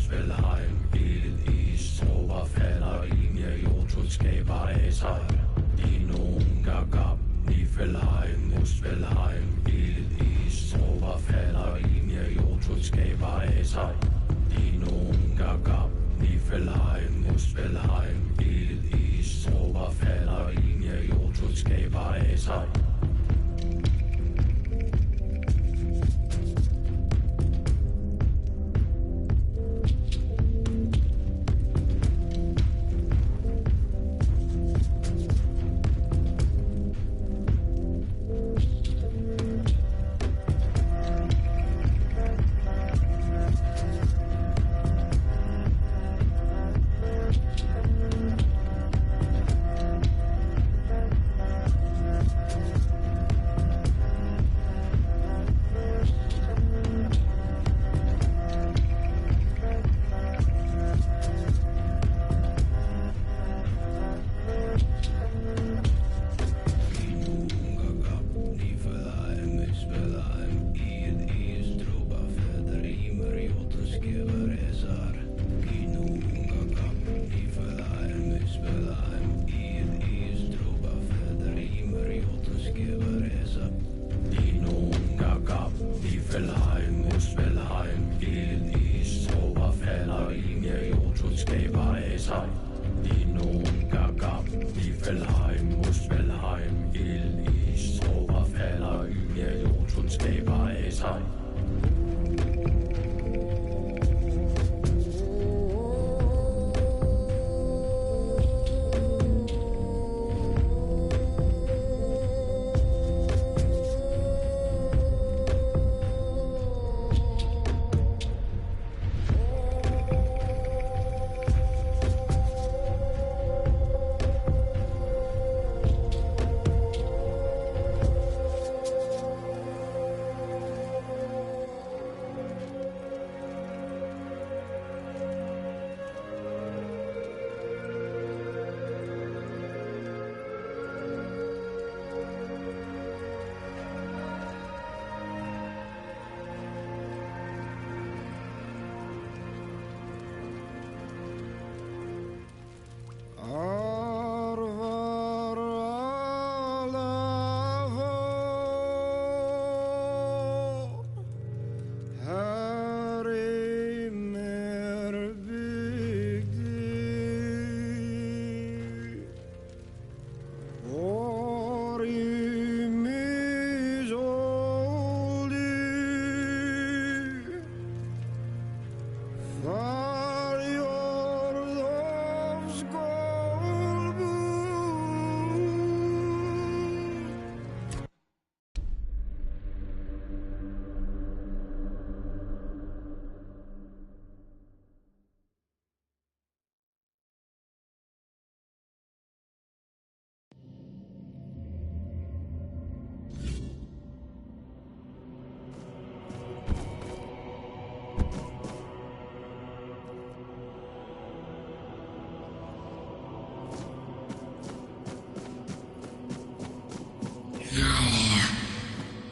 Muspelheim, hele is, tropper falder ind, ja, Jotun skaber af sig. I nogen gagab, Niflheim, Muspelheim, hele is, tropper falder ind, ja, Jotun skaber af sig. I nogen gagab, Niflheim, Muspelheim, hele is, tropper falder ind, ja, Jotun skaber af sig.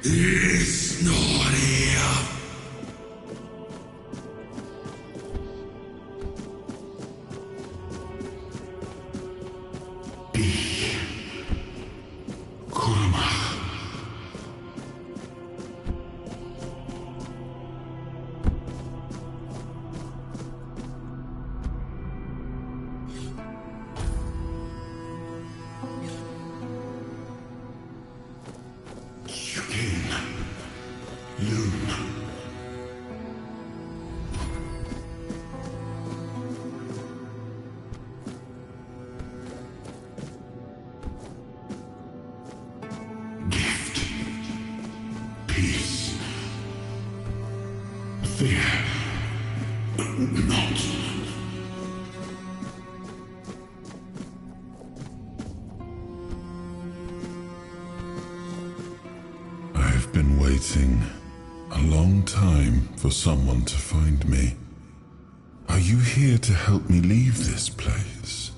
It's not here. I've been waiting a long time for someone to find me. Are you here to help me leave this place?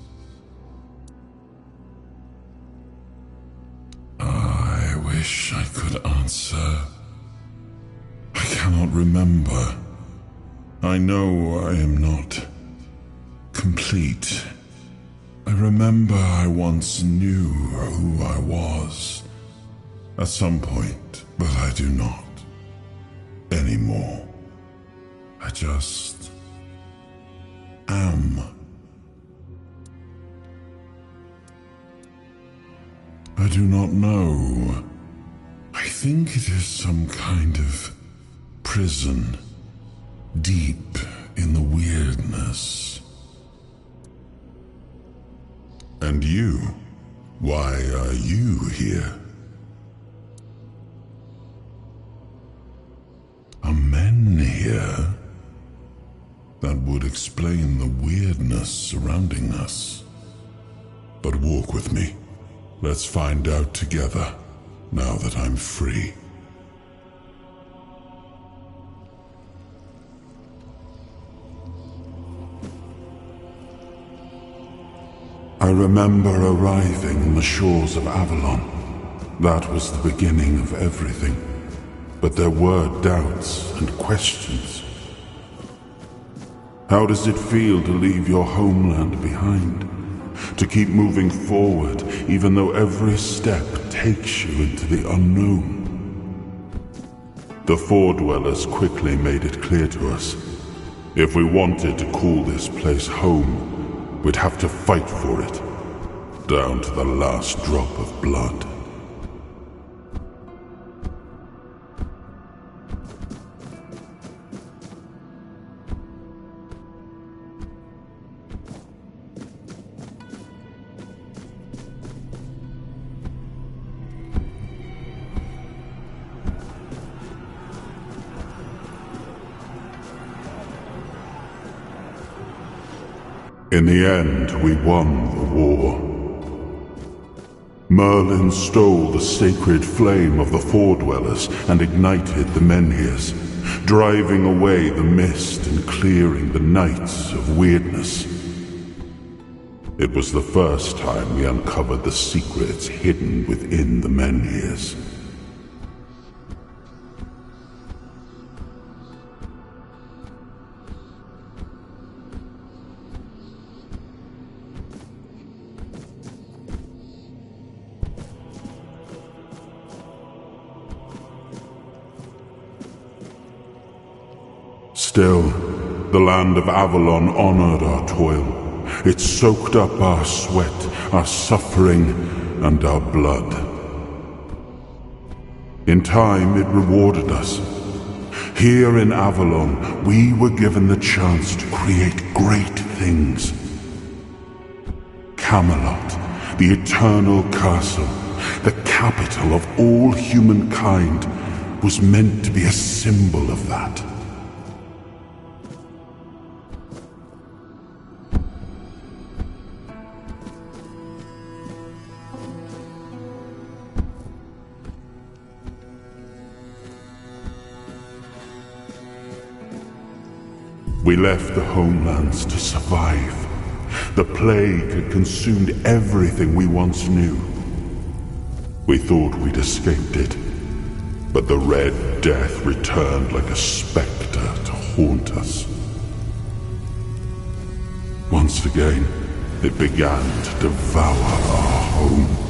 I wish I could answer. I cannot remember. I know I am not complete. I remember I once knew who I was at some point, but I do not anymore. I just am. I do not know. I think it is some kind of prison deep in the weirdness. And you? Why are you here? Are men here? That would explain the weirdness surrounding us. But walk with me. Let's find out together, now that I'm free. I remember arriving on the shores of Avalon. That was the beginning of everything. But there were doubts and questions. How does it feel to leave your homeland behind? To keep moving forward, even though every step takes you into the unknown? The Four Dwellers quickly made it clear to us. If we wanted to call this place home, we'd have to fight for it, down to the last drop of blood. In the end, we won the war. Merlin stole the sacred flame of the Four Dwellers and ignited the Menhirs, driving away the mist and clearing the nights of weirdness. It was the first time we uncovered the secrets hidden within the Menhirs. Still, the land of Avalon honored our toil. It soaked up our sweat, our suffering, and our blood. In time, it rewarded us. Here in Avalon, we were given the chance to create great things. Camelot, the eternal castle, the capital of all humankind, was meant to be a symbol of that. We left the homelands to survive. The plague had consumed everything we once knew. We thought we'd escaped it, but the Red Death returned like a specter to haunt us. Once again, it began to devour our home.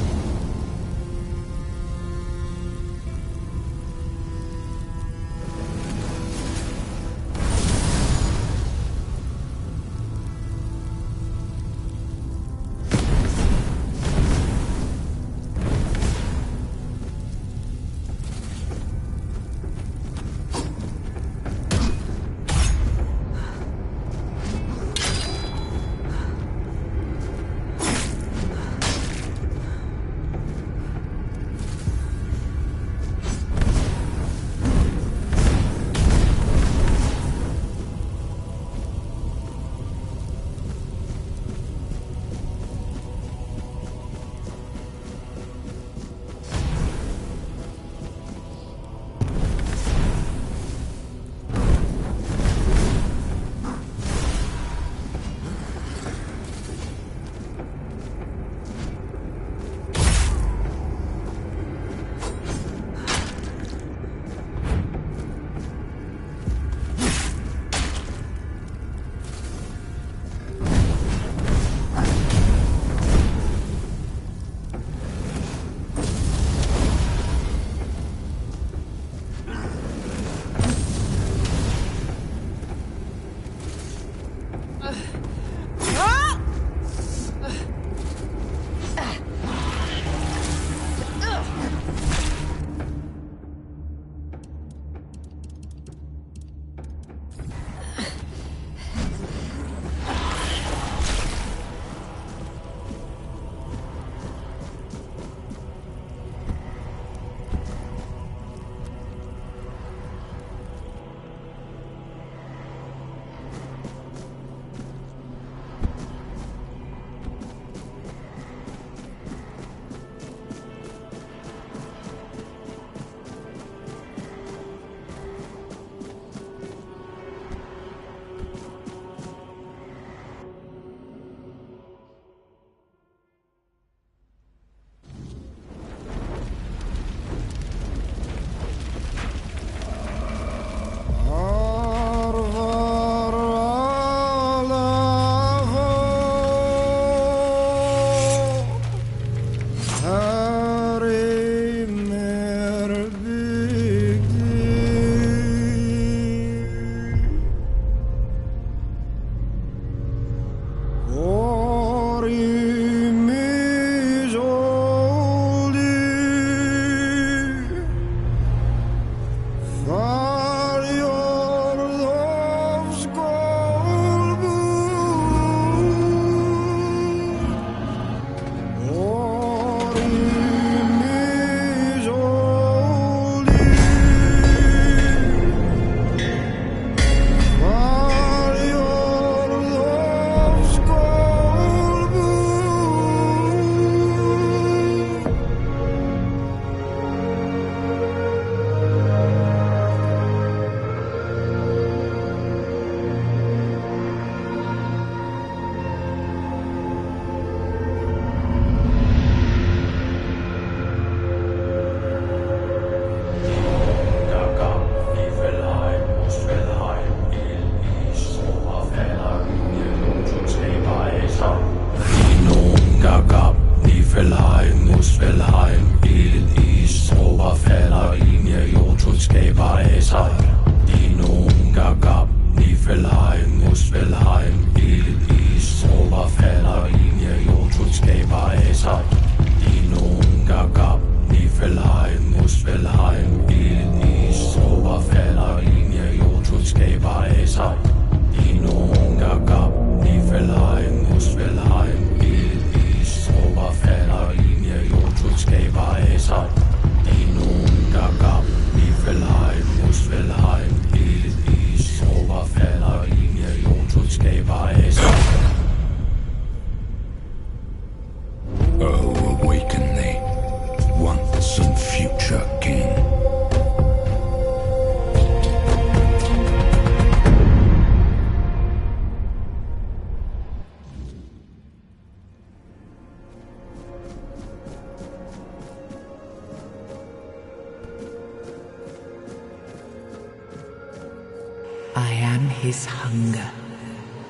I am his hunger,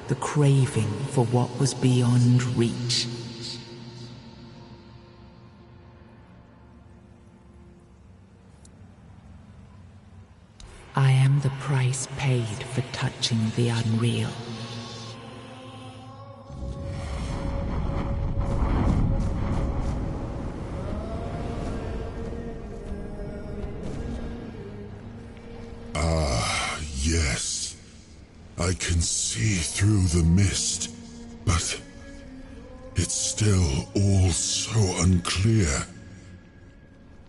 the craving for what was beyond reach. I am the price paid for touching the unreal. Yes, I can see through the mist, but it's still all so unclear.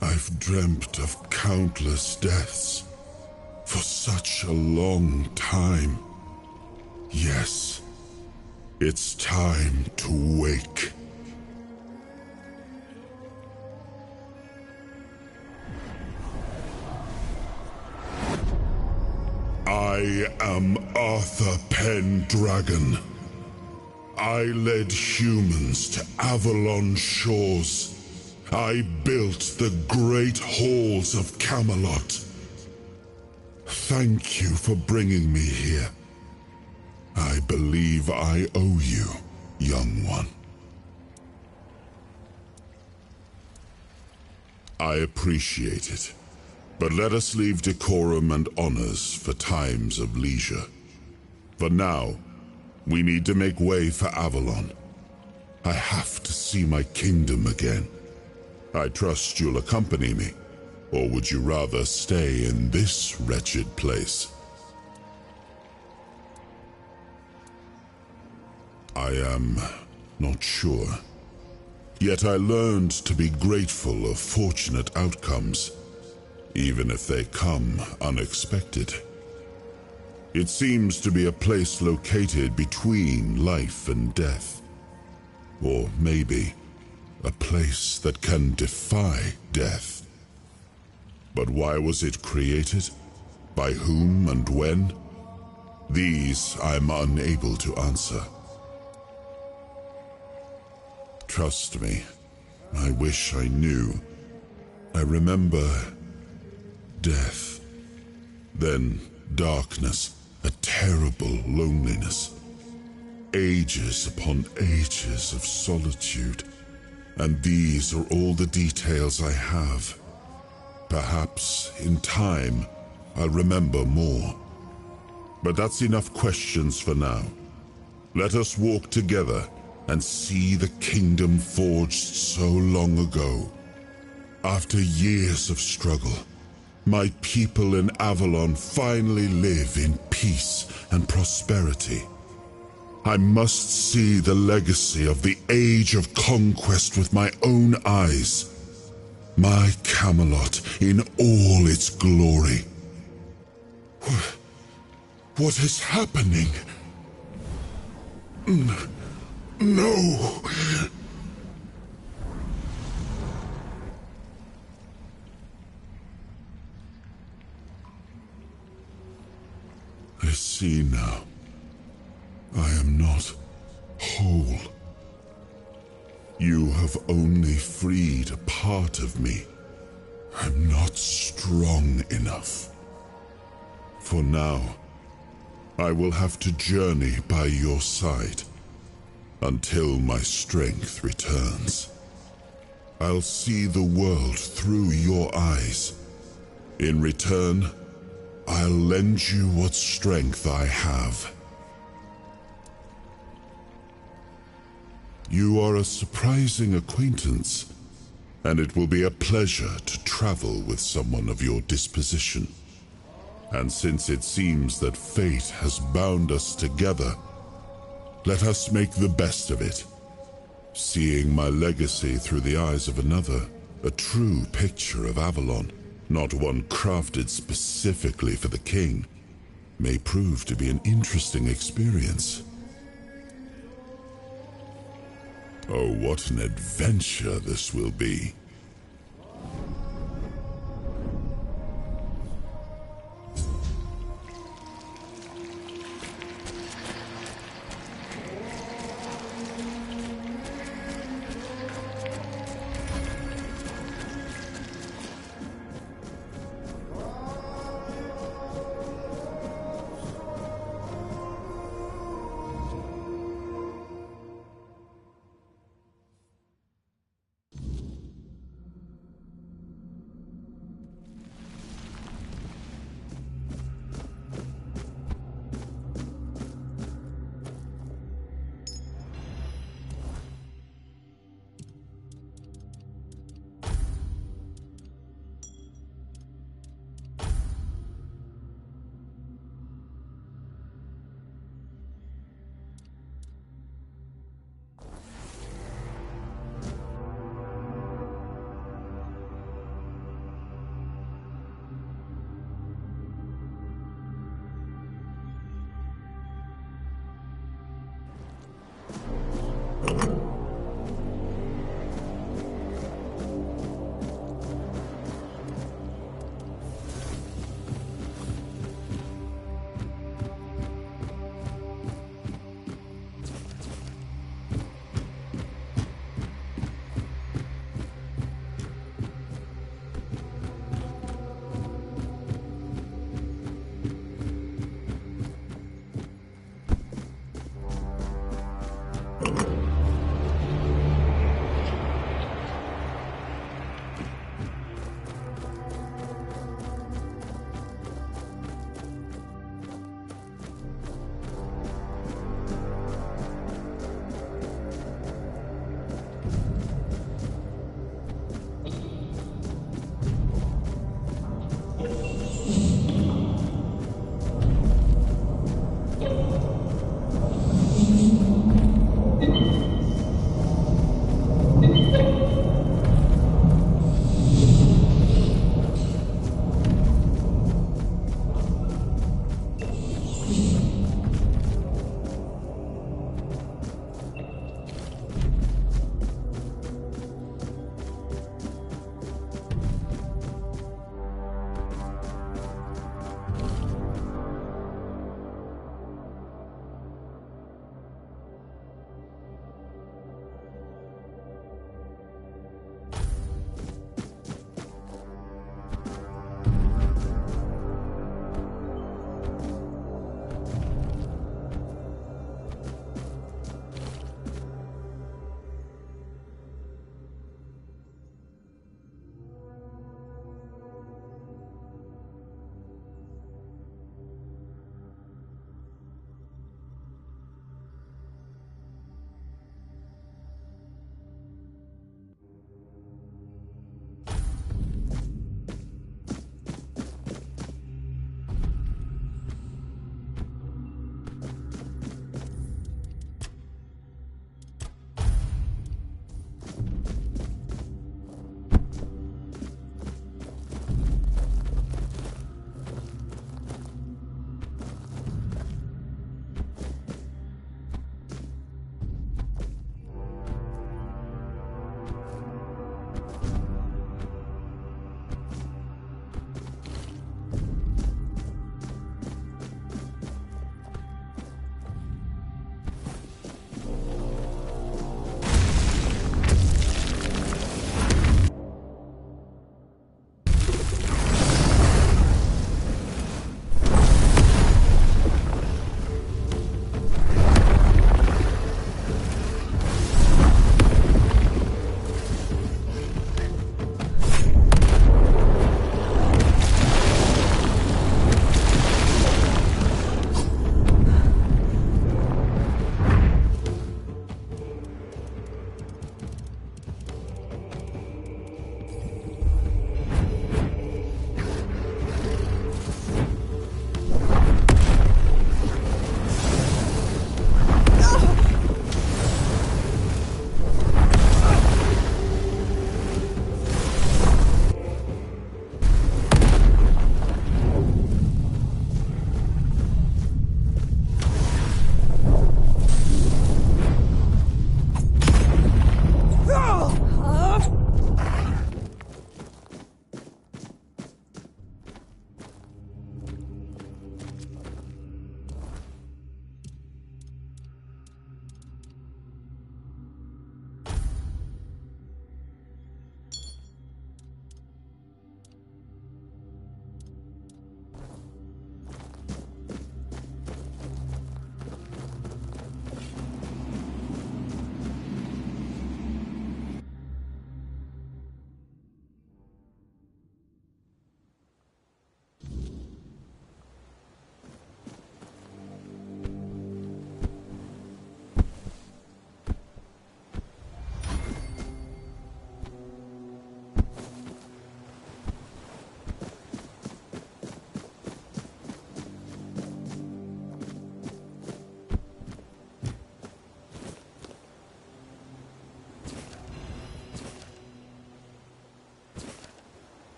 I've dreamt of countless deaths for such a long time. Yes, it's time to wake. I am Arthur Pendragon. I led humans to Avalon shores. I built the great halls of Camelot. Thank you for bringing me here. I believe I owe you, young one. I appreciate it. But let us leave decorum and honors for times of leisure. For now, We need to make way for Avalon. I have to see my kingdom again. I trust you'll accompany me, or would you rather stay in this wretched place? I am not sure. Yet I learned to be grateful of fortunate outcomes, even if they come unexpected. It seems to be a place located between life and death. Or maybe a place that can defy death. But why was it created? By whom and when? These I'm unable to answer. Trust me, I wish I knew. I remember death, then darkness, a terrible loneliness, ages upon ages of solitude, and these are all the details I have. Perhaps, in time, I'll remember more. But that's enough questions for now. Let us walk together and see the kingdom forged so long ago. After years of struggle, my people in Avalon finally live in peace and prosperity. I must see the legacy of the Age of Conquest with my own eyes. My Camelot in all its glory. What is happening? No! I see now. I am not whole. You have only freed a part of me. I'm not strong enough. For now, I will have to journey by your side until my strength returns. I'll see the world through your eyes. In return, I'll lend you what strength I have. You are a surprising acquaintance, and it will be a pleasure to travel with someone of your disposition. And since it seems that fate has bound us together, let us make the best of it. Seeing my legacy through the eyes of another, a true picture of Avalon, not one crafted specifically for the king, may prove to be an interesting experience. Oh, what an adventure this will be.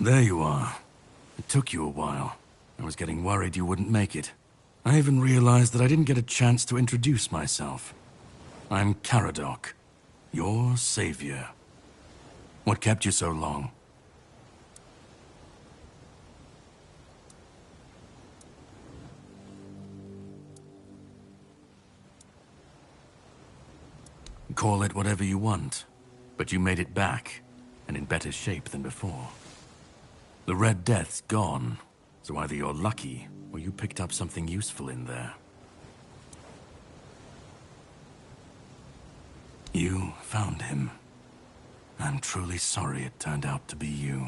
There you are. It took you a while. I was getting worried you wouldn't make it. I even realized that I didn't get a chance to introduce myself. I'm Caradoc, your savior. What kept you so long? Call it whatever you want, but you made it back, and in better shape than before. The Red Death's gone, so either you're lucky, or you picked up something useful in there. You found him. I'm truly sorry it turned out to be you.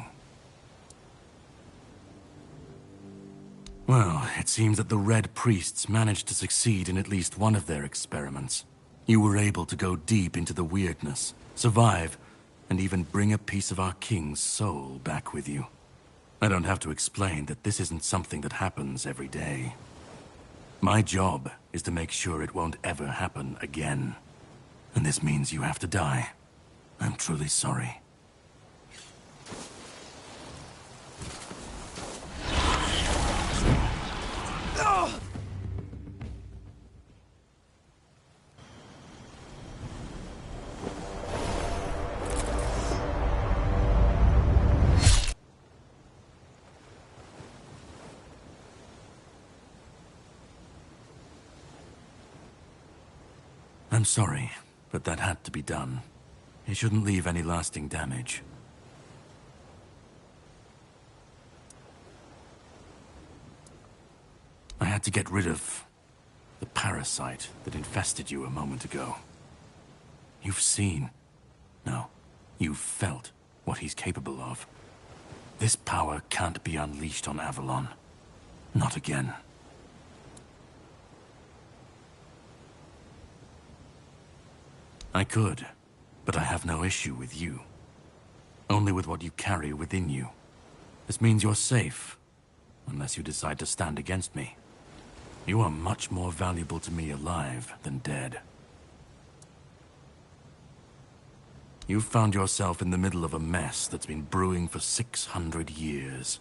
Well, it seems that the Red Priests managed to succeed in at least one of their experiments. You were able to go deep into the weirdness, survive, and even bring a piece of our king's soul back with you. I don't have to explain that this isn't something that happens every day. My job is to make sure it won't ever happen again. And this means you have to die. I'm truly sorry. I'm sorry, but that had to be done. It shouldn't leave any lasting damage. I had to get rid of the parasite that infested you a moment ago. You've seen, no, you've felt what he's capable of. This power can't be unleashed on Avalon. Not again. I could, but I have no issue with you. Only with what you carry within you. This means you're safe, unless you decide to stand against me. You are much more valuable to me alive than dead. You've found yourself in the middle of a mess that's been brewing for 600 years.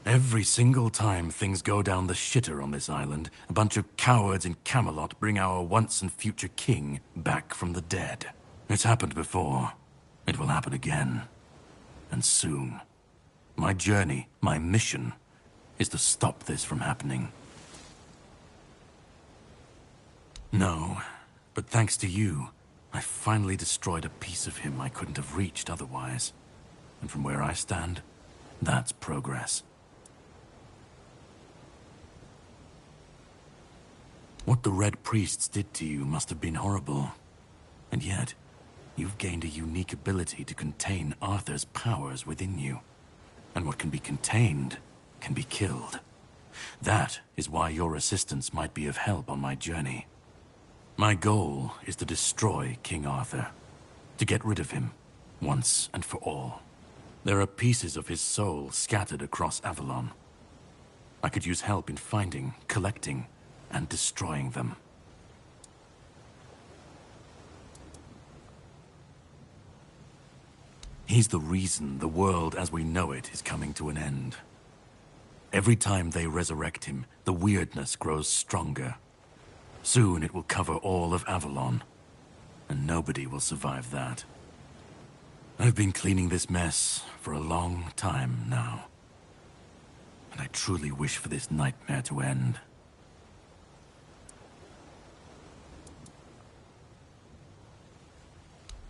Every single time things go down the shitter on this island, a bunch of cowards in Camelot bring our once and future king back from the dead. It's happened before. It will happen again. And soon. My journey, my mission, is to stop this from happening. No, but thanks to you, I finally destroyed a piece of him I couldn't have reached otherwise. And from where I stand, that's progress. What the Red Priests did to you must have been horrible. And yet, you've gained a unique ability to contain Arthur's powers within you. And what can be contained can be killed. That is why your assistance might be of help on my journey. My goal is to destroy King Arthur. To get rid of him, once and for all. There are pieces of his soul scattered across Avalon. I could use help in finding, collecting, and destroying them. He's the reason the world as we know it is coming to an end. Every time they resurrect him, the weirdness grows stronger. Soon it will cover all of Avalon, and nobody will survive that. I've been cleaning this mess for a long time now, and I truly wish for this nightmare to end.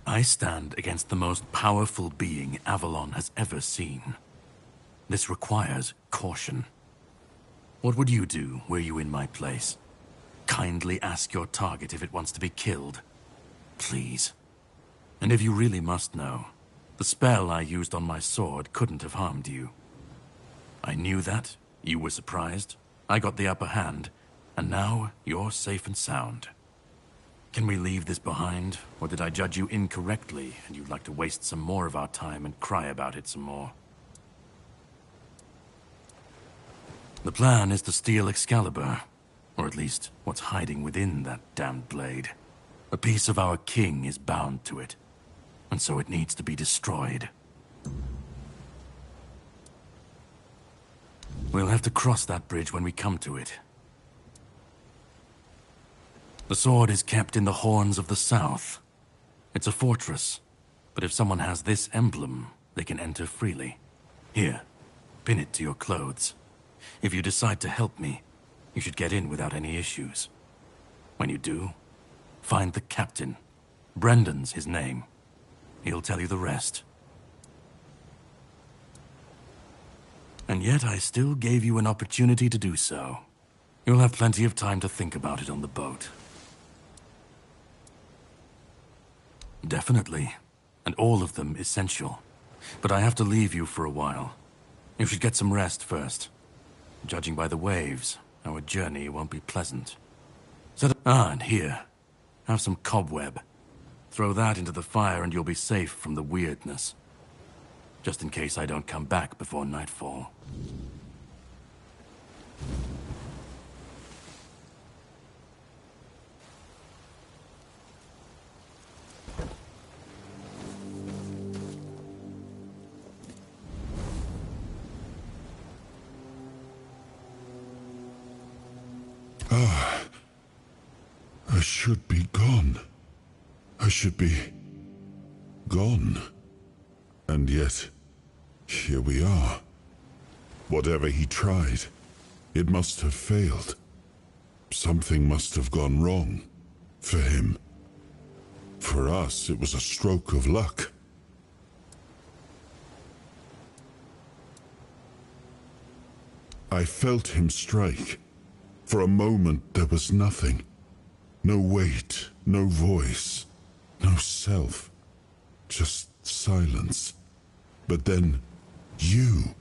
I stand against the most powerful being Avalon has ever seen. This requires caution. What would you do were you in my place? Kindly ask your target if it wants to be killed. Please. And if you really must know, the spell I used on my sword couldn't have harmed you. I knew that, you were surprised, I got the upper hand, and now you're safe and sound. Can we leave this behind, or did I judge you incorrectly and you'd like to waste some more of our time and cry about it some more? The plan is to steal Excalibur, or at least what's hiding within that damned blade. A piece of our king is bound to it, and so it needs to be destroyed. We'll have to cross that bridge when we come to it. The sword is kept in the Horns of the South. It's a fortress, but if someone has this emblem, they can enter freely. Here, pin it to your clothes. If you decide to help me, you should get in without any issues. When you do, find the captain. Brendan's his name. He'll tell you the rest. And yet I still gave you an opportunity to do so. You'll have plenty of time to think about it on the boat. Definitely. And all of them essential. But I have to leave you for a while. You should get some rest first. Judging by the waves, our journey won't be pleasant. And here. Have some cobweb. Throw that into the fire and you'll be safe from the weirdness. Just in case I don't come back before nightfall. I should be gone. I should be gone. And yet, here we are. Whatever he tried, it must have failed. Something must have gone wrong. For him. For us, it was a stroke of luck. I felt him strike. For a moment, there was nothing. No weight, no voice, no self. Just silence. But then, you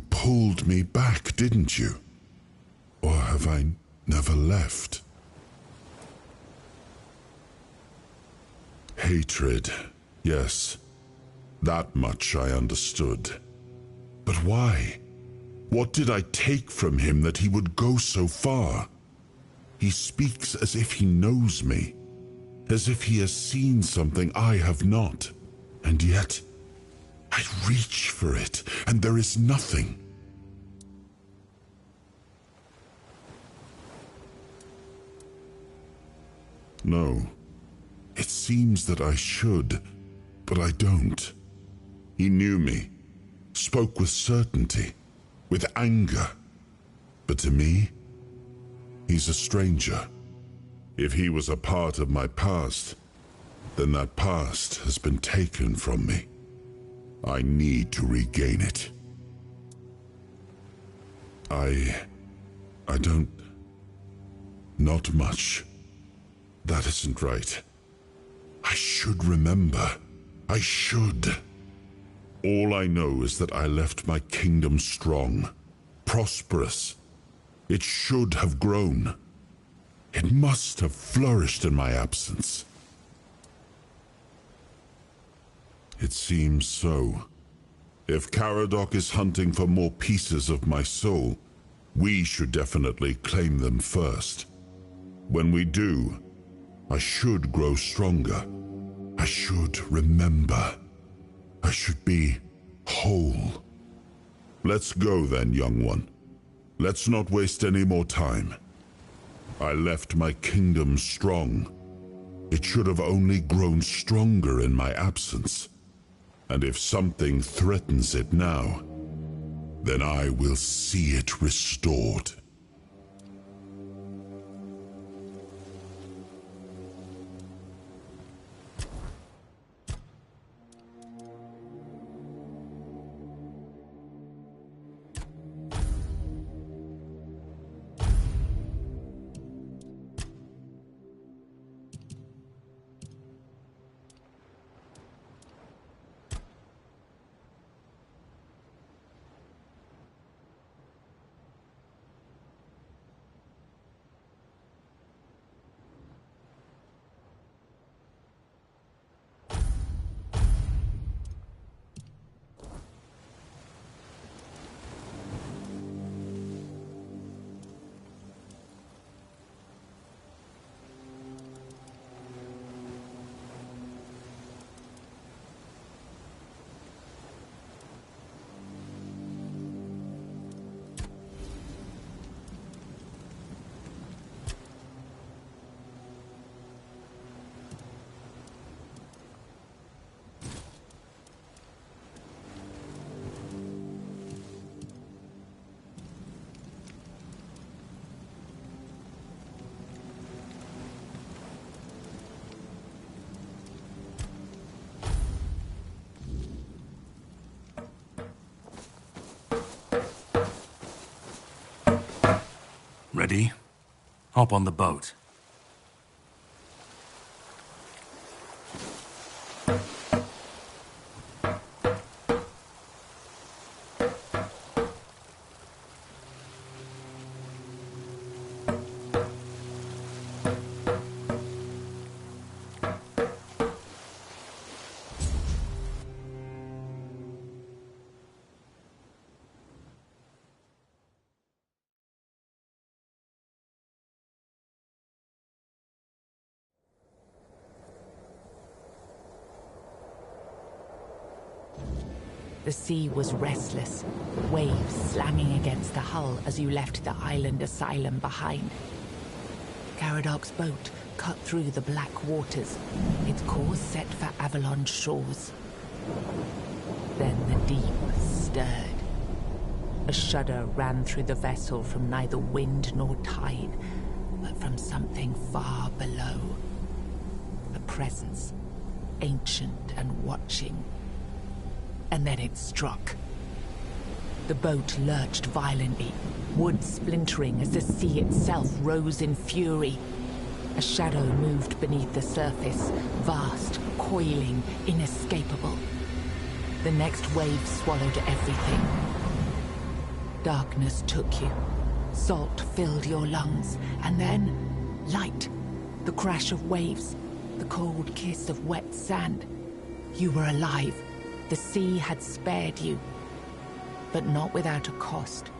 pulled me back, didn't you? Or have I never left? Hatred, yes. That much I understood. But why? What did I take from him that he would go so far? He speaks as if he knows me, as if he has seen something I have not. And yet, I reach for it, and there is nothing. No, it seems that I should, but I don't. He knew me, spoke with certainty, with anger. But to me, he's a stranger. If he was a part of my past, then that past has been taken from me. I need to regain it. I don't... Not much. That isn't right. I should remember. I should. All I know is that I left my kingdom strong, prosperous. It should have grown. It must have flourished in my absence. It seems so. If Caradoc is hunting for more pieces of my soul, we should definitely claim them first. When we do, I should grow stronger. I should remember. I should be whole. Let's go then, young one. Let's not waste any more time. I left my kingdom strong. It should have only grown stronger in my absence. And if something threatens it now, then I will see it restored. Ready? Hop on the boat. The sea was restless, waves slamming against the hull as you left the island asylum behind. Caradoc's boat cut through the black waters, its course set for Avalon's shores. Then the deep stirred. A shudder ran through the vessel from neither wind nor tide, but from something far below. A presence, ancient and watching. And then it struck. The boat lurched violently, wood splintering as the sea itself rose in fury. A shadow moved beneath the surface, vast, coiling, inescapable. The next wave swallowed everything. Darkness took you. Salt filled your lungs, and then light. The crash of waves, the cold kiss of wet sand. You were alive. The sea had spared you, but not without a cost.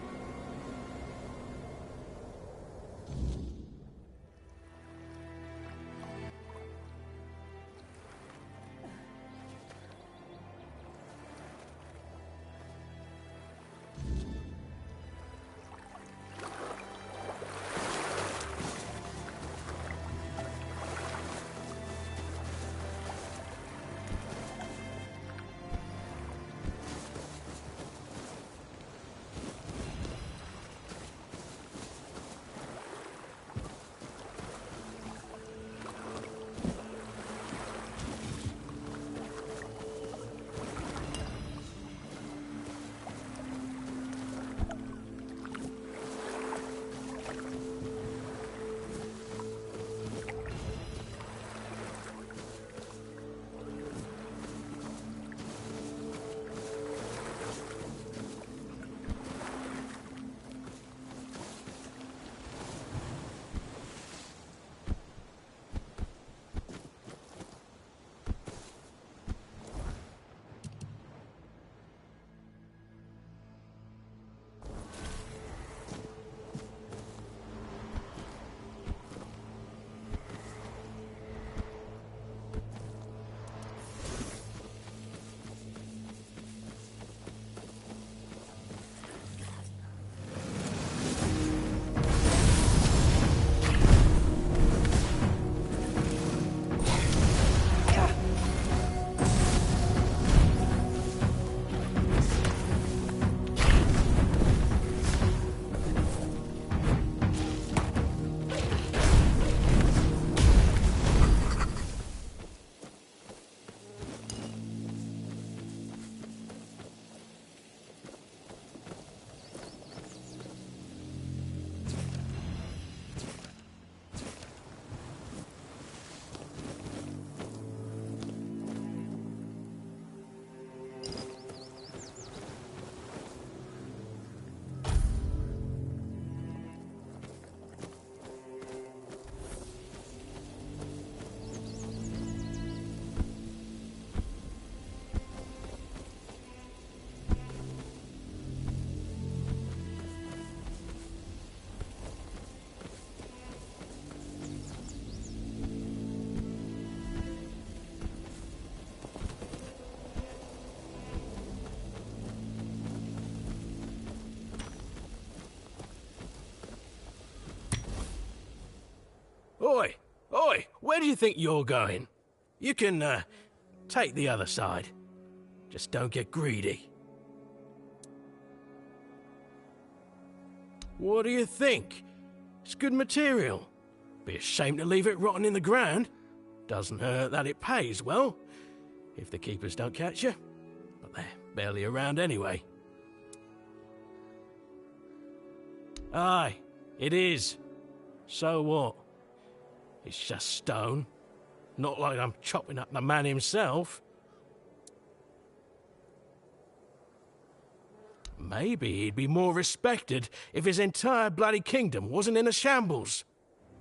Oi! Oi! Where do you think you're going? You can, take the other side. Just don't get greedy. What do you think? It's good material. Be a shame to leave it rotting in the ground. Doesn't hurt that it pays well, if the keepers don't catch you. But they're barely around anyway. Aye, It is. So what? It's just stone. Not like I'm chopping up the man himself. Maybe he'd be more respected if his entire bloody kingdom wasn't in a shambles.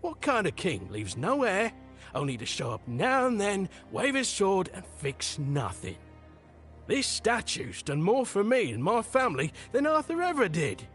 What kind of king leaves no heir, only to show up now and then, wave his sword and fix nothing? This statue's done more for me and my family than Arthur ever did.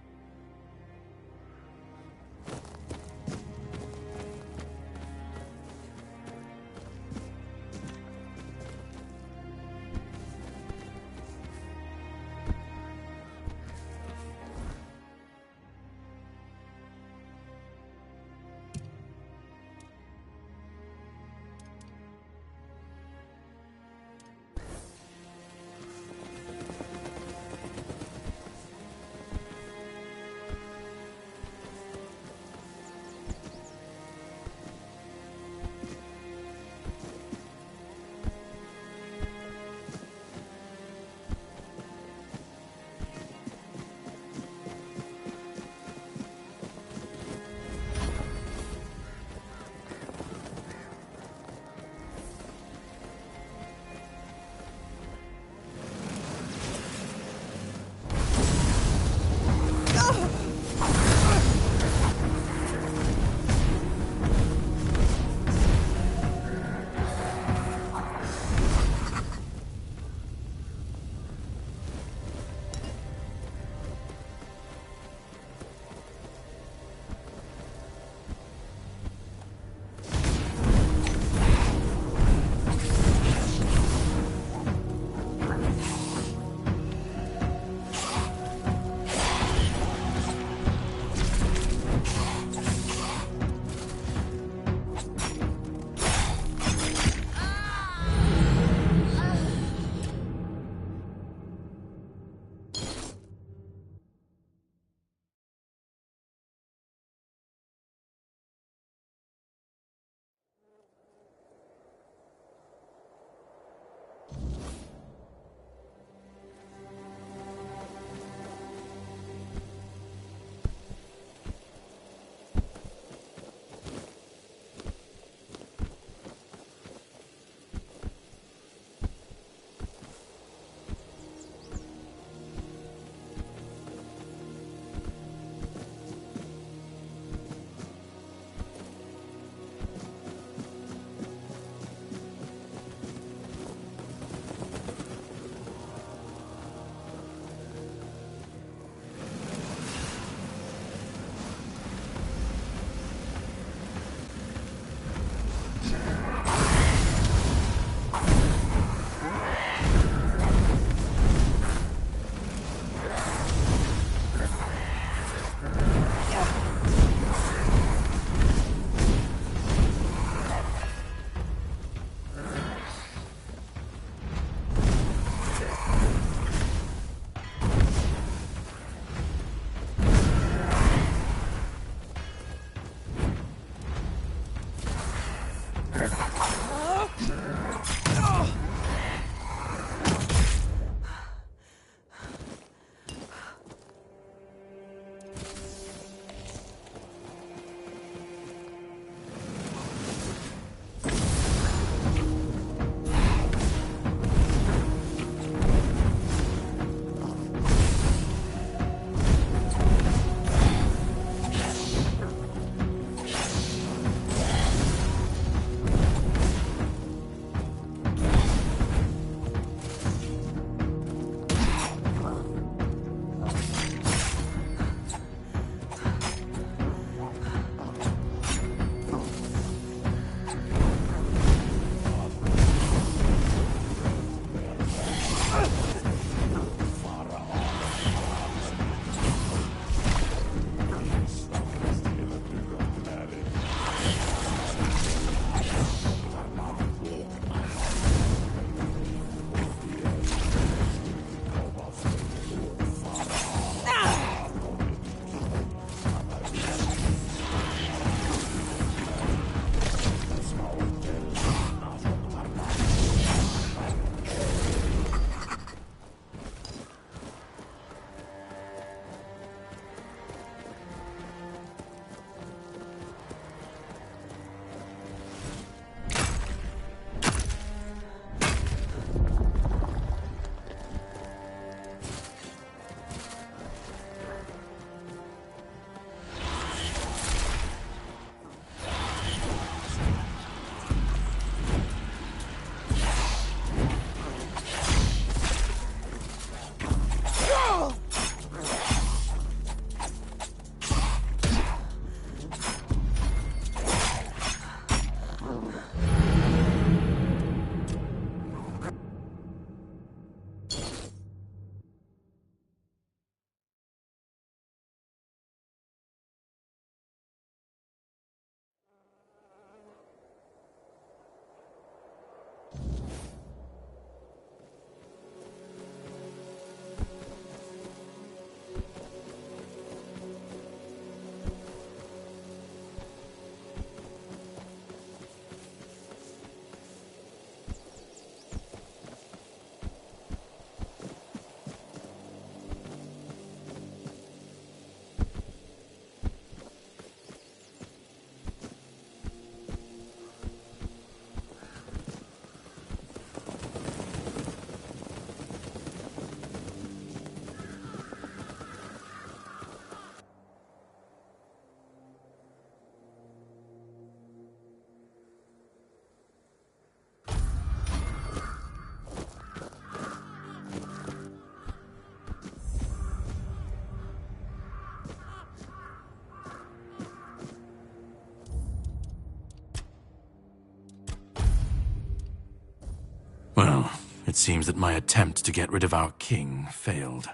It seems that my attempt to get rid of our king failed.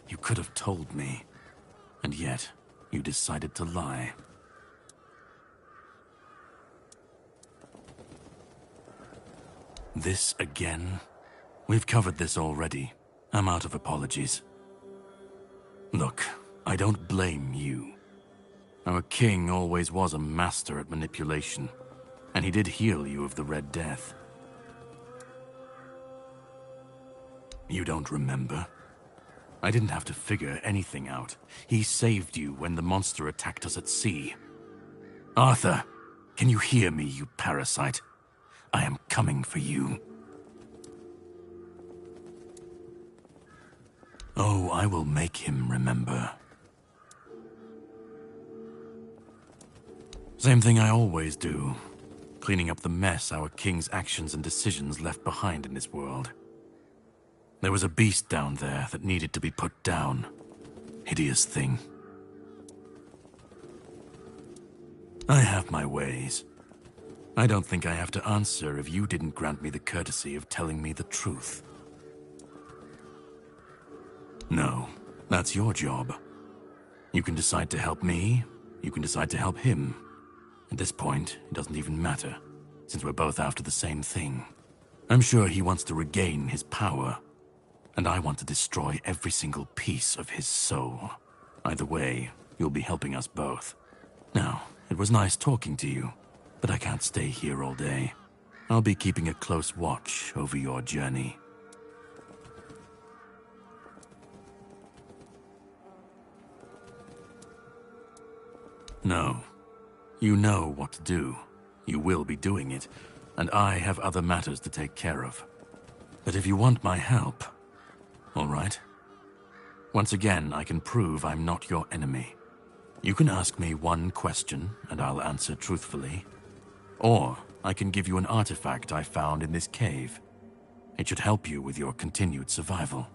You could have told me, and yet you decided to lie. This again? We've covered this already. I'm out of apologies. Look, I don't blame you. Our king always was a master at manipulation, and he did heal you of the Red Death. You don't remember? I didn't have to figure anything out. He saved you when the monster attacked us at sea. Arthur, can you hear me, you parasite? I am coming for you. Oh, I will make him remember. Same thing I always do. Cleaning up the mess our king's actions and decisions left behind in this world. There was a beast down there that needed to be put down. Hideous thing. I have my ways. I don't think I have to answer if you didn't grant me the courtesy of telling me the truth. No, that's your job. You can decide to help me, you can decide to help him. At this point, it doesn't even matter, since we're both after the same thing. I'm sure he wants to regain his power, and I want to destroy every single piece of his soul. Either way, you'll be helping us both. Now, it was nice talking to you, but I can't stay here all day. I'll be keeping a close watch over your journey. No. You know what to do. You will be doing it, and I have other matters to take care of. But if you want my help, all right? Once again, I can prove I'm not your enemy. You can ask me one question, and I'll answer truthfully. Or I can give you an artifact I found in this cave. It should help you with your continued survival.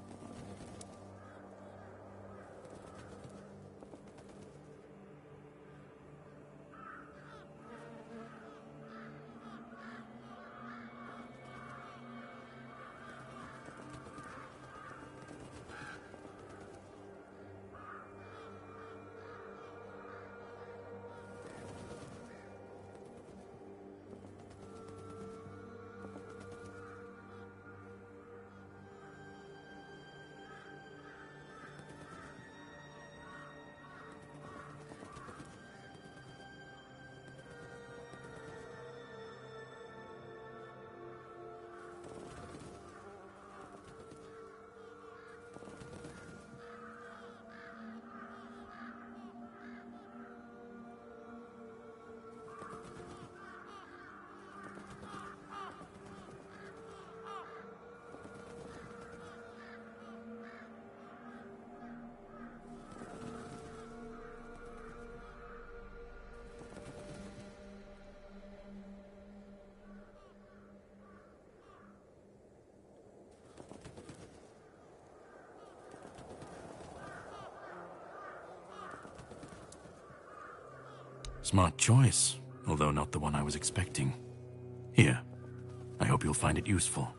Smart choice, although not the one I was expecting. Here, I hope you'll find it useful.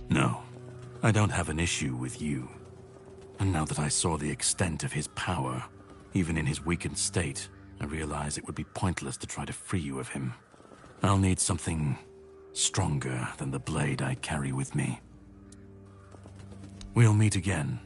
No, I don't have an issue with you. And now that I saw the extent of his power, even in his weakened state, I realize it would be pointless to try to free you of him. I'll need something stronger than the blade I carry with me. We'll meet again.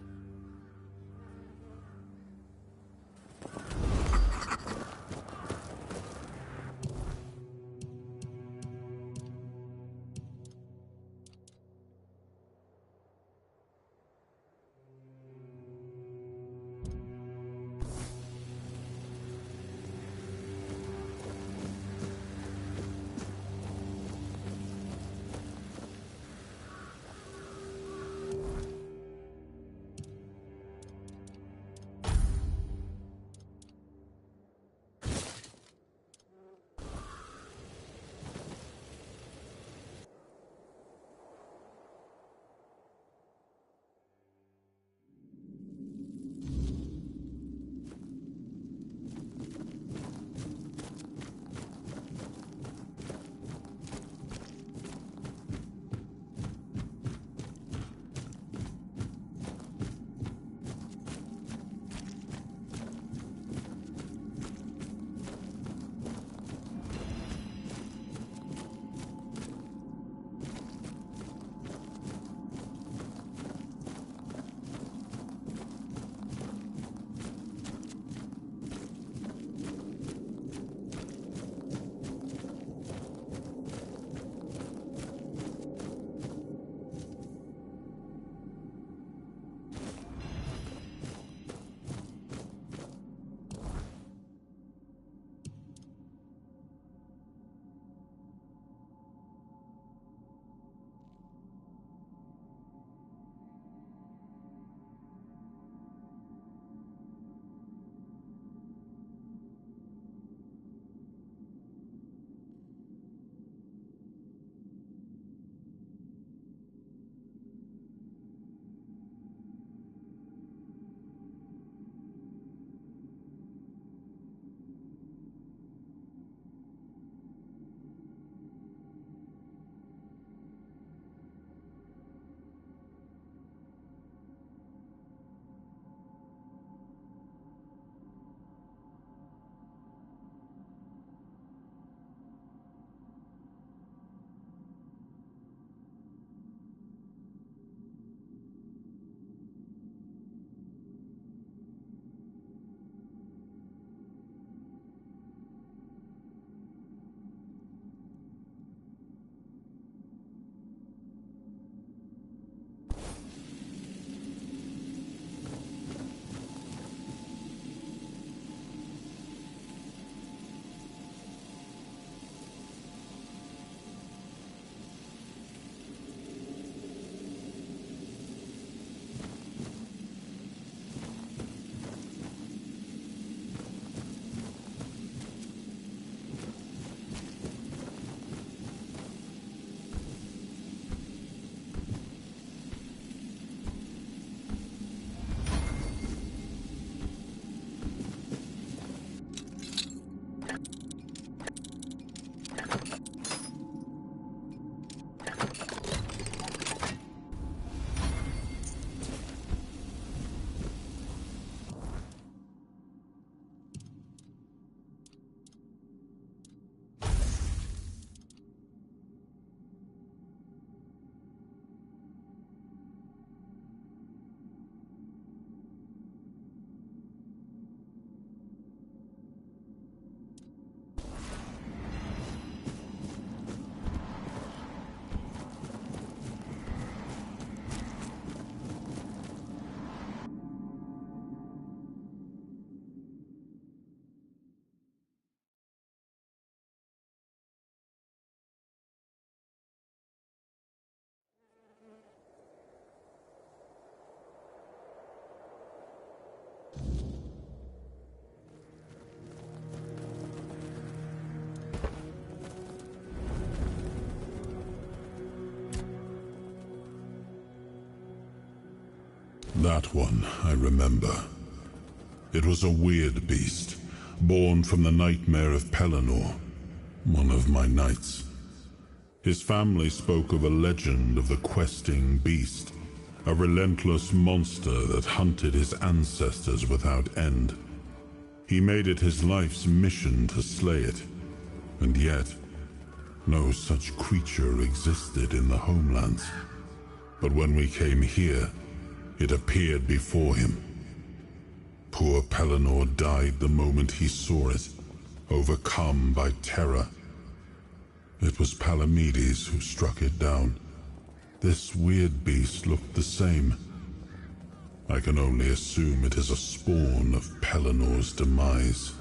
That one, I remember. It was a weird beast, born from the nightmare of Pelennor, one of my knights. His family spoke of a legend of the questing beast, a relentless monster that hunted his ancestors without end. He made it his life's mission to slay it, and yet, no such creature existed in the homelands. But when we came here, it appeared before him. Poor Pelennor died the moment he saw it, overcome by terror. It was Palamedes who struck it down. This weird beast looked the same. I can only assume it is a spawn of Pellennor's demise.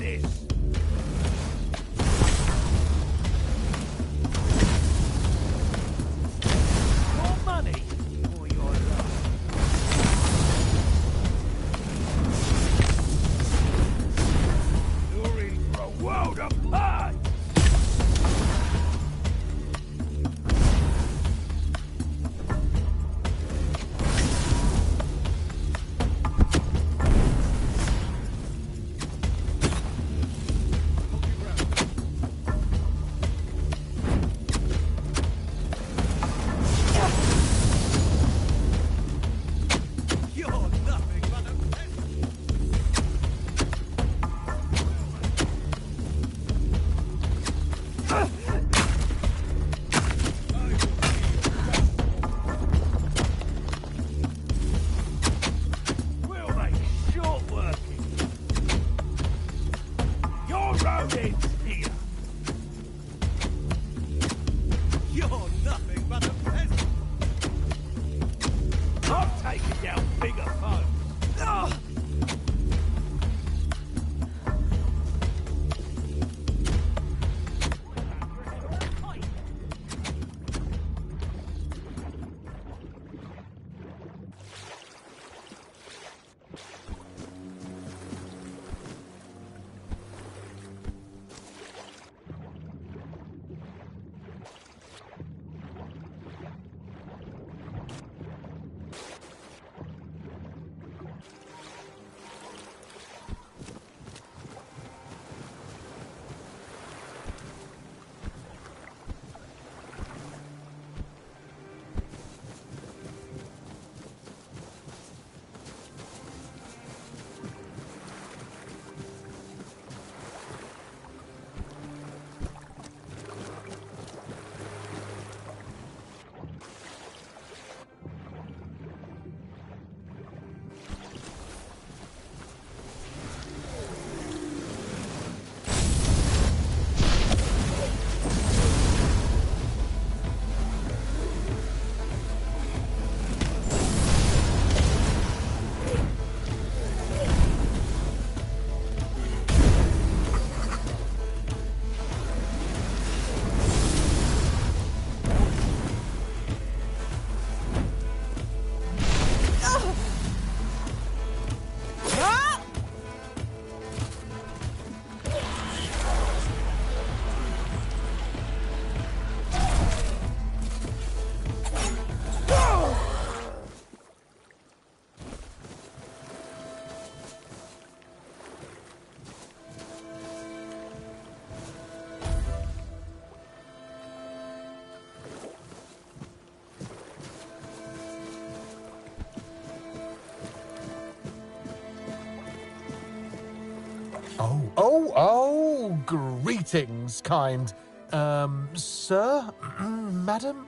this? More money or your life? You're in for a world of pain! You're nothing but a peasant. We'll make it short working. Your road ends here. You're nothing but a peasant. I've taken down bigger foes. Ugh. Oh, greetings, kind. Sir? Madam?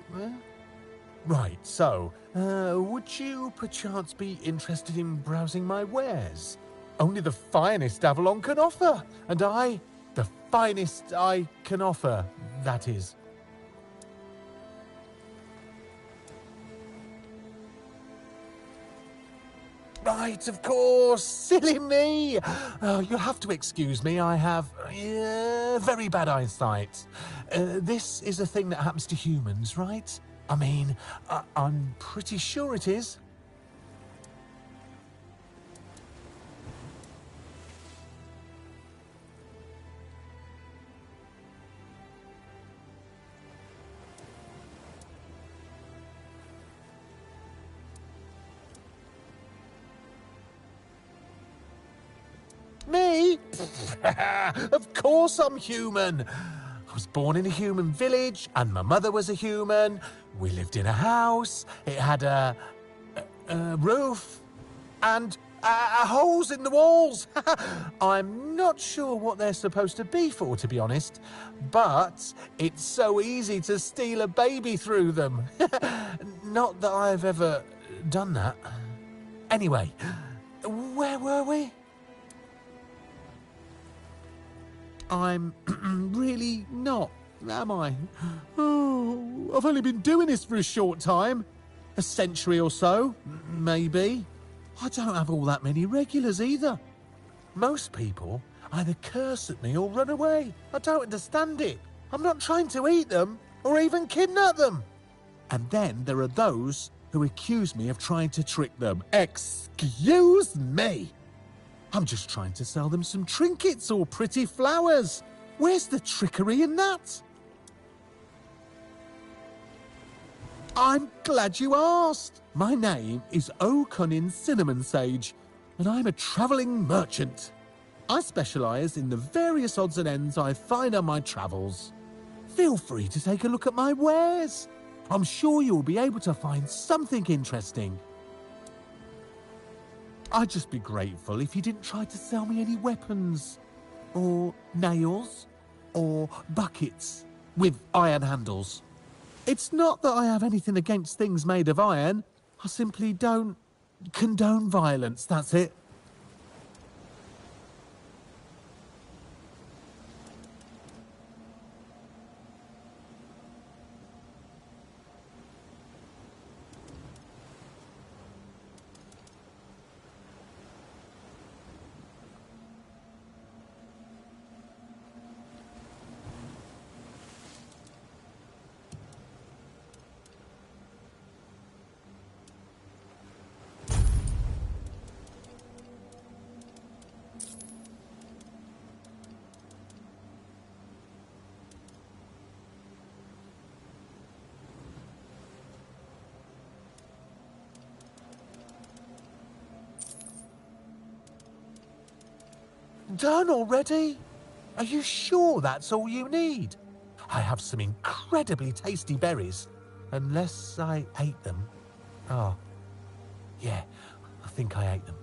Right, so, would you perchance be interested in browsing my wares? Only the finest Avalon can offer, and the finest I can offer, that is. Right, of course. Silly me. Oh, you'll have to excuse me. I have very bad eyesight. This is a thing that happens to humans, right? I mean, I'm pretty sure it is. Me? Of course I'm human. I was born in a human village, and my mother was a human. We lived in a house. It had a roof and holes in the walls. I'm not sure what they're supposed to be for, to be honest, but it's so easy to steal a baby through them. Not that I've ever done that. Anyway, where were we? I'm really not, am I? Oh, I've only been doing this for a short time. A century or so, maybe. I don't have all that many regulars either. Most people either curse at me or run away. I don't understand it. I'm not trying to eat them or even kidnap them. And then there are those who accuse me of trying to trick them. Excuse me! I'm just trying to sell them some trinkets or pretty flowers. Where's the trickery in that? I'm glad you asked. My name is O'Cunnin Cinnamon Sage, and I'm a travelling merchant. I specialise in the various odds and ends I find on my travels. Feel free to take a look at my wares. I'm sure you'll be able to find something interesting. I'd just be grateful if you didn't try to sell me any weapons, or nails, or buckets with iron handles. It's not that I have anything against things made of iron. I simply don't condone violence, that's it. Done already? Are you sure that's all you need? I have some incredibly tasty berries, unless I ate them. Oh, yeah, I think I ate them.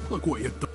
Look what you've done.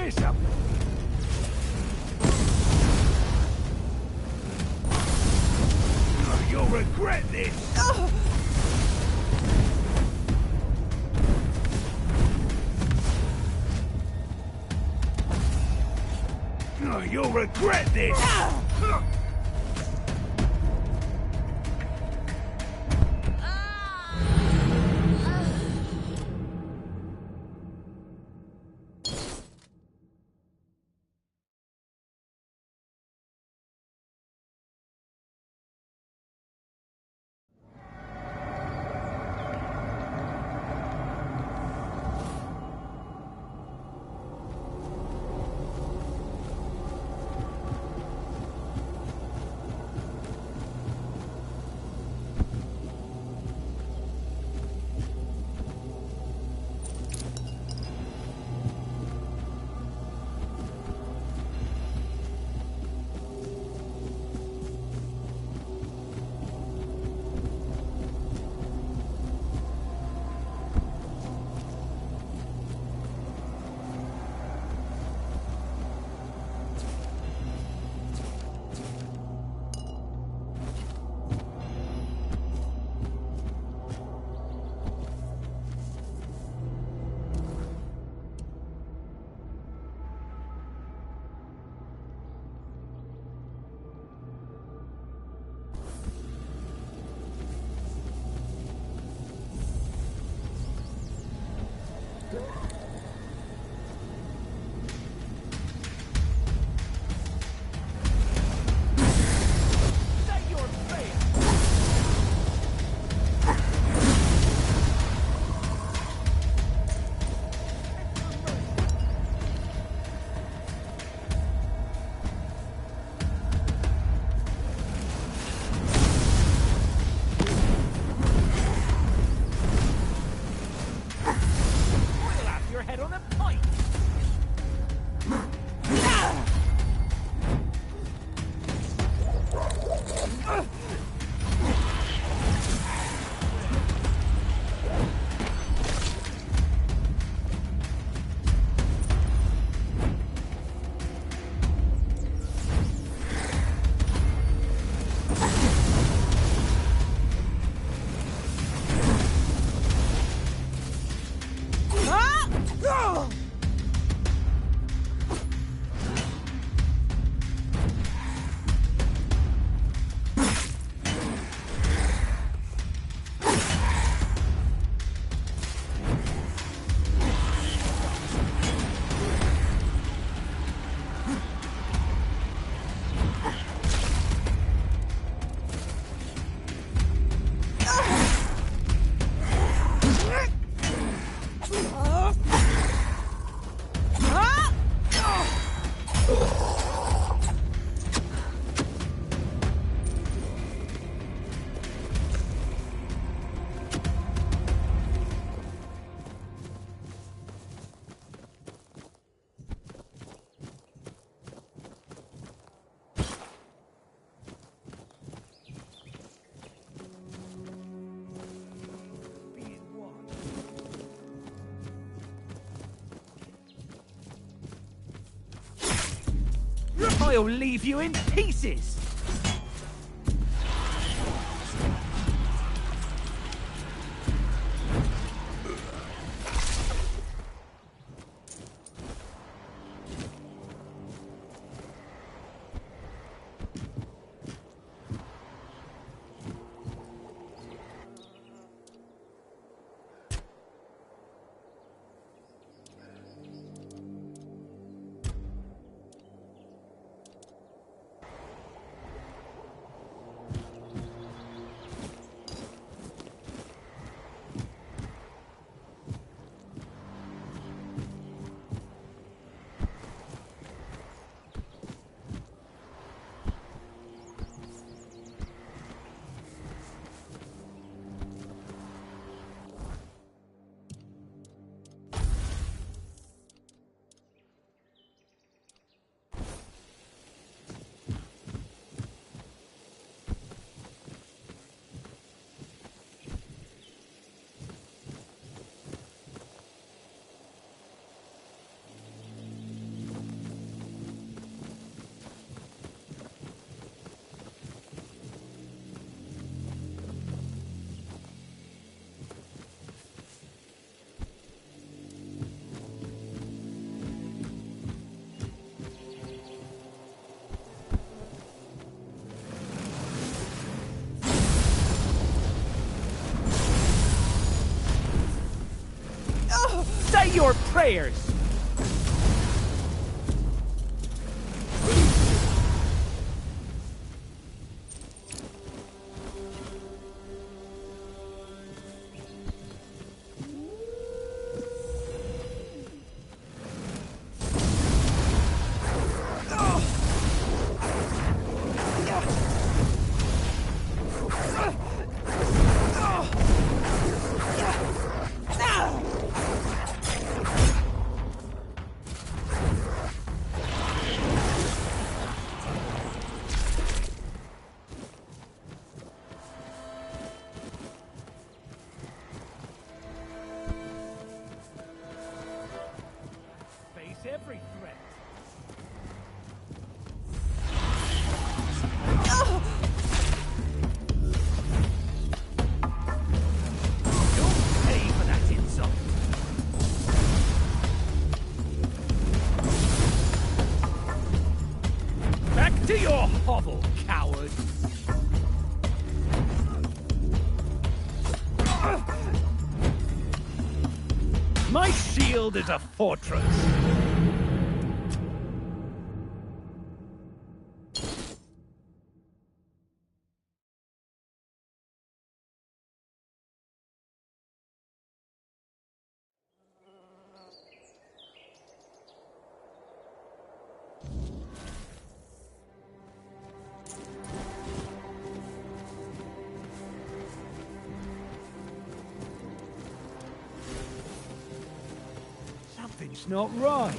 this up. Oh, you'll regret this. Oh, you'll regret this. I'll leave you in pieces! your prayers! Every threat. You'll pay for that insult. Back to your hovel, coward. My shield is a fortress. Something's not right.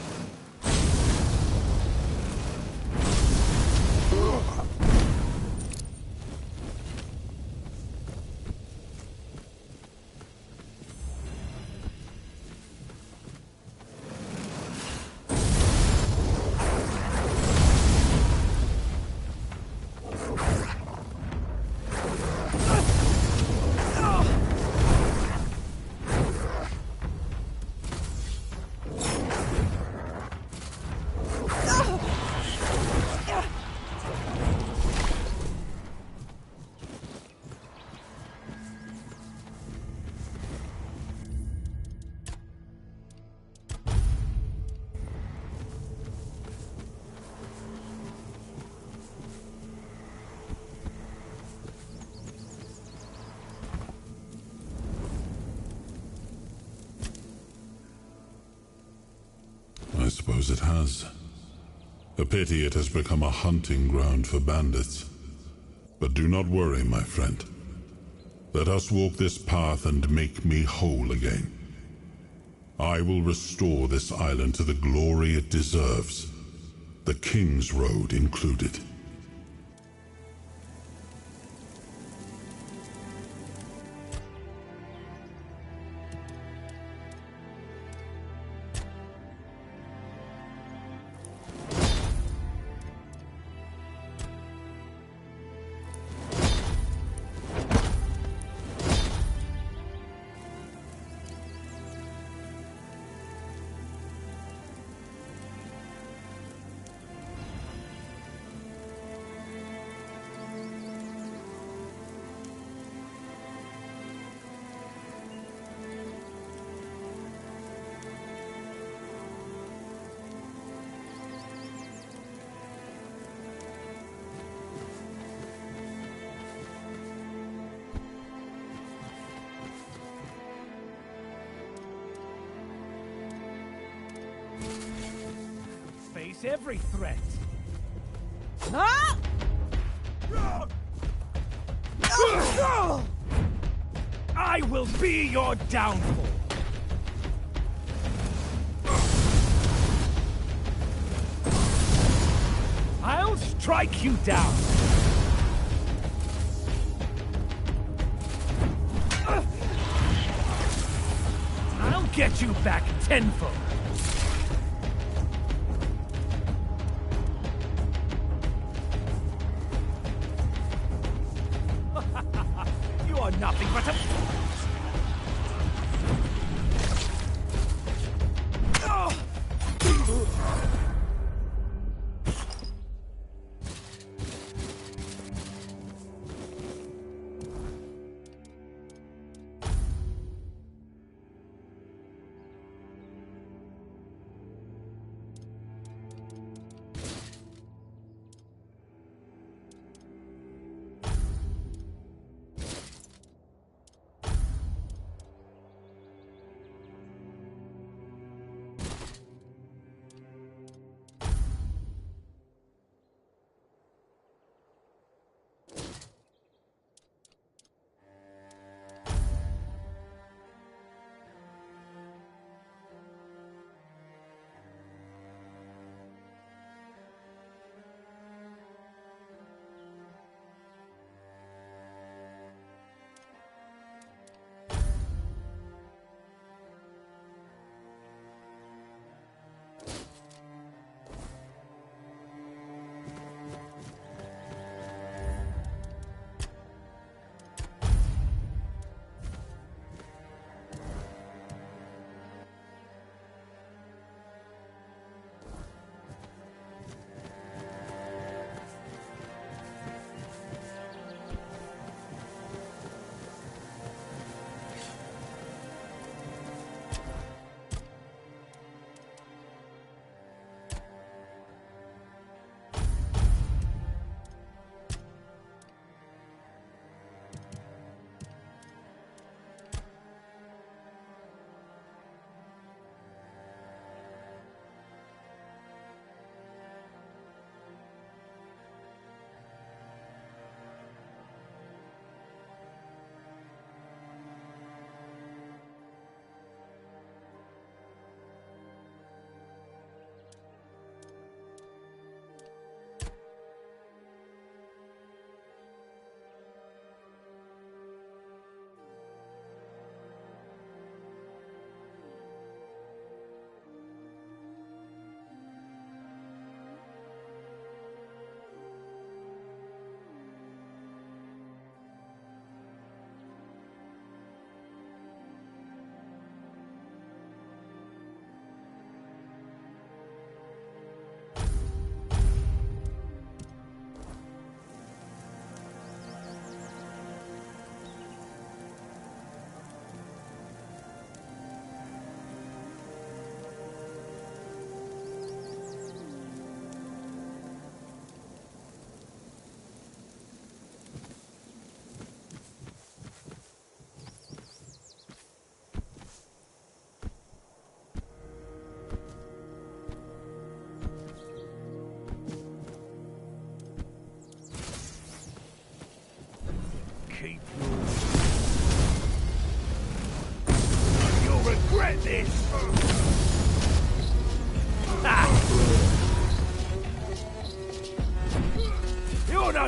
I suppose it has. A pity it has become a hunting ground for bandits. But do not worry, my friend. Let us walk this path and make me whole again. I will restore this island to the glory it deserves, the King's Road included. Face every threat. I will be your downfall. I'll strike you down. I'll get you back tenfold. You are nothing but a...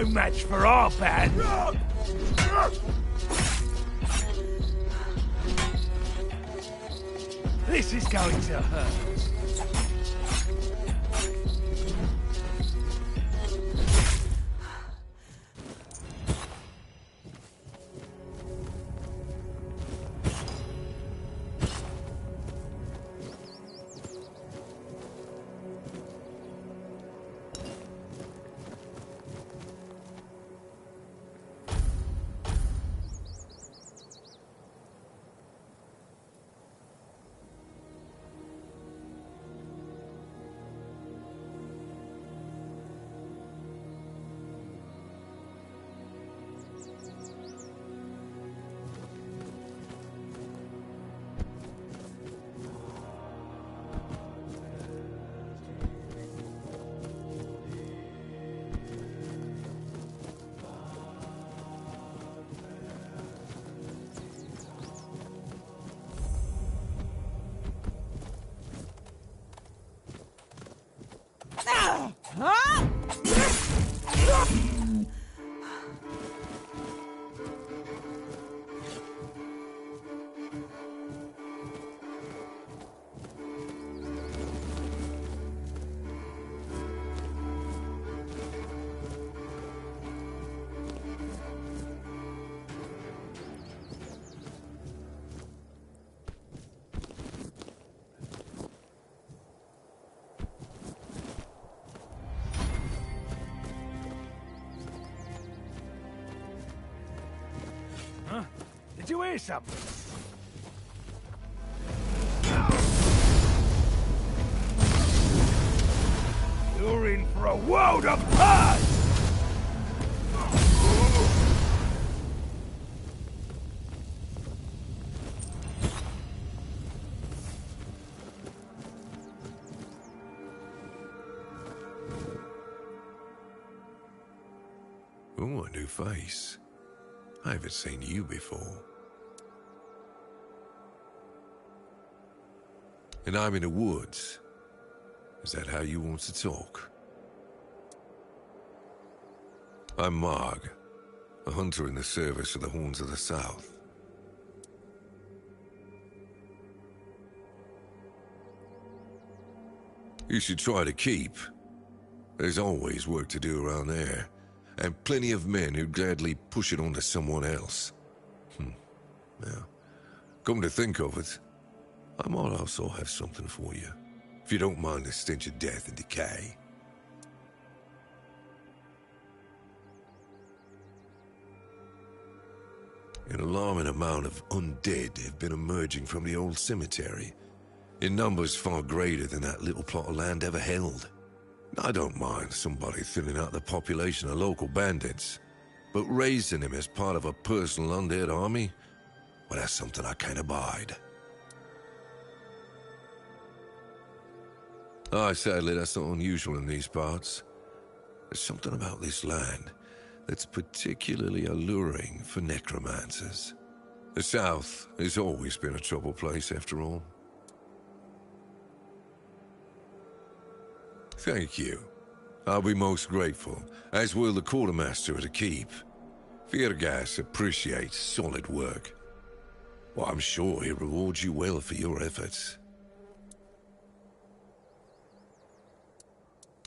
no match for our band. This is going to hurt. Did you hear something? You're in for a world of hurt! Oh, a new face. I haven't seen you before. And I'm in the woods. Is that how you want to talk? I'm Marg, a hunter in the service of the Horns of the South. You should try to keep. There's always work to do around there, and plenty of men who'd gladly push it onto someone else. Now, come to think of it, I might also have something for you, if you don't mind the stench of death and decay. An alarming amount of undead have been emerging from the old cemetery, in numbers far greater than that little plot of land ever held. I don't mind somebody thinning out the population of local bandits, but raising them as part of a personal undead army, well, that's something I can't abide. Sadly, that's not unusual in these parts. There's something about this land that's particularly alluring for necromancers. The South has always been a troubled place, after all. Thank you. I'll be most grateful, as will the quartermaster of the keep. Virgas appreciates solid work. Well, I'm sure he rewards you well for your efforts.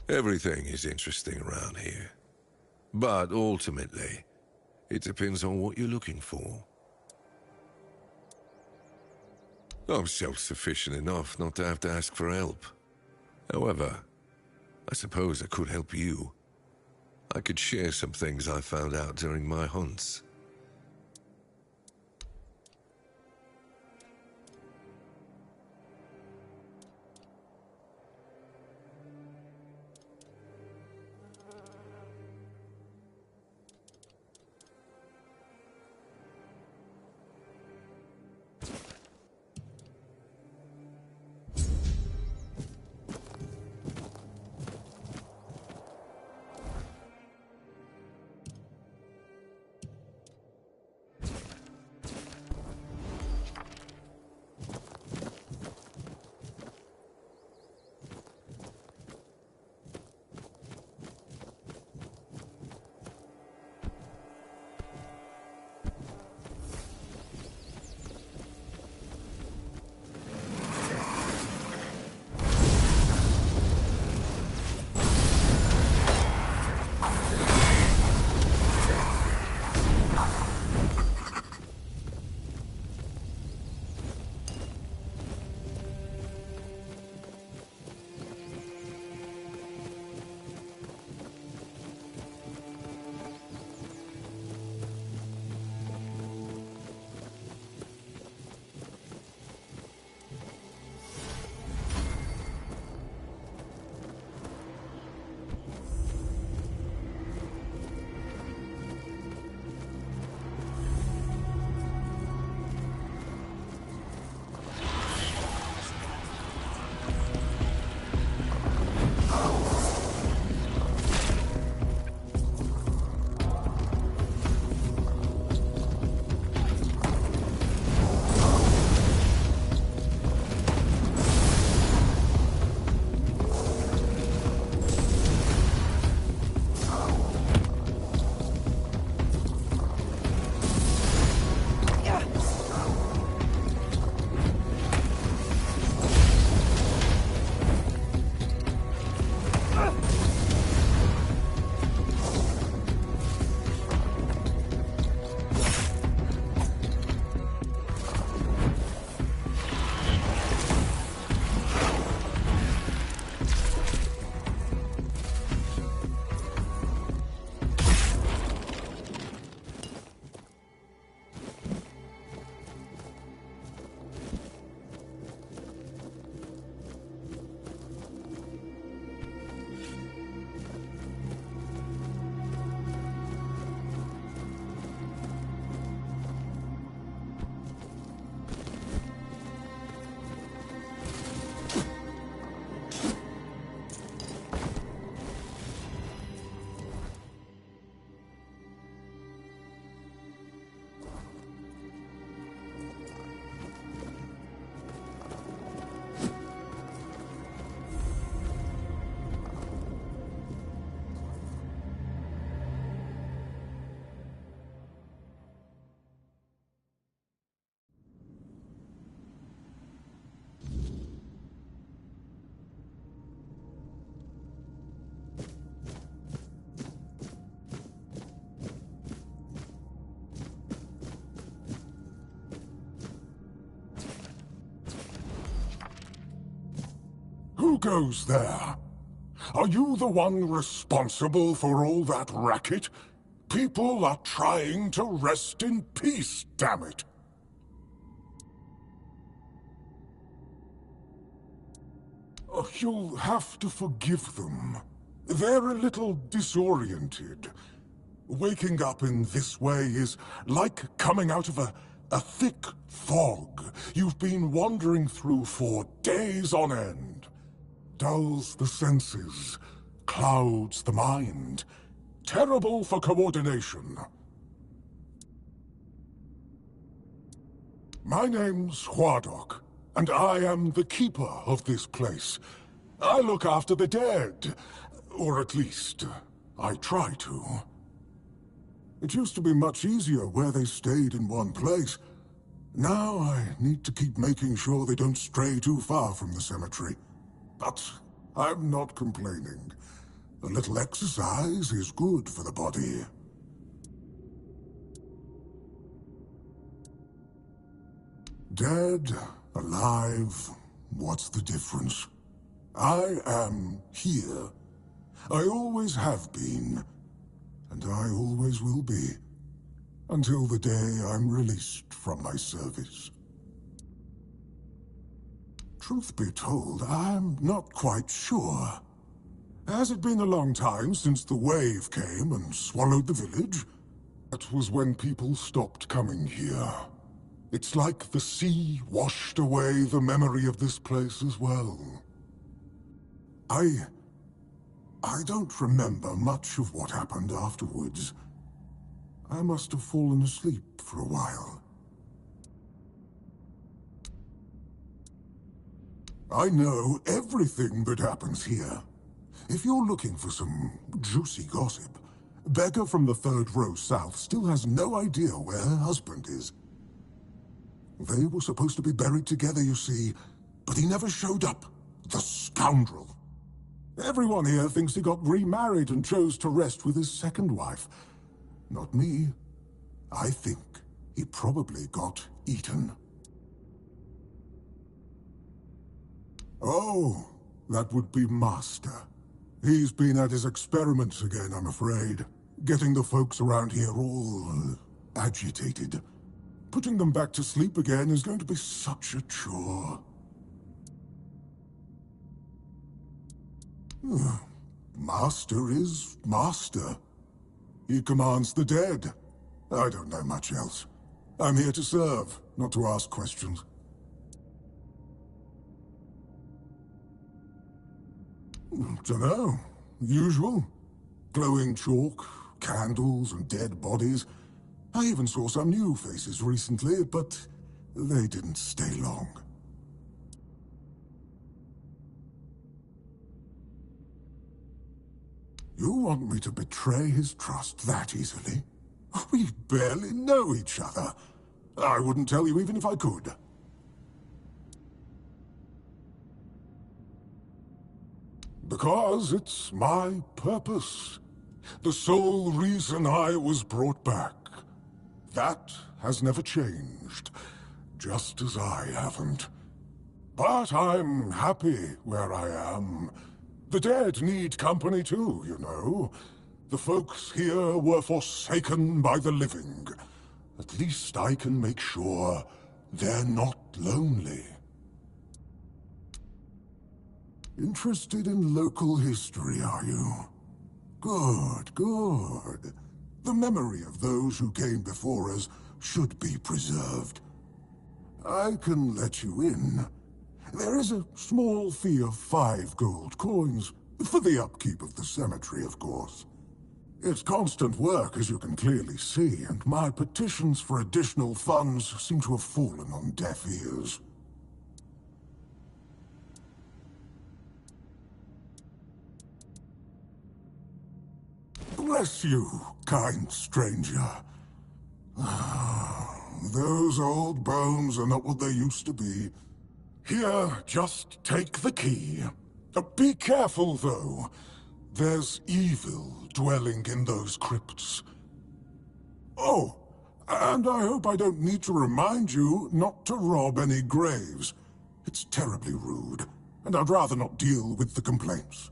Everything is interesting around here. But ultimately, it depends on what you're looking for. I'm self-sufficient enough not to have to ask for help. However, I suppose I could help you. I could share some things I found out during my hunts. Who goes there? Are you the one responsible for all that racket? People are trying to rest in peace, damn it! Oh, you'll have to forgive them. They're a little disoriented. Waking up in this way is like coming out of a thick fog you've been wandering through for days on end. Dulls the senses, clouds the mind. Terrible for coordination. My name's Huardok, and I am the keeper of this place. I look after the dead, or at least, I try to. It used to be much easier where they stayed in one place. Now I need to keep making sure they don't stray too far from the cemetery. But I'm not complaining. A little exercise is good for the body. Dead, alive, what's the difference? I am here. I always have been, and I always will be, until the day I'm released from my service. Truth be told, I'm not quite sure. Has it been a long time since the wave came and swallowed the village? That was when people stopped coming here. It's like the sea washed away the memory of this place as well. I don't remember much of what happened afterwards. I must have fallen asleep for a while. I know everything that happens here. If you're looking for some juicy gossip, Becca from the third row south still has no idea where her husband is. They were supposed to be buried together, you see, but he never showed up. The scoundrel. Everyone here thinks he got remarried and chose to rest with his second wife. Not me. I think he probably got eaten. Oh, that would be Master. He's been at his experiments again, I'm afraid. Getting the folks around here all agitated. Putting them back to sleep again is going to be such a chore. Master is Master. He commands the dead. I don't know much else. I'm here to serve, not to ask questions. Dunno. Usual. Glowing chalk, candles, and dead bodies. I even saw some new faces recently, but they didn't stay long. You want me to betray his trust that easily? We barely know each other. I wouldn't tell you even if I could. Because it's my purpose. The sole reason I was brought back. That has never changed, just as I haven't. But I'm happy where I am. The dead need company too, you know. The folks here were forsaken by the living. At least I can make sure they're not lonely. Interested in local history, are you? Good, good. The memory of those who came before us should be preserved. I can let you in. There is a small fee of 5 gold coins, for the upkeep of the cemetery, of course. It's constant work, as you can clearly see, and my petitions for additional funds seem to have fallen on deaf ears. Bless you, kind stranger. Those old bones are not what they used to be. Here, just take the key. Be careful, though. There's evil dwelling in those crypts. Oh, and I hope I don't need to remind you not to rob any graves. It's terribly rude, and I'd rather not deal with the complaints.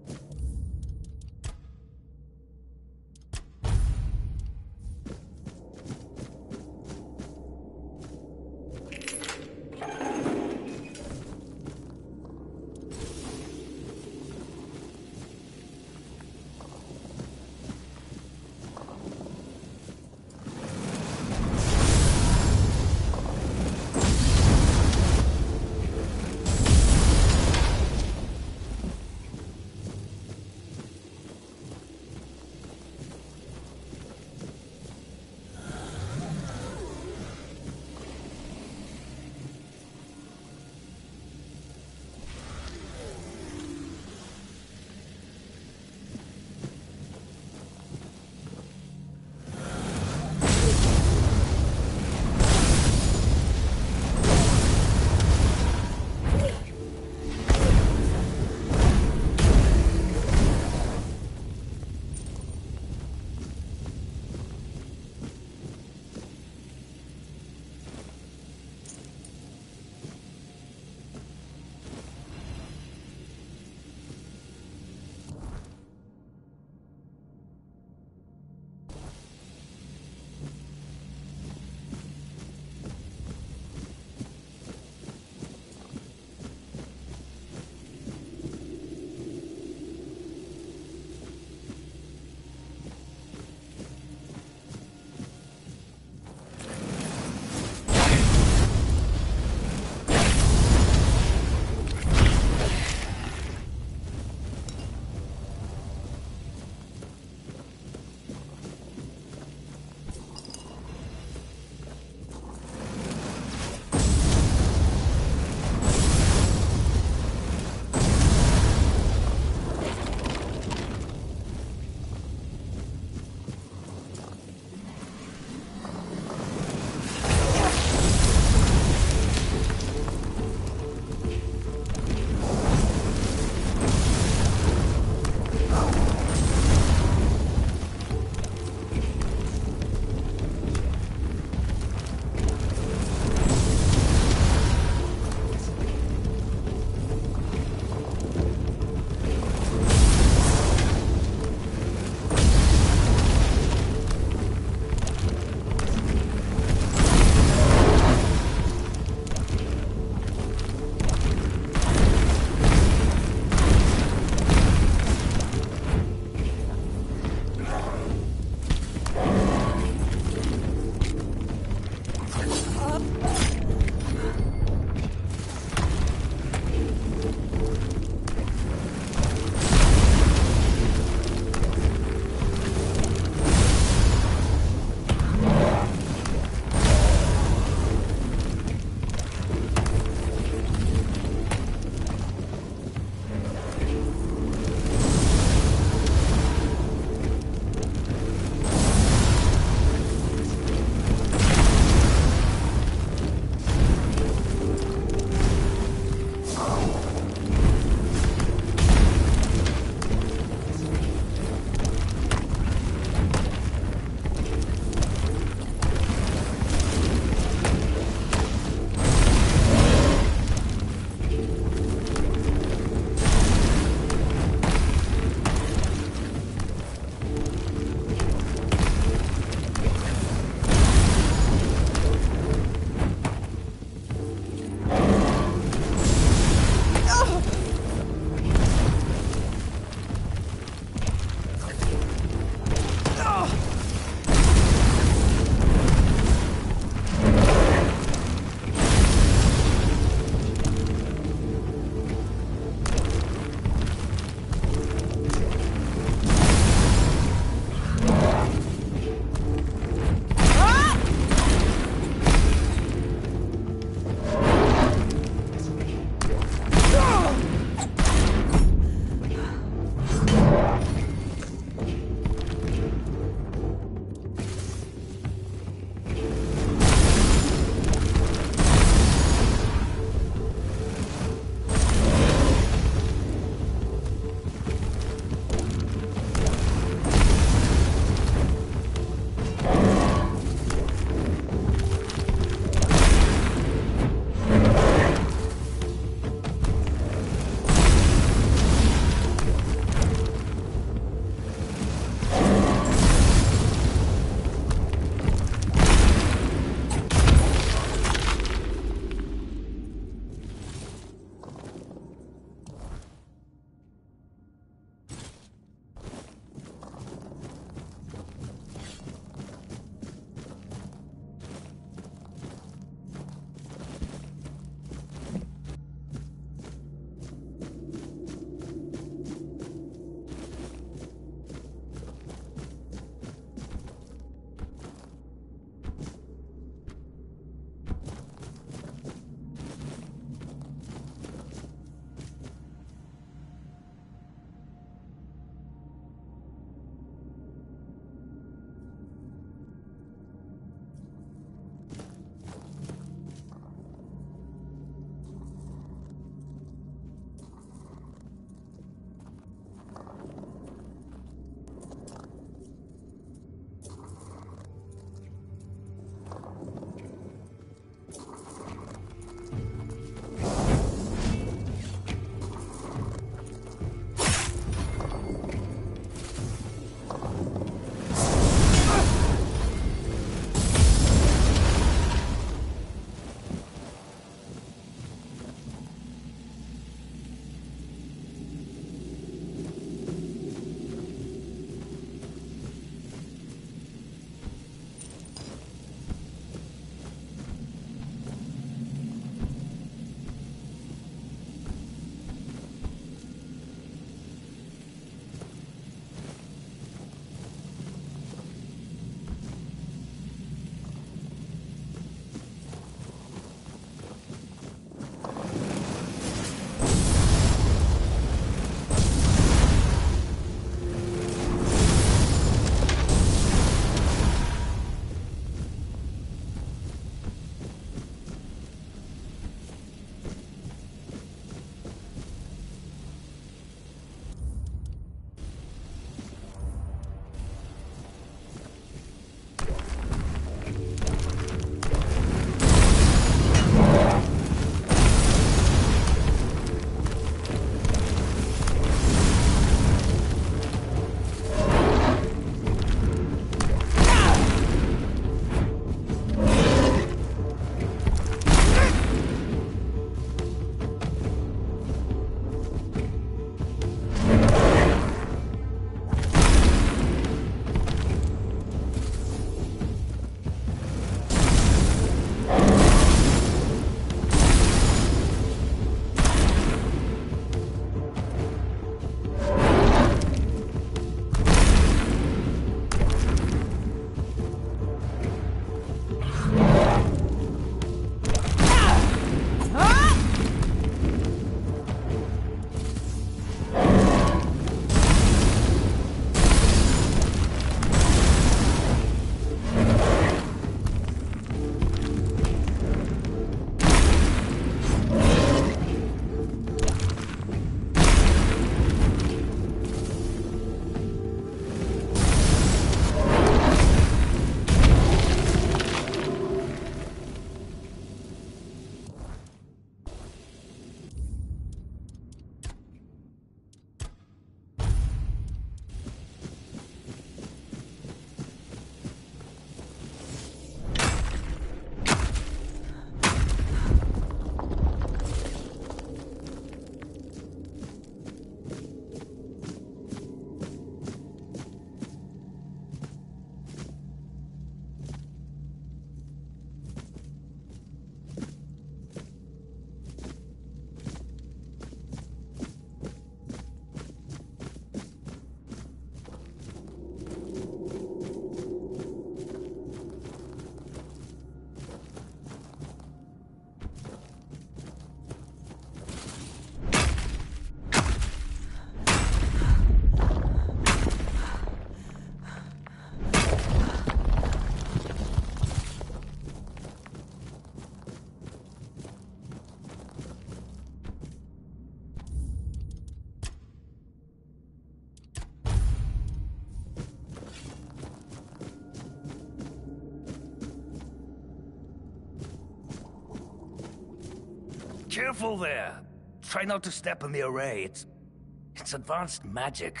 Careful there. Try not to step on the array. It's advanced magic.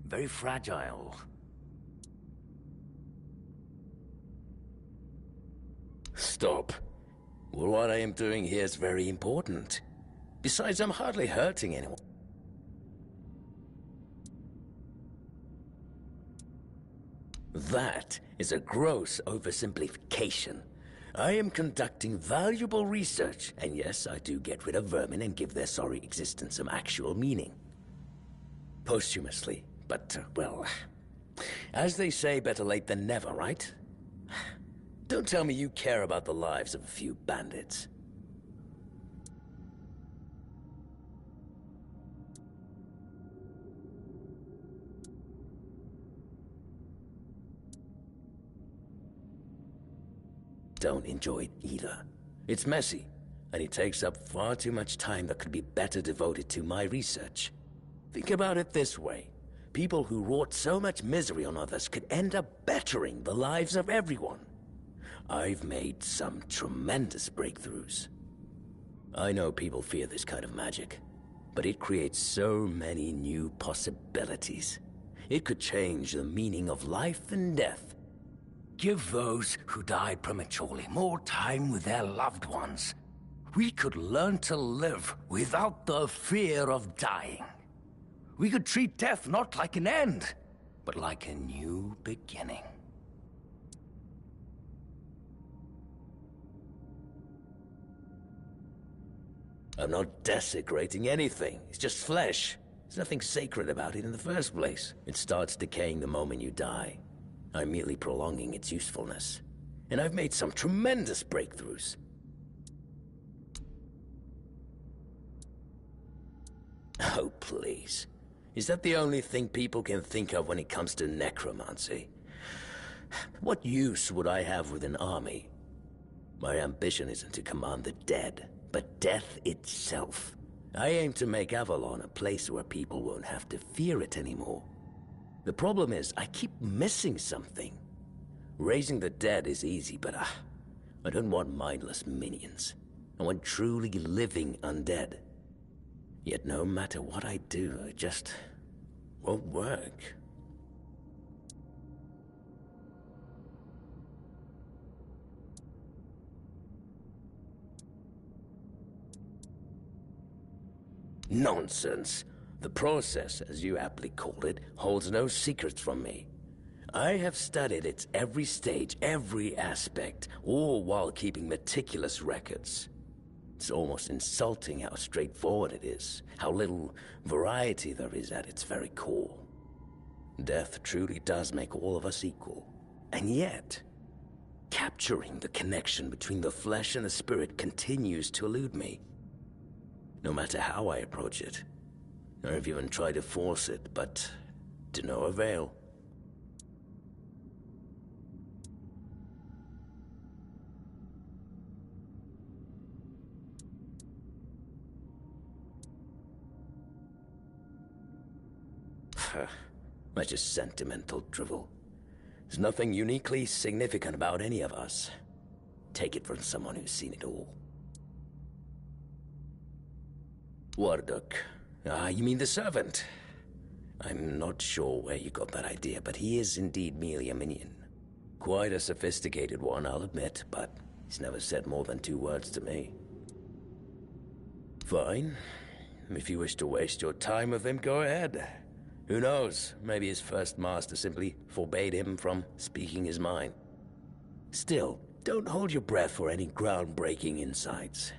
Very fragile. Stop. Well, what I am doing here is very important. Besides, I'm hardly hurting anyone. That is a gross oversimplification. I am conducting valuable research, and yes, I do get rid of vermin and give their sorry existence some actual meaning. Posthumously, but, well, as they say, better late than never, right? Don't tell me you care about the lives of a few bandits. Don't enjoy it either. It's messy, and it takes up far too much time that could be better devoted to my research. Think about it this way. People who wrought so much misery on others could end up bettering the lives of everyone. I've made some tremendous breakthroughs. I know people fear this kind of magic, but it creates so many new possibilities. It could change the meaning of life and death. Give those who died prematurely more time with their loved ones. We could learn to live without the fear of dying. We could treat death not like an end, but like a new beginning. I'm not desecrating anything. It's just flesh. There's nothing sacred about it in the first place. It starts decaying the moment you die. I'm merely prolonging its usefulness. And I've made some tremendous breakthroughs. Oh, please. Is that the only thing people can think of when it comes to necromancy? What use would I have with an army? My ambition isn't to command the dead, but death itself. I aim to make Avalon a place where people won't have to fear it anymore. The problem is, I keep missing something. Raising the dead is easy, but I don't want mindless minions. I want truly living undead. Yet no matter what I do, it just won't work. Nonsense. The process, as you aptly called it, holds no secrets from me. I have studied its every stage, every aspect, all while keeping meticulous records. It's almost insulting how straightforward it is, how little variety there is at its very core. Death truly does make all of us equal. And yet, capturing the connection between the flesh and the spirit continues to elude me. No matter how I approach it. I've even tried to force it, but to no avail. That's just sentimental drivel. There's nothing uniquely significant about any of us. Take it from someone who's seen it all. Warduk. You mean the servant? I'm not sure where you got that idea, but he is indeed merely a minion. Quite a sophisticated one, I'll admit, but he's never said more than 2 words to me. Fine. If you wish to waste your time with him, go ahead. Who knows, maybe his first master simply forbade him from speaking his mind. Still, don't hold your breath for any groundbreaking insights.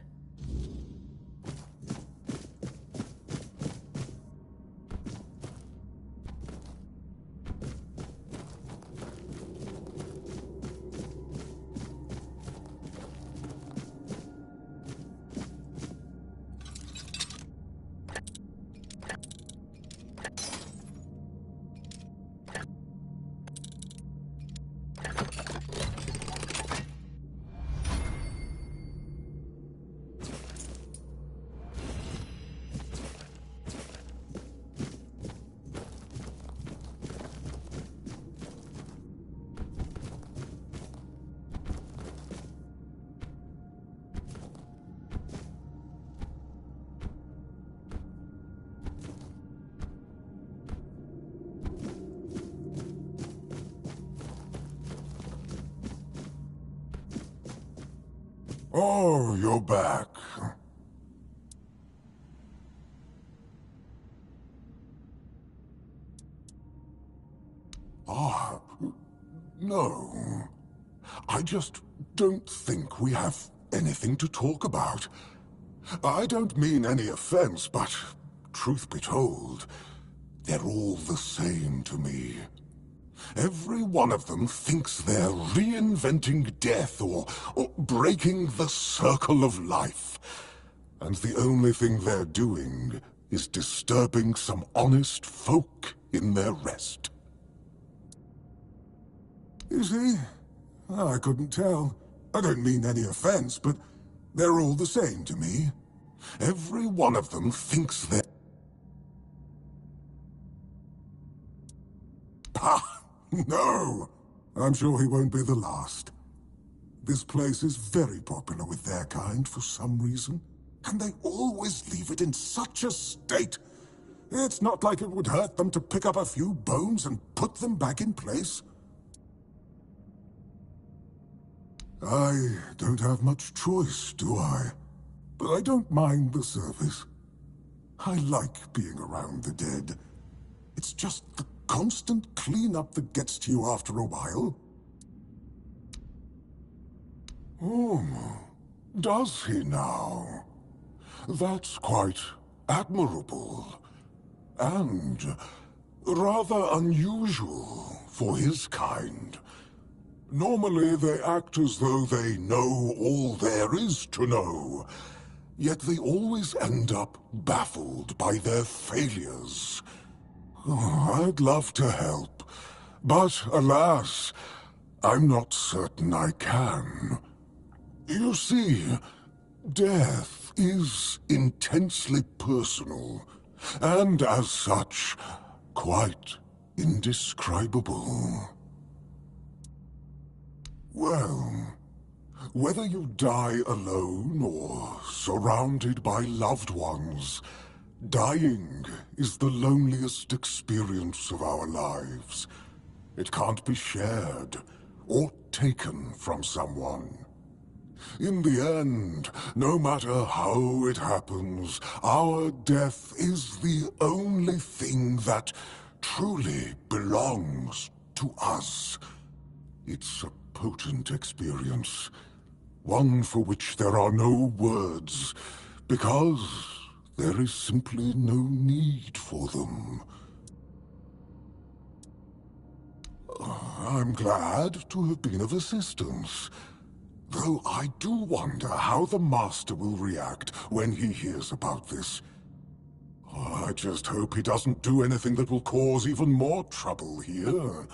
Oh, you're back. Ah, no. I just don't think we have anything to talk about. I don't mean any offense, but truth be told, they're all the same to me. Every one of them thinks they're reinventing death or breaking the circle of life. And the only thing they're doing is disturbing some honest folk in their rest. You see? I couldn't tell. I don't mean any offense, but they're all the same to me. Every one of them thinks they're... Ah, no! I'm sure he won't be the last. This place is very popular with their kind for some reason, and they always leave it in such a state. It's not like it would hurt them to pick up a few bones and put them back in place. I don't have much choice, do I? But I don't mind the service. I like being around the dead. It's just the constant cleanup that gets to you after a while. Oh, does he now? That's quite admirable. And rather unusual for his kind. Normally they act as though they know all there is to know. Yet they always end up baffled by their failures. Oh, I'd love to help, but alas, I'm not certain I can. You see, death is intensely personal, and as such, quite indescribable. Well, whether you die alone or surrounded by loved ones, dying is the loneliest experience of our lives. It can't be shared or taken from someone. In the end, no matter how it happens, our death is the only thing that truly belongs to us. It's a potent experience, one for which there are no words, because there is simply no need for them. I'm glad to have been of assistance, though I do wonder how the Master will react when he hears about this. I just hope he doesn't do anything that will cause even more trouble here.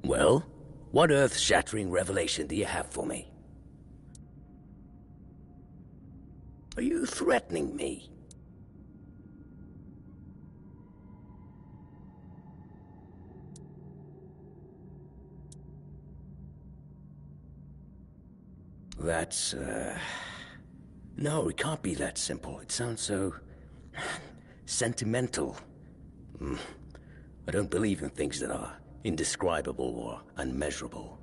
Well, what earth-shattering revelation do you have for me? Are you threatening me? That's, No, it can't be that simple. It sounds so... sentimental. I don't believe in things that are indescribable or unmeasurable.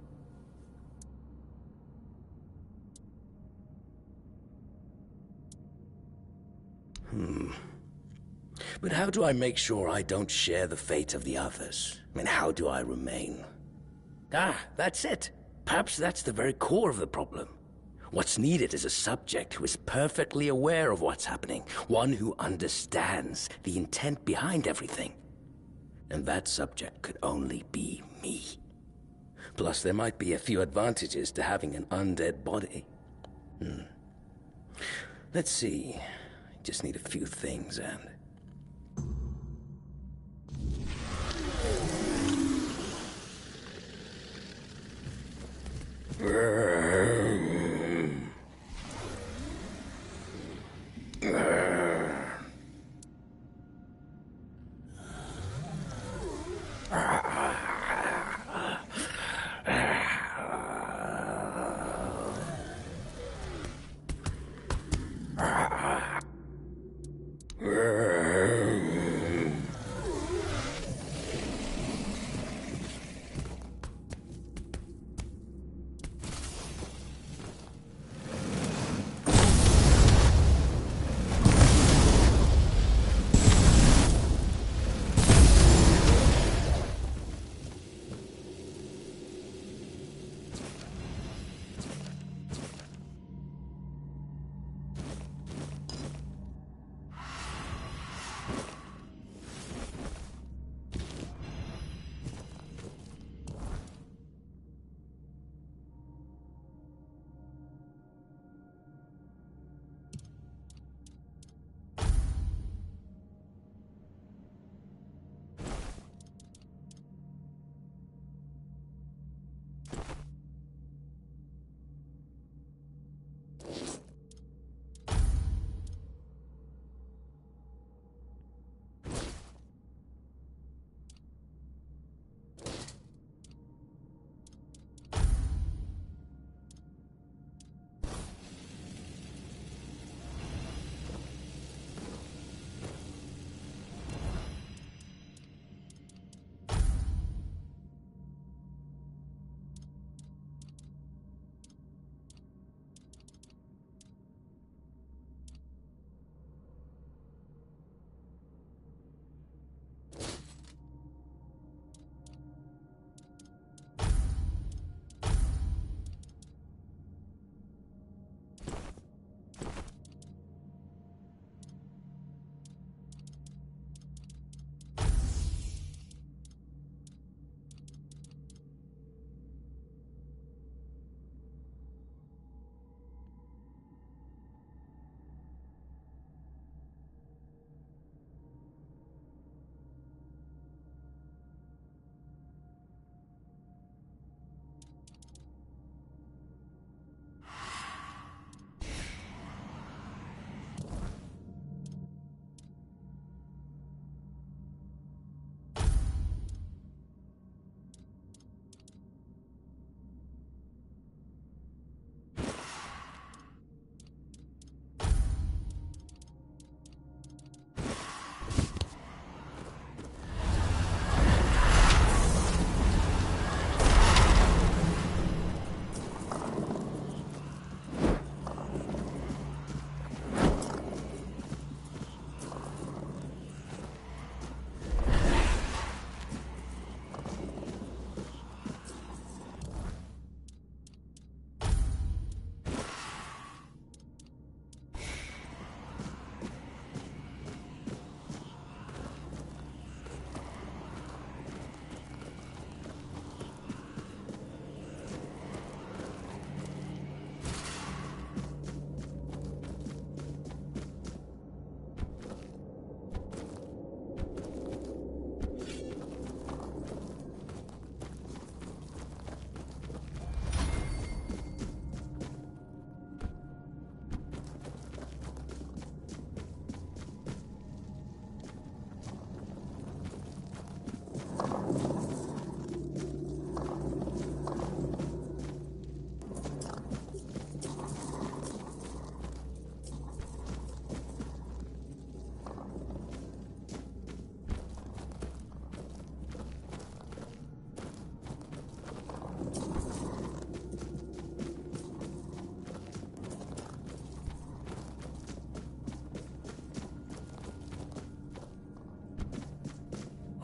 But how do I make sure I don't share the fate of the others? I mean, how do I remain Ah, that's it. Perhaps that's the very core of the problem. What's needed is a subject who is perfectly aware of what's happening, one who understands the intent behind everything. And that subject could only be me. Plus, there might be a few advantages to having an undead body. Let's see. Just need a few things and...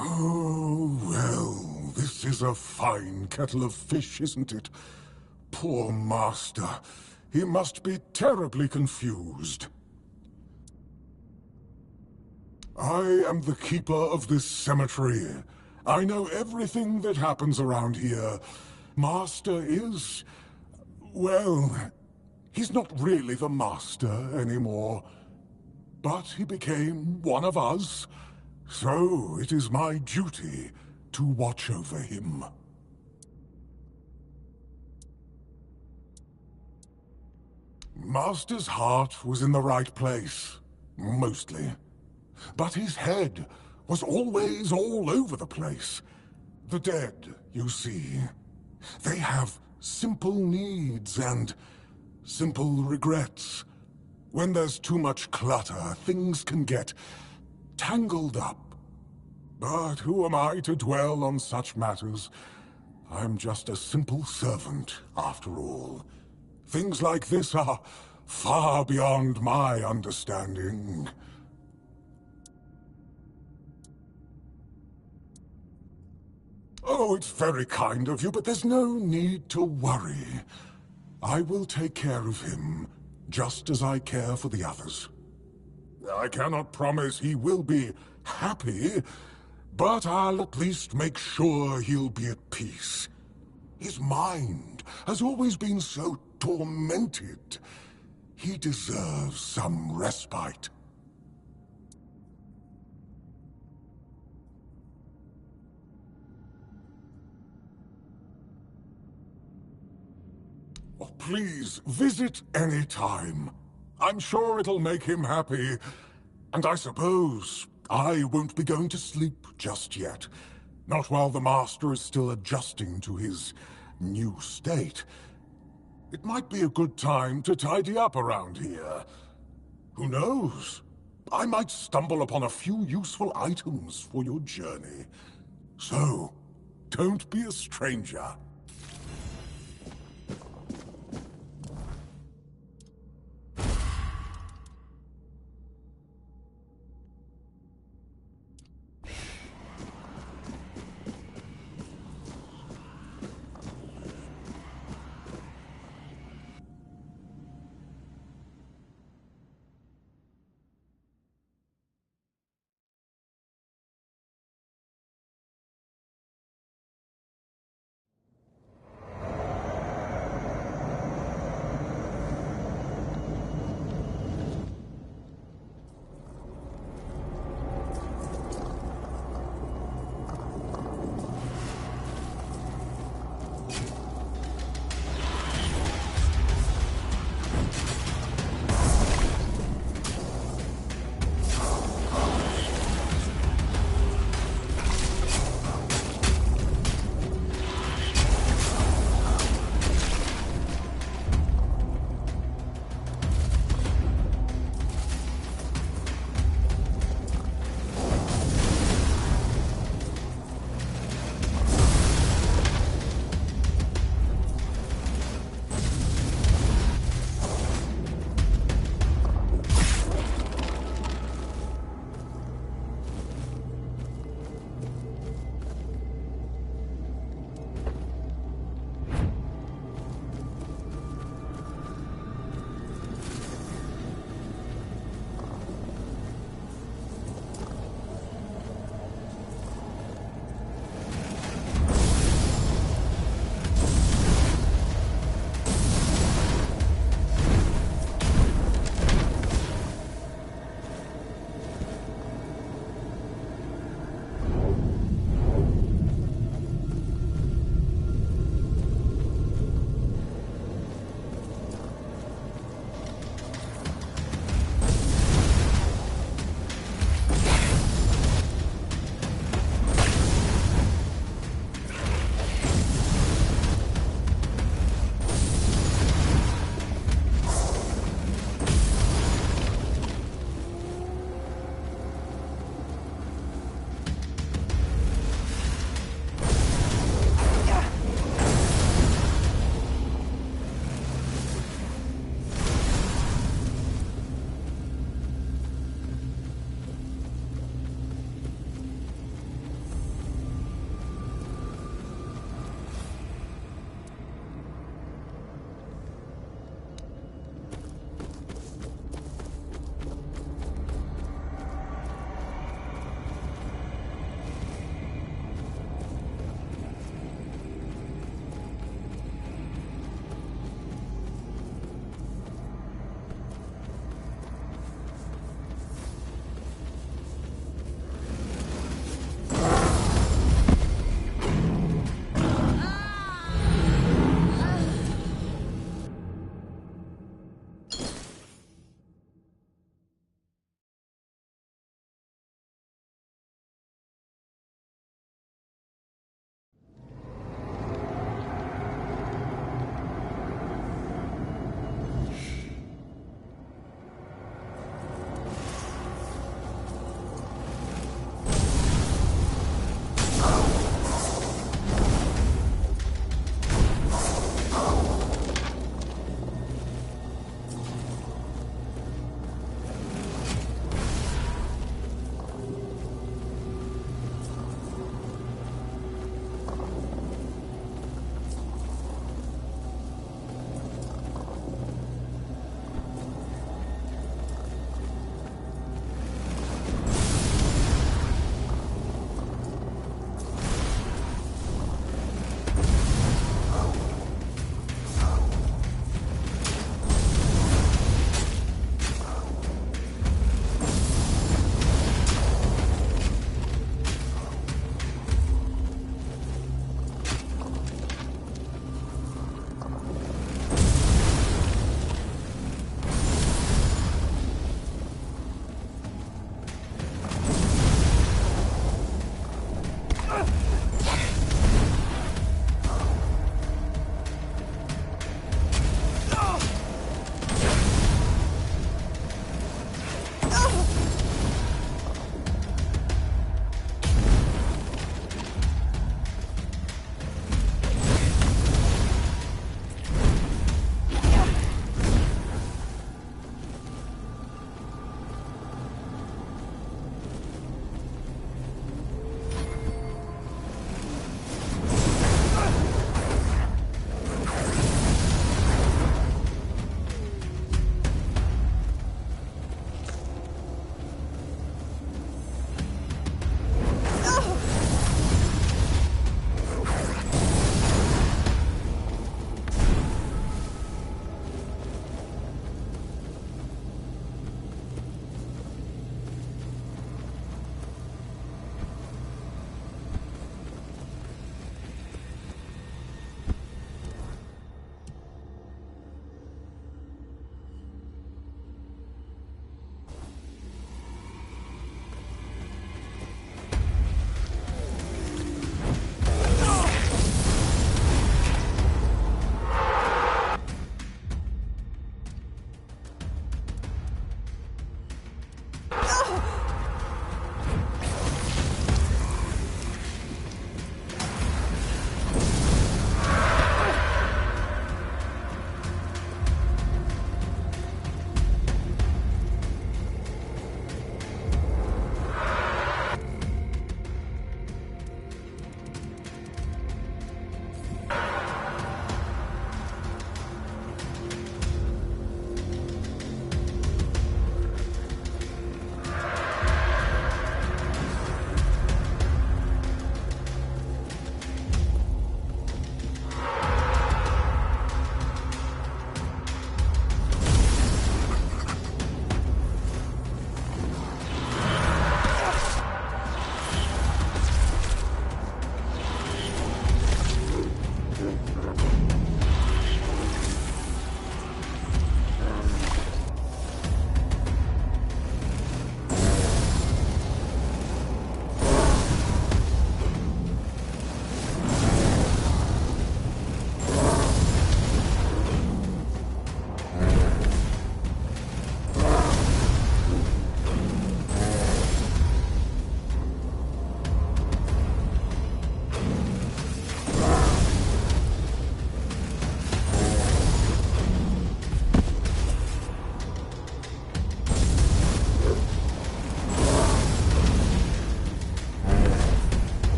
Oh, well, this is is a fine kettle of fish, isn't it? Poor master. He must be terribly confused. I am the keeper of this cemetery. I know everything that happens around here. Master is... well, he's not really the master anymore. But he became one of us, so it is my duty to watch over him. Master's heart was in the right place, mostly. But his head was always all over the place. The dead, you see, they have simple needs and simple regrets. When there's too much clutter, things can get tangled up. But who am I to dwell on such matters? I'm just a simple servant, after all. Things like this are far beyond my understanding. Oh, it's very kind of you, but there's no need to worry. I will take care of him, just as I care for the others. I cannot promise he will be happy, but I'll at least make sure he'll be at peace. His mind has always been so tormented. He deserves some respite. Oh, please, visit any time. I'm sure it'll make him happy. And I suppose I won't be going to sleep just yet. Not while the Master is still adjusting to his new state. It might be a good time to tidy up around here. Who knows? I might stumble upon a few useful items for your journey. So, don't be a stranger.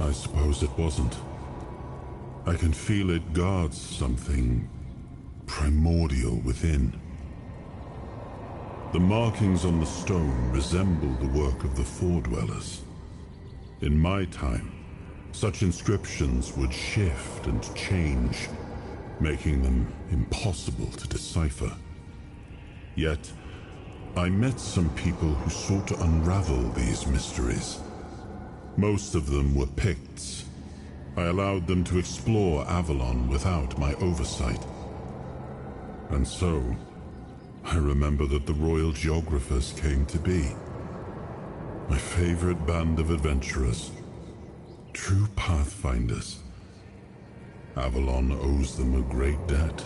I suppose it wasn't. I can feel it guards something primordial within. The markings on the stone resemble the work of the Foredwellers. In my time, such inscriptions would shift and change, making them impossible to decipher. Yet, I met some people who sought to unravel these mysteries. Most of them were Picts. I allowed them to explore Avalon without my oversight. And so, I remember that the Royal Geographers came to be. My favorite band of adventurers. True pathfinders. Avalon owes them a great debt.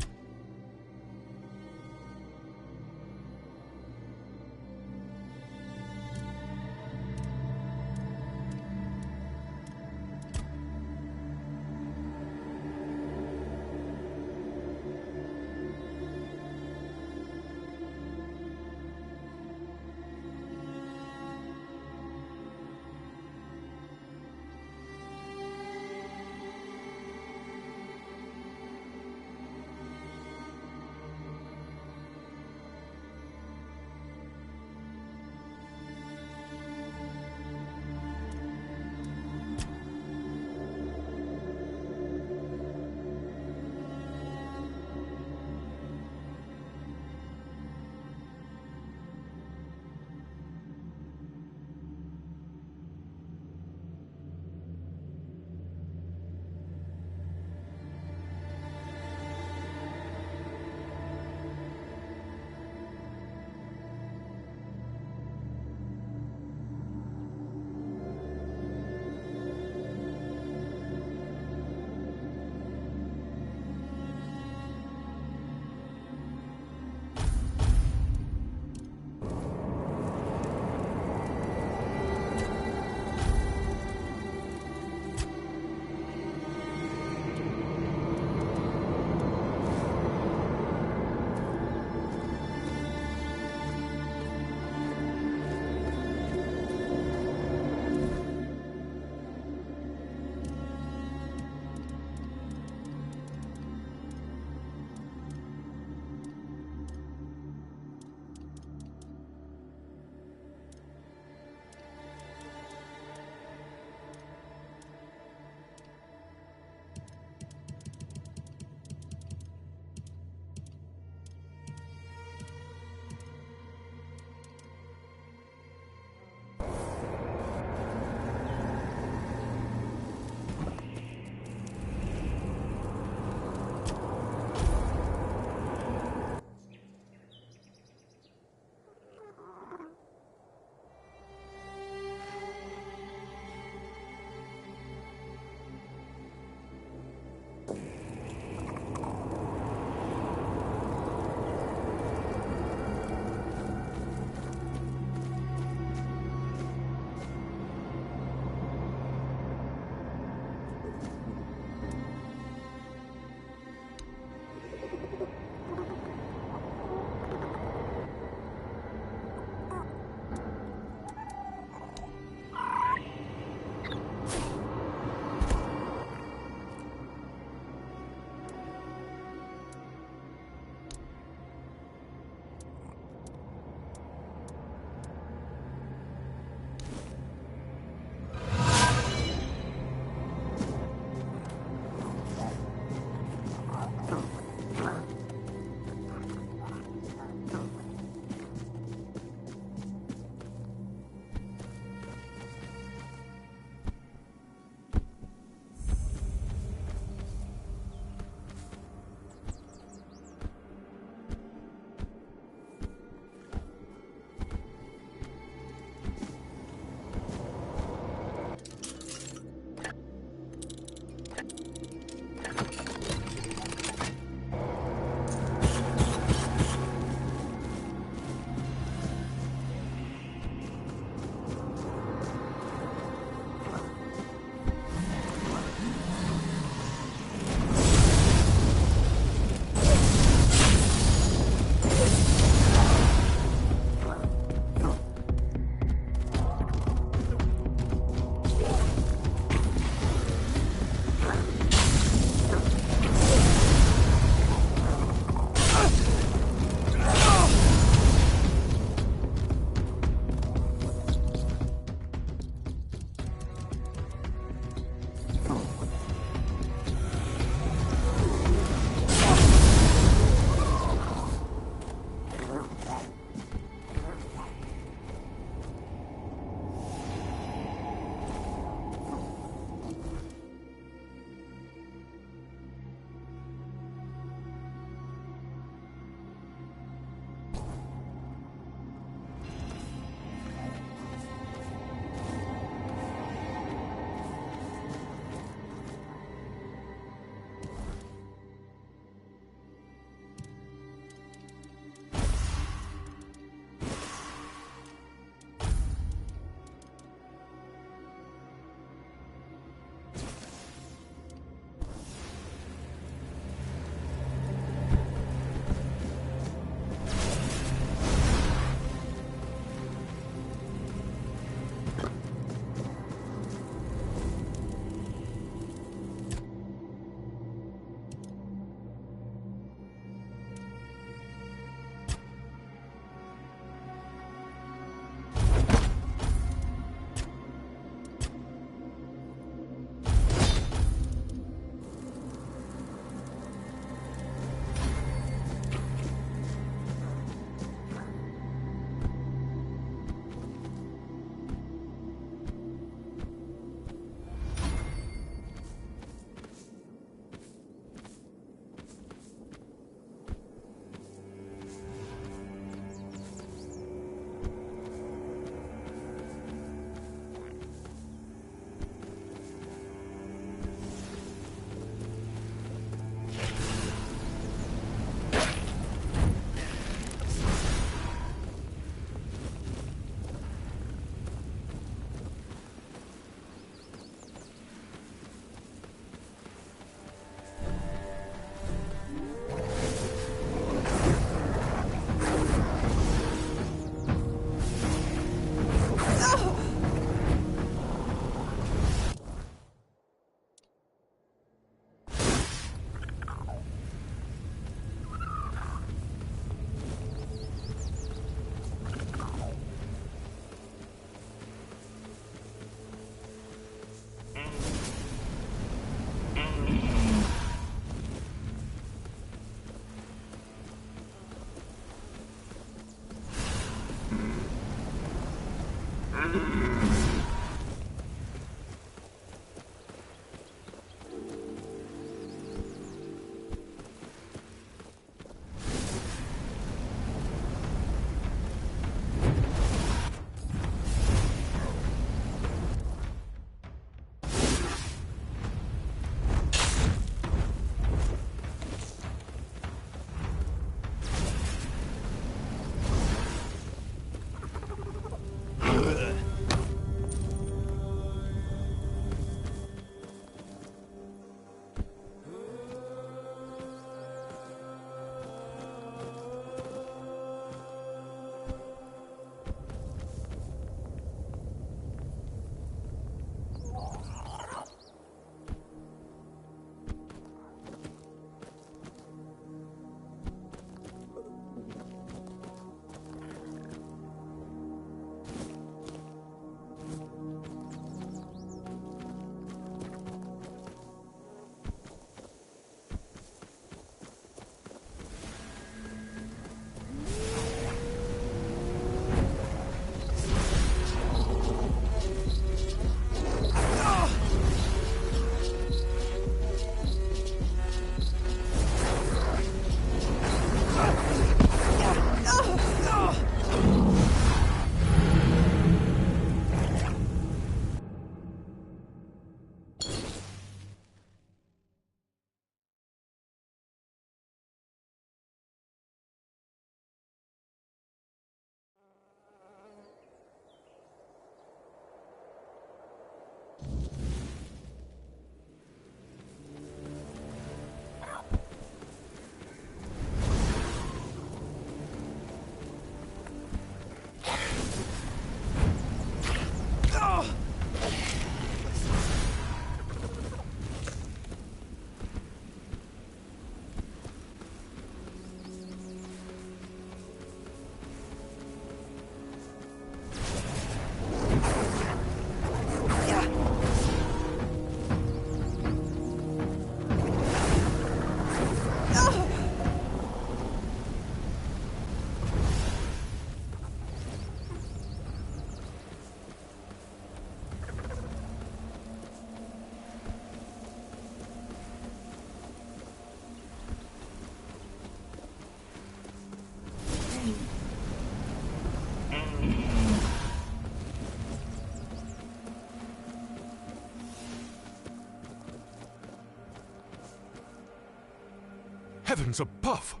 Heavens above!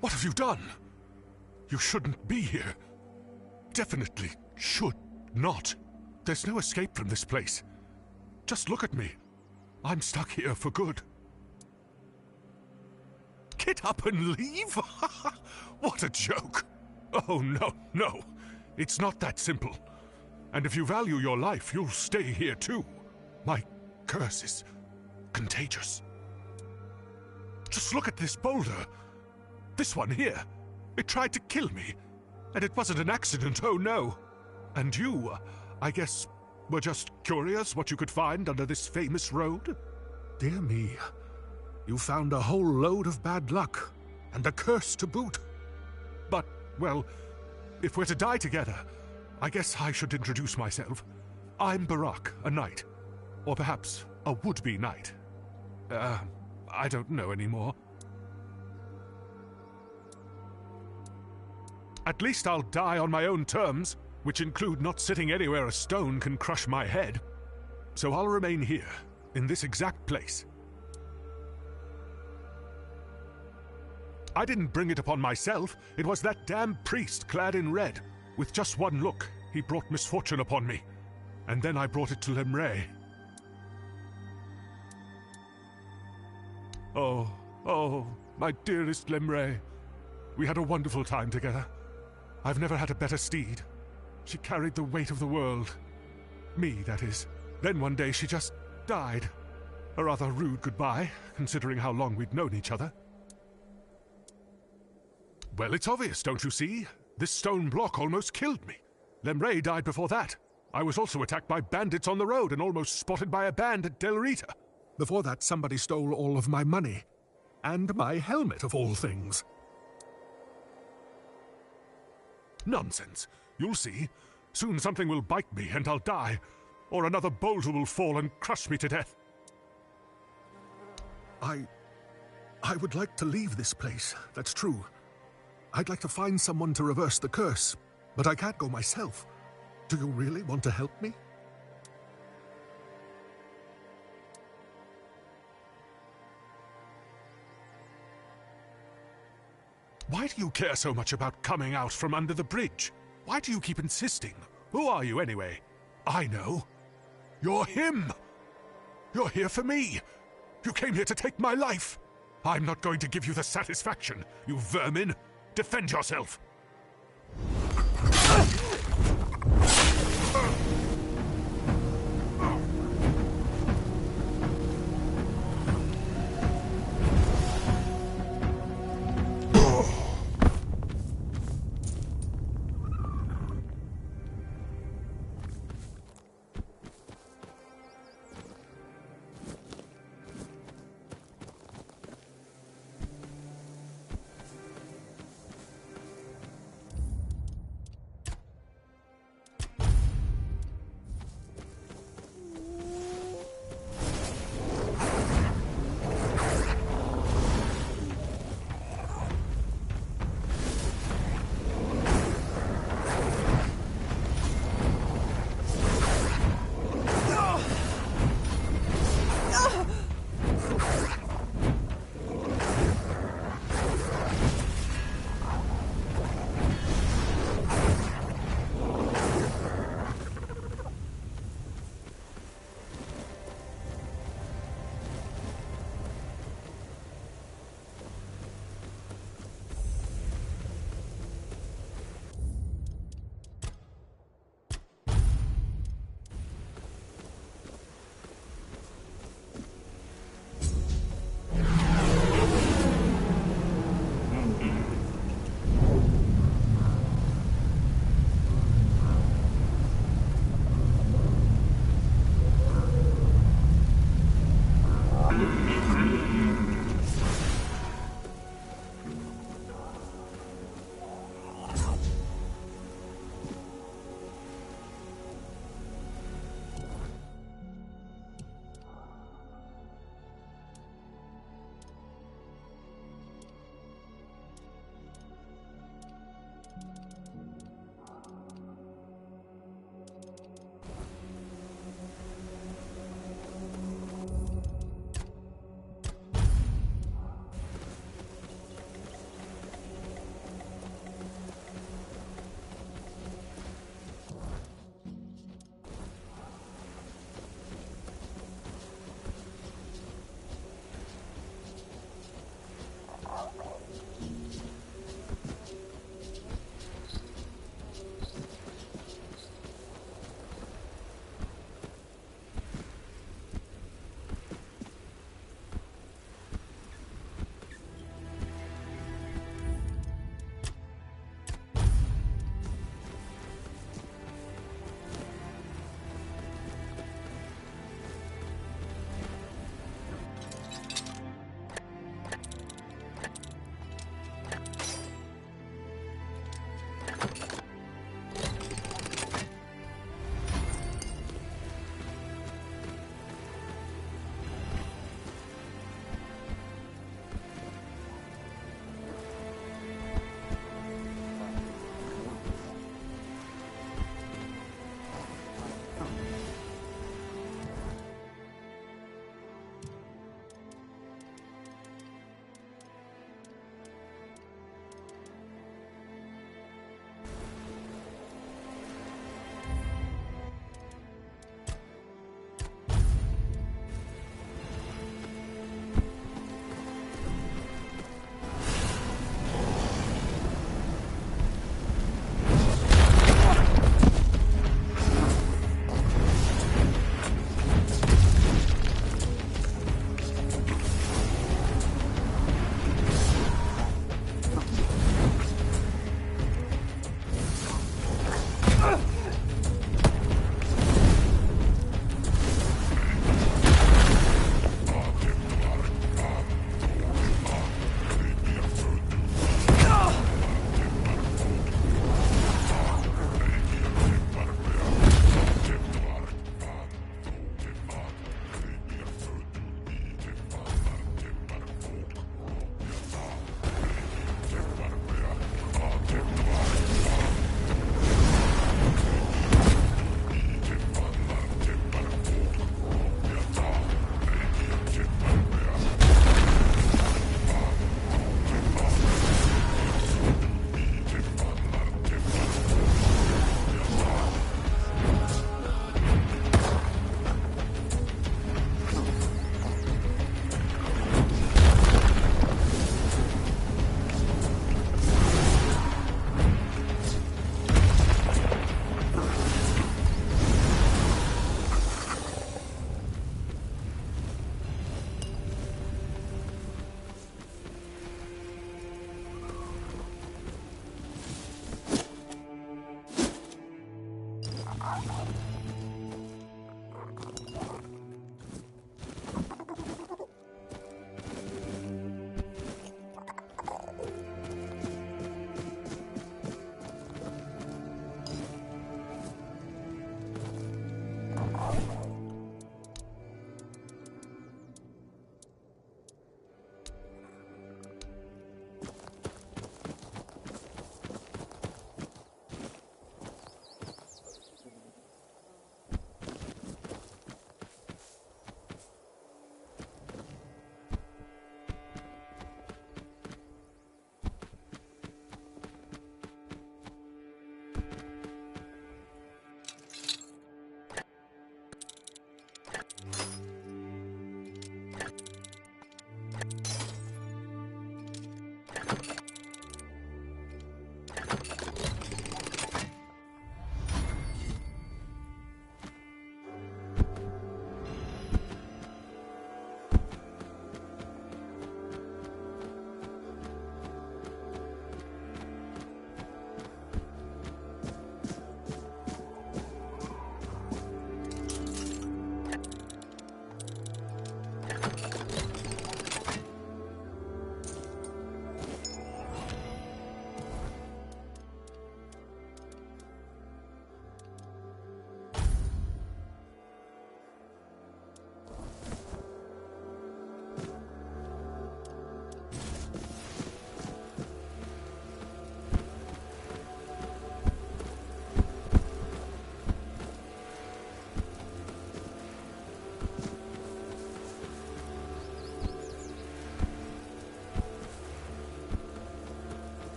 What have you done? You shouldn't be here. Definitely should not. There's no escape from this place. Just look at me. I'm stuck here for good. Get up and leave? What a joke! Oh, no, no. It's not that simple. And if you value your life, you'll stay here too. My curse is contagious. Just look at this boulder. This one here. It tried to kill me. And it wasn't an accident, oh no. And you, I guess, were just curious what you could find under this famous road? Dear me. You found a whole load of bad luck. And a curse to boot. But, well, if we're to die together, I guess I should introduce myself. I'm Barak, a knight. Or perhaps a would-be knight. I don't know anymore. At least I'll die on my own terms, which include not sitting anywhere a stone can crush my head. So I'll remain here, in this exact place. I didn't bring it upon myself. It was that damn priest clad in red. With just one look, he brought misfortune upon me. And then I brought it to Lemray. Oh, my dearest Lemray. We had a wonderful time together. I've never had a better steed. She carried the weight of the world. Me, that is. Then one day she just died. A rather rude goodbye, considering how long we'd known each other. Well, it's obvious, don't you see? This stone block almost killed me. Lemray died before that. I was also attacked by bandits on the road and almost spotted by a band at Del Rita. Before that, somebody stole all of my money. And my helmet, of all things. Nonsense. You'll see. Soon something will bite me and I'll die. Or another boulder will fall and crush me to death. I would like to leave this place, that's true. I'd like to find someone to reverse the curse, but I can't go myself. Do you really want to help me? Why do you care so much about coming out from under the bridge? Why do you keep insisting? Who are you anyway? I know. You're him! You're here for me! You came here to take my life! I'm not going to give you the satisfaction, you vermin! Defend yourself!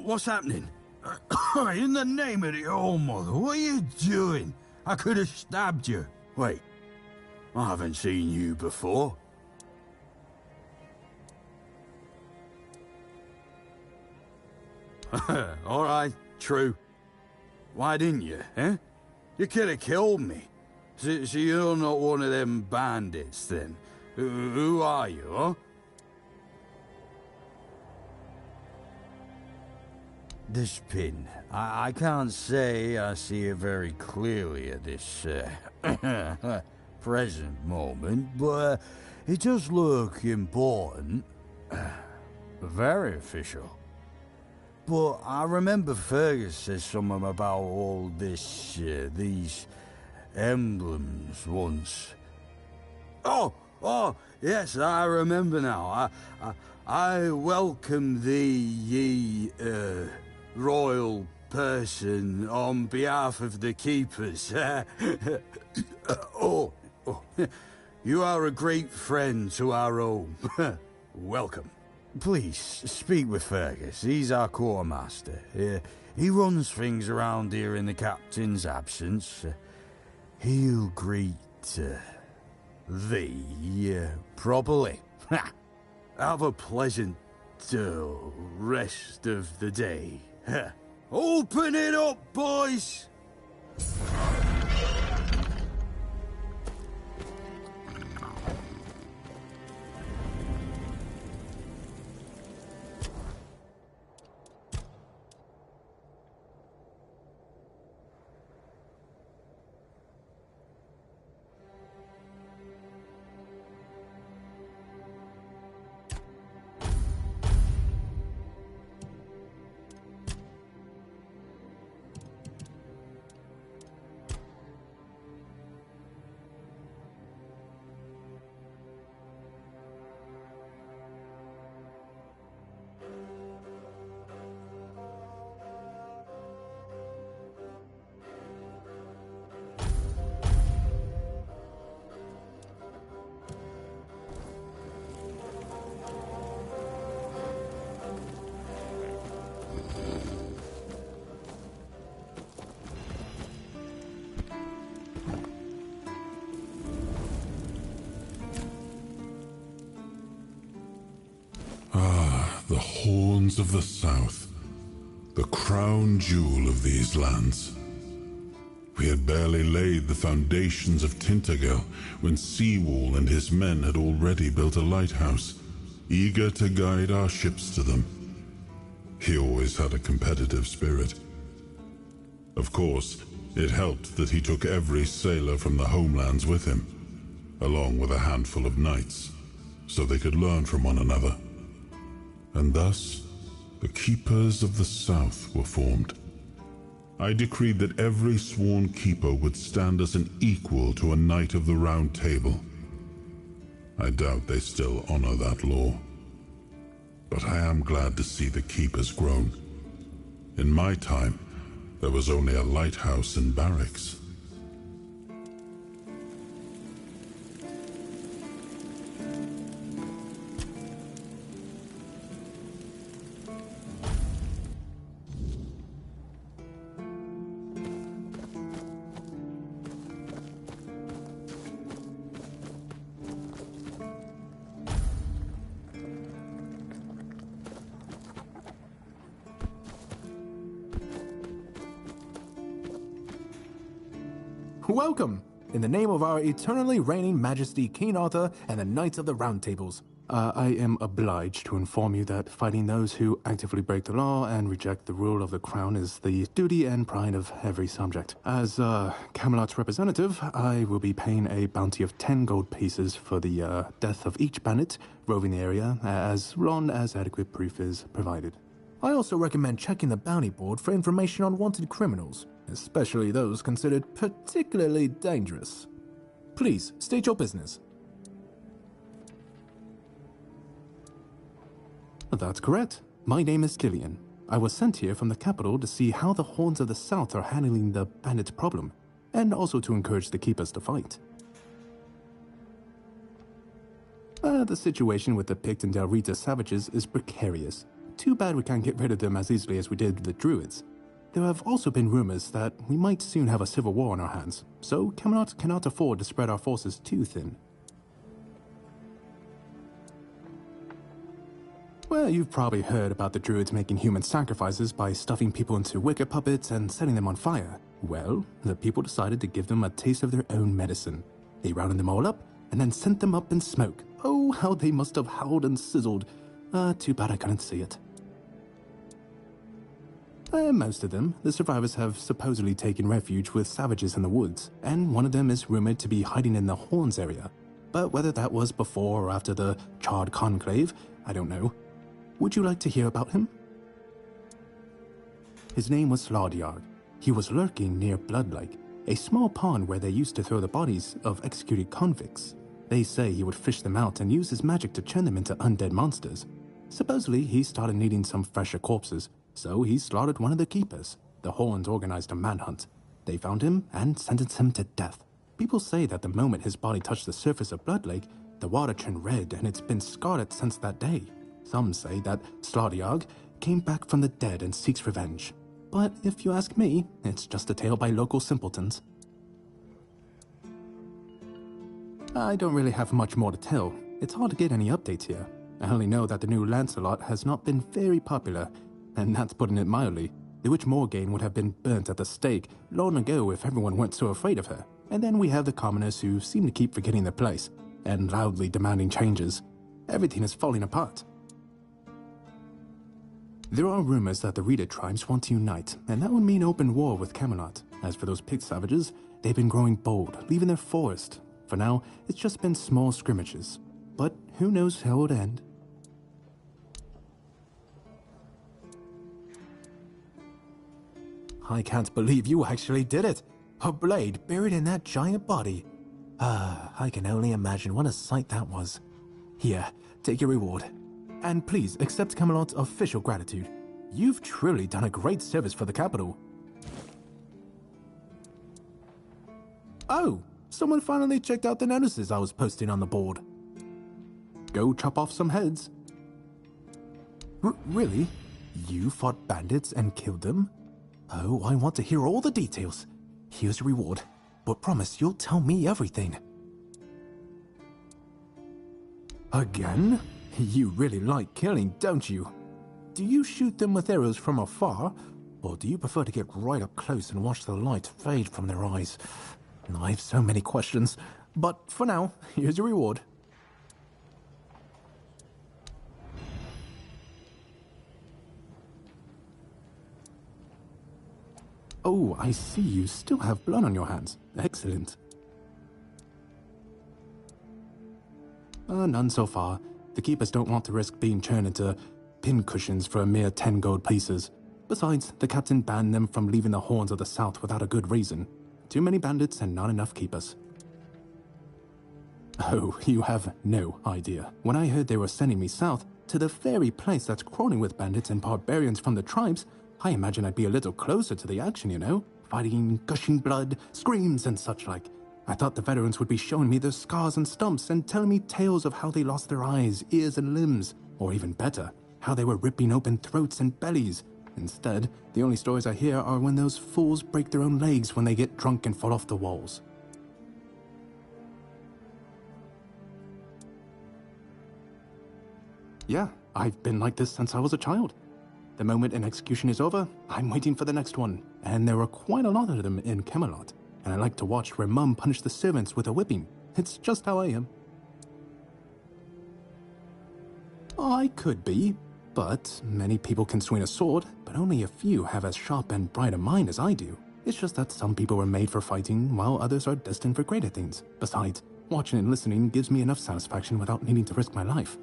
What's happening? In the name of the All Mother, what are you doing? I could have stabbed you. Wait, I haven't seen you before. All right, true. Why didn't you, eh? You could have killed me. So you're not one of them bandits, then? Who are you, huh? This pin. I can't say I see it very clearly at this present moment, but it does look important. Very official. But I remember Fergus said something about all this, these emblems once. Oh, yes, I remember now. I welcome thee, ye, royal person, on behalf of the keepers. You are a great friend to our home. Welcome. Please, speak with Fergus. He's our quartermaster. He runs things around here in the captain's absence. He'll greet thee properly. Have a pleasant rest of the day. Open it up, boys! The horns of the south, the crown jewel of these lands. We had barely laid the foundations of Tainted when Seawall and his men had already built a lighthouse, eager to guide our ships to them. He always had a competitive spirit. Of course, it helped that he took every sailor from the homelands with him, along with a handful of knights, so they could learn from one another. And thus, the Keepers of the South were formed. I decreed that every sworn keeper would stand as an equal to a Knight of the Round Table. I doubt they still honor that law. But I am glad to see the keepers grown. In my time, there was only a lighthouse and barracks. Welcome! In the name of our eternally reigning Majesty King Arthur and the Knights of the Round Tables, I am obliged to inform you that fighting those who actively break the law and reject the rule of the crown is the duty and pride of every subject. As Camelot's representative, I will be paying a bounty of 10 gold pieces for the death of each bandit roving the area, as long as adequate proof is provided. I also recommend checking the bounty board for information on wanted criminals, especially those considered particularly dangerous. Please, state your business. That's correct. My name is Killian. I was sent here from the capital to see how the Horns of the South are handling the bandit problem, and also to encourage the Keepers to fight. The situation with the Pict and Del Rita savages is precarious, too bad we can't get rid of them as easily as we did the druids. There have also been rumors that we might soon have a civil war on our hands, so Camelot cannot afford to spread our forces too thin. Well, you've probably heard about the druids making human sacrifices by stuffing people into wicker puppets and setting them on fire. Well, the people decided to give them a taste of their own medicine. They rounded them all up and then sent them up in smoke. Oh, how they must have howled and sizzled. Too bad I couldn't see it. Most of them, the survivors have supposedly taken refuge with savages in the woods, and one of them is rumored to be hiding in the Horns area. But whether that was before or after the Charred Conclave, I don't know. Would you like to hear about him? His name was Slaudyard. He was lurking near Blood Lake, a small pond where they used to throw the bodies of executed convicts. They say he would fish them out and use his magic to turn them into undead monsters. Supposedly, he started needing some fresher corpses, so he slaughtered one of the keepers. The Horns organized a manhunt. They found him and sentenced him to death. People say that the moment his body touched the surface of Blood Lake, the water turned red and it's been scarred since that day. Some say that Slaudyard came back from the dead and seeks revenge. But if you ask me, it's just a tale by local simpletons. I don't really have much more to tell. It's hard to get any updates here. I only know that the new Lancelot has not been very popular, and that's putting it mildly. The Witch Morgane would have been burnt at the stake long ago if everyone weren't so afraid of her. And then we have the commoners who seem to keep forgetting their place, and loudly demanding changes. Everything is falling apart. There are rumors that the Reader tribes want to unite, and that would mean open war with Camelot. As for those pig savages, they've been growing bold, leaving their forest. For now, it's just been small scrimmages. But who knows how it'll end? I can't believe you actually did it! A blade buried in that giant body. I can only imagine what a sight that was. Here, take your reward. And please accept Camelot's official gratitude. You've truly done a great service for the capital. Oh, someone finally checked out the notices I was posting on the board. Go chop off some heads. Really? You fought bandits and killed them? Oh, I want to hear all the details. Here's your reward, but promise you'll tell me everything. Again? You really like killing, don't you? Do you shoot them with arrows from afar, or do you prefer to get right up close and watch the light fade from their eyes? I have so many questions, but for now, here's your reward. Oh, I see you still have blood on your hands. Excellent. None so far. The keepers don't want to risk being turned into pincushions for a mere 10 gold pieces. Besides, the captain banned them from leaving the Horns of the South without a good reason. Too many bandits and not enough keepers. Oh, you have no idea. When I heard they were sending me south, to the very place that's crawling with bandits and barbarians from the tribes, I imagined I'd be a little closer to the action, you know? Fighting, gushing blood, screams and such like. I thought the veterans would be showing me their scars and stumps and telling me tales of how they lost their eyes, ears and limbs. Or even better, how they were ripping open throats and bellies. Instead, the only stories I hear are when those fools break their own legs when they get drunk and fall off the walls. Yeah, I've been like this since I was a child. The moment an execution is over, I'm waiting for the next one. And there are quite a lot of them in Camelot. And I like to watch where Mum punished the servants with a whipping. It's just how I am. I could be, but many people can swing a sword, but only a few have as sharp and bright a mind as I do. It's just that some people were made for fighting, while others are destined for greater things. Besides, watching and listening gives me enough satisfaction without needing to risk my life.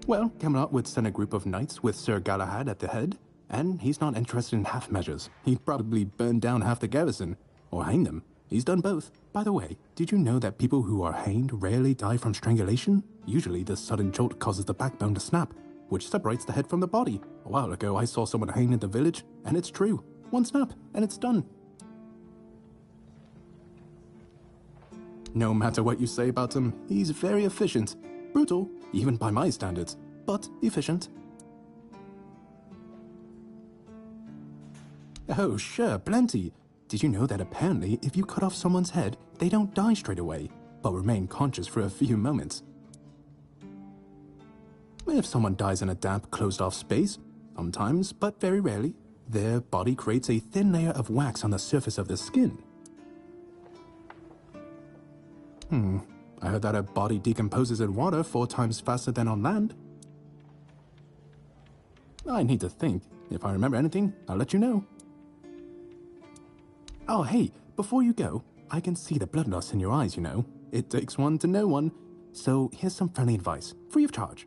Well, Camelot would send a group of knights with Sir Galahad at the head, and he's not interested in half measures. He'd probably burn down half the garrison, or hang them. He's done both. By the way, did you know that people who are hanged rarely die from strangulation? Usually the sudden jolt causes the backbone to snap, which separates the head from the body. A while ago I saw someone hanged in the village, and it's true. One snap, and it's done. No matter what you say about him, he's very efficient. Brutal, even by my standards, but efficient. Oh, sure, plenty. Did you know that apparently if you cut off someone's head, they don't die straight away, but remain conscious for a few moments? If someone dies in a damp, closed-off space, sometimes, but very rarely, their body creates a thin layer of wax on the surface of the skin. I heard that a body decomposes in water 4 times faster than on land. I need to think. If I remember anything, I'll let you know. Oh, hey, before you go, I can see the bloodlust in your eyes, you know. It takes one to know one. So here's some friendly advice, free of charge.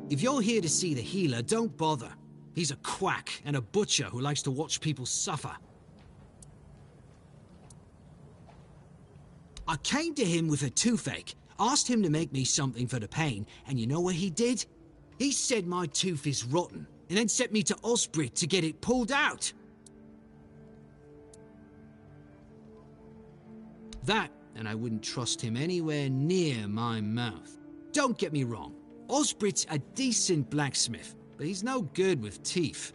If you're here to see the healer, don't bother. He's a quack and a butcher who likes to watch people suffer. I came to him with a toothache, asked him to make me something for the pain, and you know what he did? He said my tooth is rotten, and then sent me to Osbrit to get it pulled out. That, and I wouldn't trust him anywhere near my mouth. Don't get me wrong. Osbrit's a decent blacksmith, but he's no good with teeth.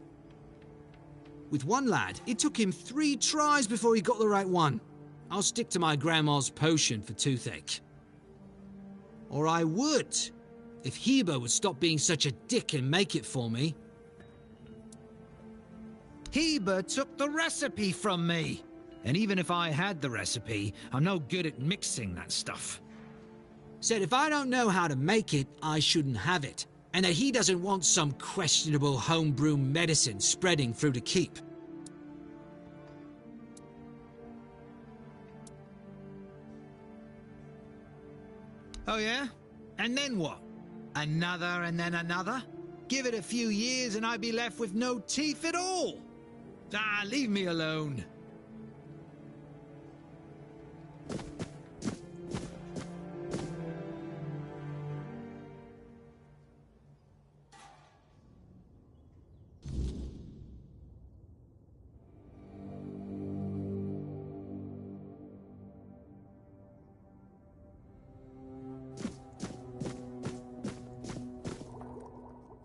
With one lad, it took him 3 tries before he got the right one. I'll stick to my grandma's potion for toothache. Or I would, if Heber would stop being such a dick and make it for me. Heber took the recipe from me. And even if I had the recipe, I'm no good at mixing that stuff. Said if I don't know how to make it, I shouldn't have it. And that he doesn't want some questionable homebrew medicine spreading through the keep. Oh yeah? And then what? Another and then another? Give it a few years and I'd be left with no teeth at all! Ah, leave me alone.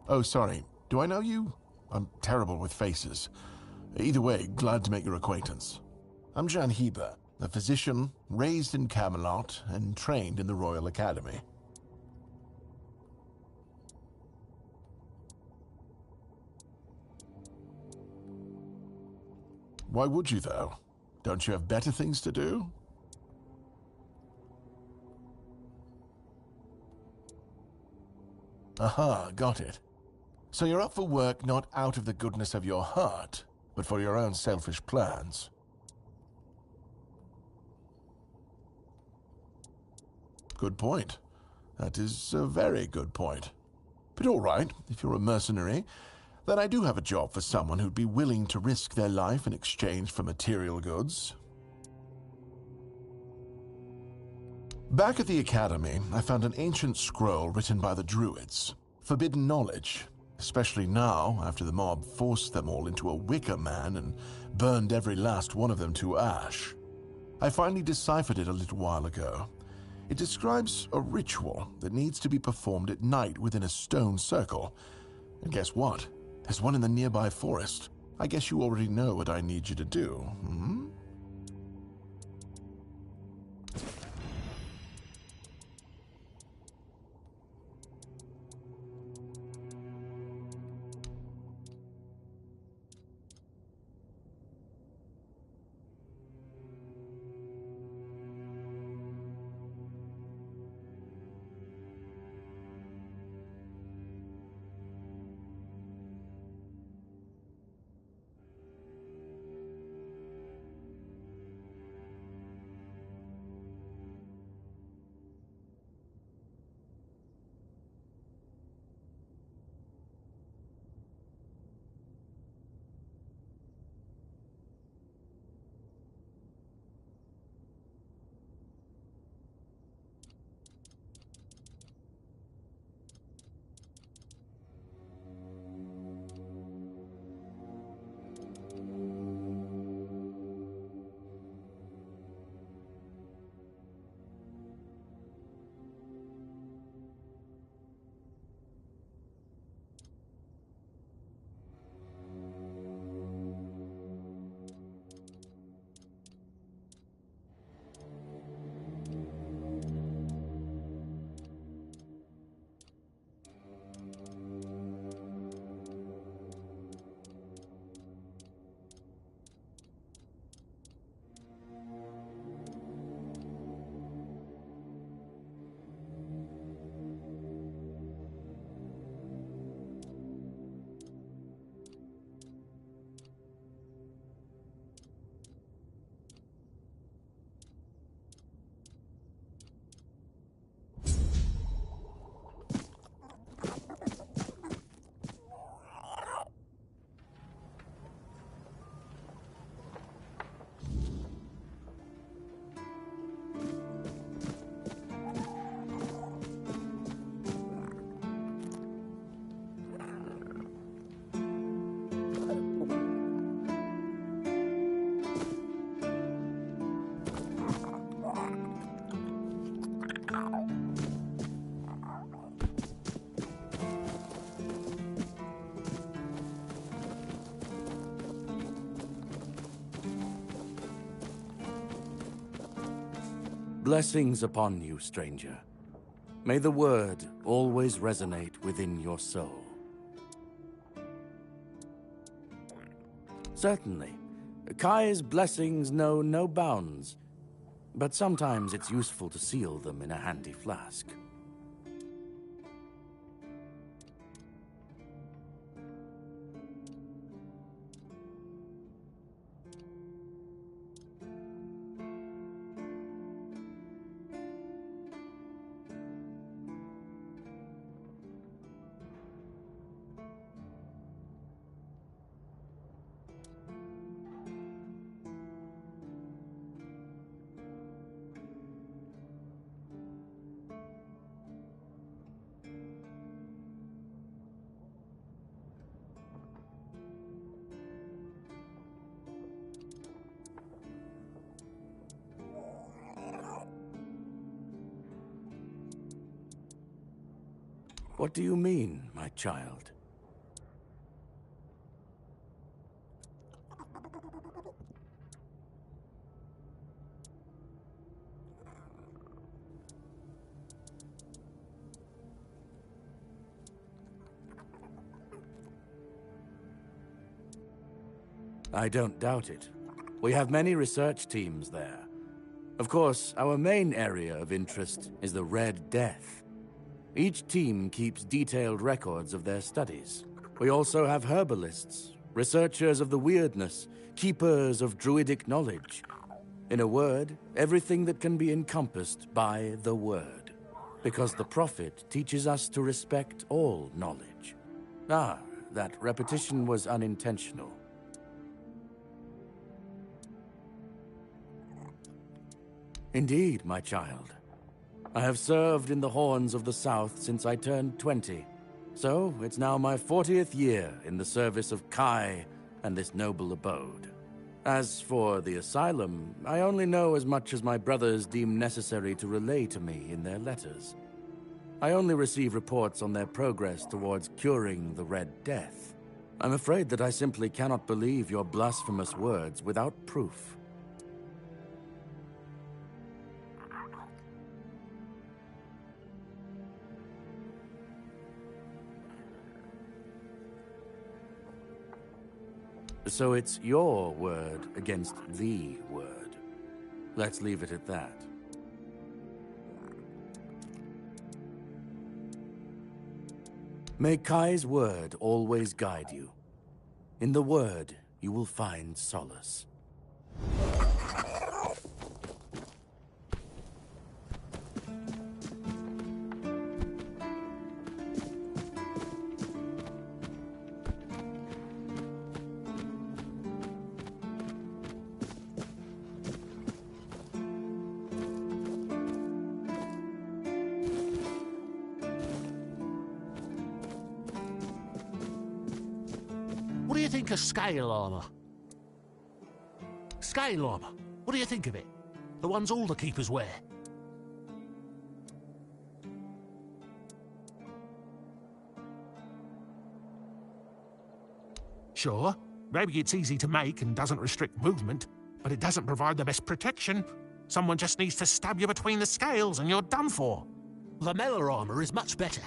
Oh, sorry. Do I know you? I'm terrible with faces. Either way, glad to make your acquaintance. I'm Jan Heber, a physician raised in Camelot and trained in the Royal Academy. Why would you, though? Don't you have better things to do? Aha, got it. So you're up for work not out of the goodness of your heart, but for your own selfish plans. Good point. That is a very good point. But all right, if you're a mercenary, then I do have a job for someone who'd be willing to risk their life in exchange for material goods. Back at the Academy, I found an ancient scroll written by the Druids. Forbidden knowledge, especially now after the mob forced them all into a wicker man and burned every last one of them to ash. I finally deciphered it a little while ago. It describes a ritual that needs to be performed at night within a stone circle. And guess what? There's one in the nearby forest. I guess you already know what I need you to do, hmm? Blessings upon you, stranger. May the word always resonate within your soul. Certainly. Kai's blessings know no bounds, but sometimes it's useful to seal them in a handy flask. What do you mean, my child? I don't doubt it. We have many research teams there. Of course, our main area of interest is the Red Death. Each team keeps detailed records of their studies. We also have herbalists, researchers of the weirdness, keepers of druidic knowledge. In a word, everything that can be encompassed by the word. Because the Prophet teaches us to respect all knowledge. Ah, that repetition was unintentional. Indeed, my child. I have served in the Horns of the South since I turned 20. So, it's now my 40th year in the service of Kai and this noble abode. As for the asylum, I only know as much as my brothers deem necessary to relay to me in their letters. I only receive reports on their progress towards curing the Red Death. I'm afraid that I simply cannot believe your blasphemous words without proof. So it's your word against the word. Let's leave it at that. May Kai's word always guide you. In the word, you will find solace. What do you think of scale armor? Scale armor. What do you think of it? The ones all the keepers wear. Sure, maybe it's easy to make and doesn't restrict movement, but it doesn't provide the best protection. Someone just needs to stab you between the scales and you're done for. The melee armor is much better.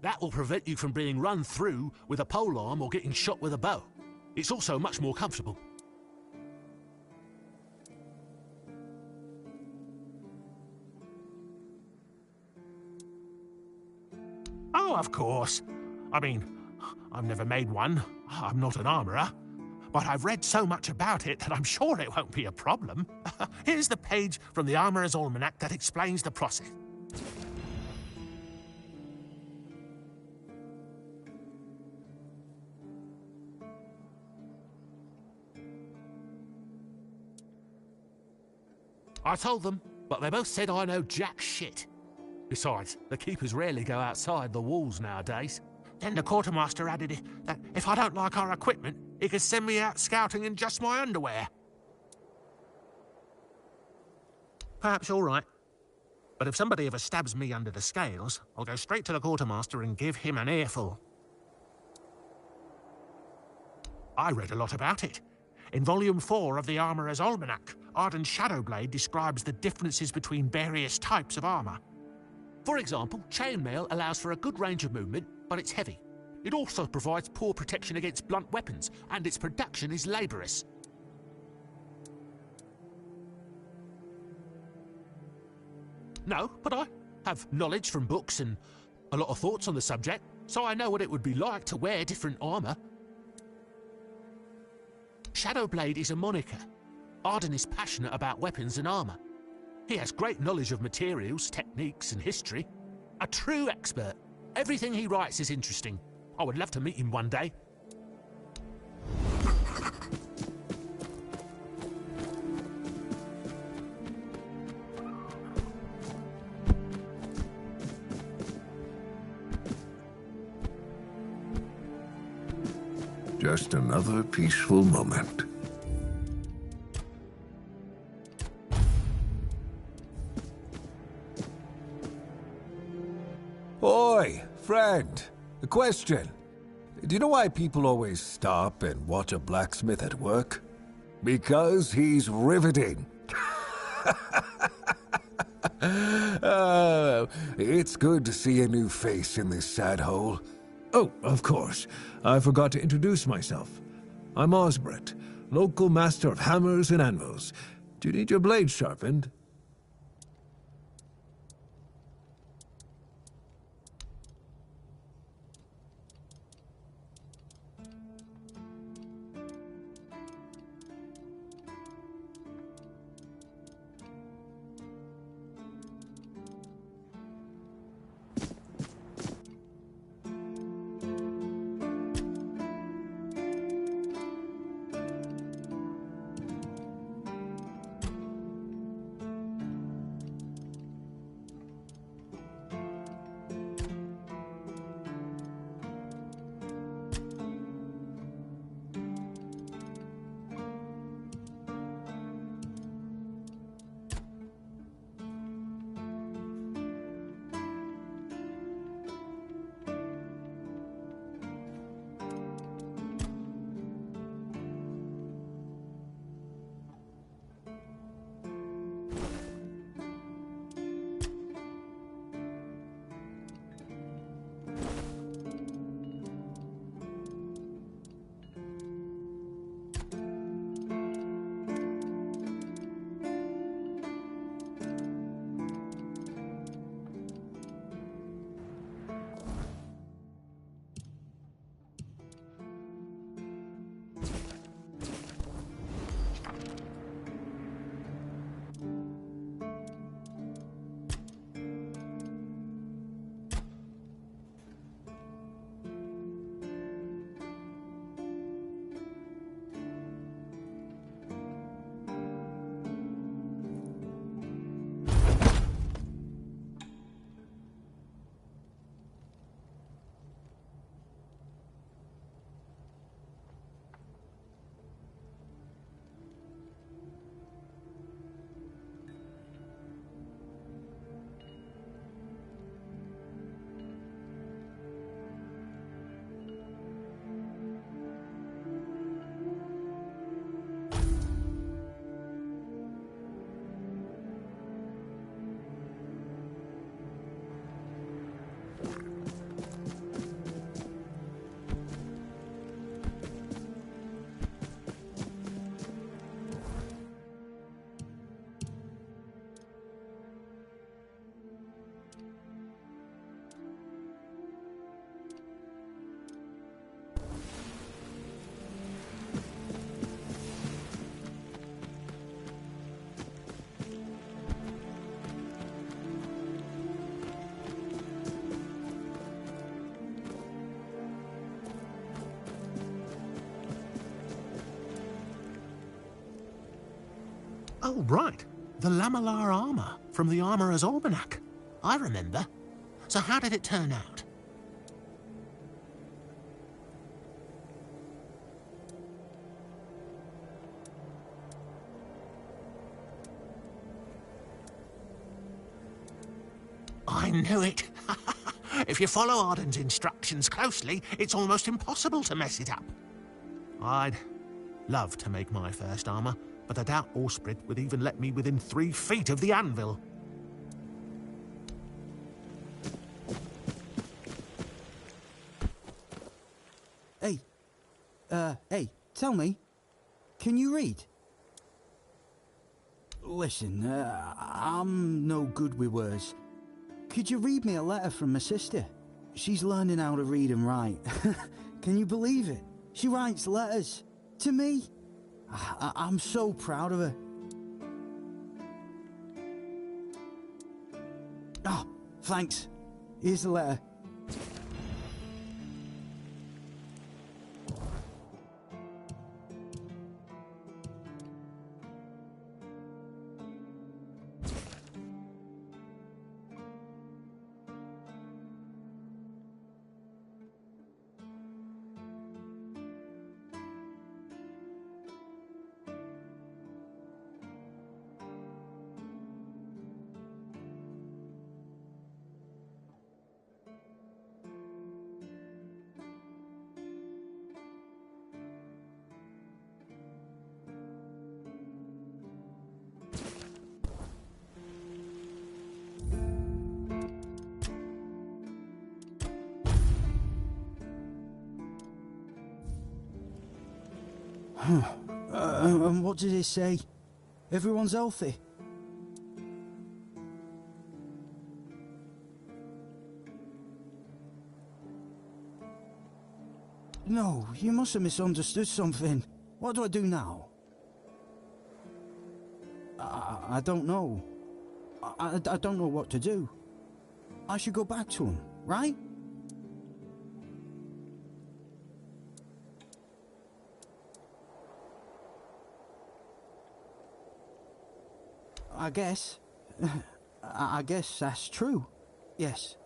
That will prevent you from being run through with a polearm or getting shot with a bow. It's also much more comfortable. Oh, of course. I mean, I've never made one. I'm not an armorer. But I've read so much about it that I'm sure it won't be a problem. Here's the page from the Armorer's Almanac that explains the process. I told them, but they both said I know jack shit. Besides, the keepers rarely go outside the walls nowadays. Then the quartermaster added that if I don't like our equipment, he could send me out scouting in just my underwear. Perhaps you're right. But if somebody ever stabs me under the scales, I'll go straight to the quartermaster and give him an earful. I read a lot about it. In Volume 4 of the Armourer's Almanac, Arden's Shadowblade describes the differences between various types of armour. For example, chainmail allows for a good range of movement, but it's heavy. It also provides poor protection against blunt weapons, and its production is laborious. No, but I have knowledge from books and a lot of thoughts on the subject, so I know what it would be like to wear different armour. Shadowblade is a moniker. Arden is passionate about weapons and armour. He has great knowledge of materials, techniques and history. A true expert. Everything he writes is interesting. I would love to meet him one day. Just another peaceful moment. Oi, friend. A question. Do you know why people always stop and watch a blacksmith at work? Because he's riveting. It's good to see a new face in this sad hole. Oh, of course. I forgot to introduce myself. I'm Osbert, local master of hammers and anvils. Do you need your blade sharpened? Oh, right. The lamellar armour from the Armourer's Almanac. I remember. So how did it turn out? I knew it. If you follow Arden's instructions closely, it's almost impossible to mess it up. I'd love to make my first armor, but I doubt Osbrit would even let me within 3 feet of the anvil. Hey, tell me, can you read? Listen, I'm no good with words. Could you read me a letter from my sister? She's learning how to read and write. Can you believe it? She writes letters to me. I'm so proud of her. Oh, thanks. Here's the letter. And what did it say? Everyone's healthy? No, you must have misunderstood something. What do I do now? I don't know. I don't know what to do. I should go back to him, right? I guess. I guess that's true. Yes.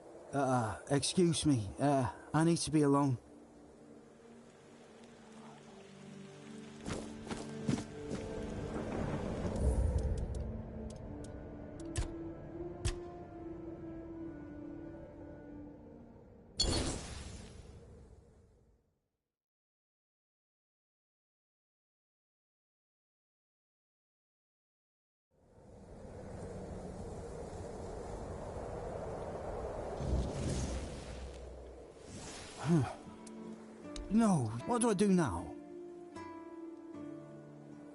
Excuse me. I need to be alone. No, what do I do now?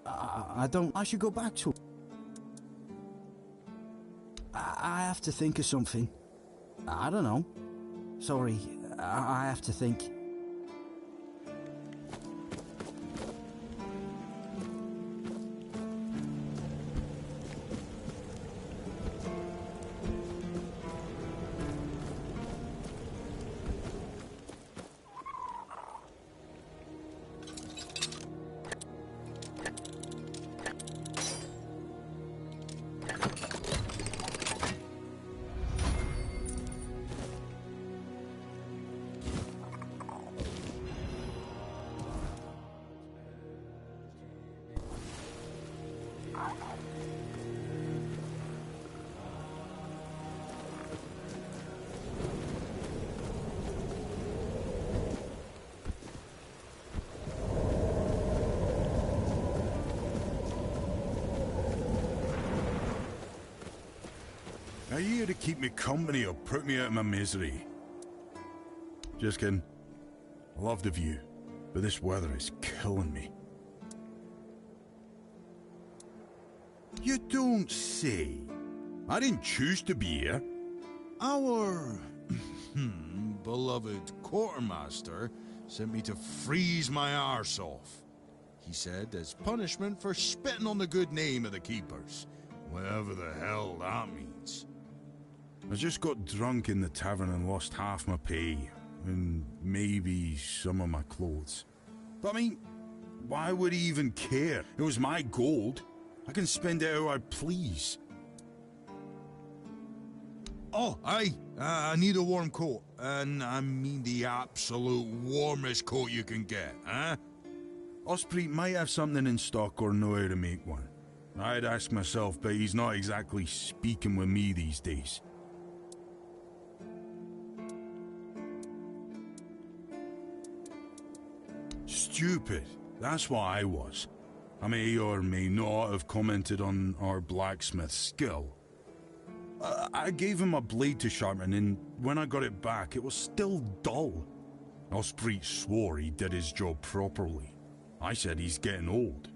I don't... I should go back to... I have to think of something. I don't know. Sorry, I have to think. Are you here to keep me company or put me out of my misery? Just kidding. I love the view, but this weather is killing me. You don't say. I didn't choose to be here. Our beloved quartermaster sent me to freeze my arse off. He said as punishment for spitting on the good name of the keepers, whatever the hell that means. I just got drunk in the tavern and lost half my pay, and maybe some of my clothes. But I mean, why would he even care? It was my gold. I can spend it how I please. Oh, aye, I need a warm coat, and I mean the absolute warmest coat you can get, huh? Osprey might have something in stock or know how to make one. I'd ask myself, but he's not exactly speaking with me these days. Stupid. That's what I was. I may or may not have commented on our blacksmith's skill. I gave him a blade to sharpen, and when I got it back, it was still dull. Osprey swore he did his job properly. I said he's getting old.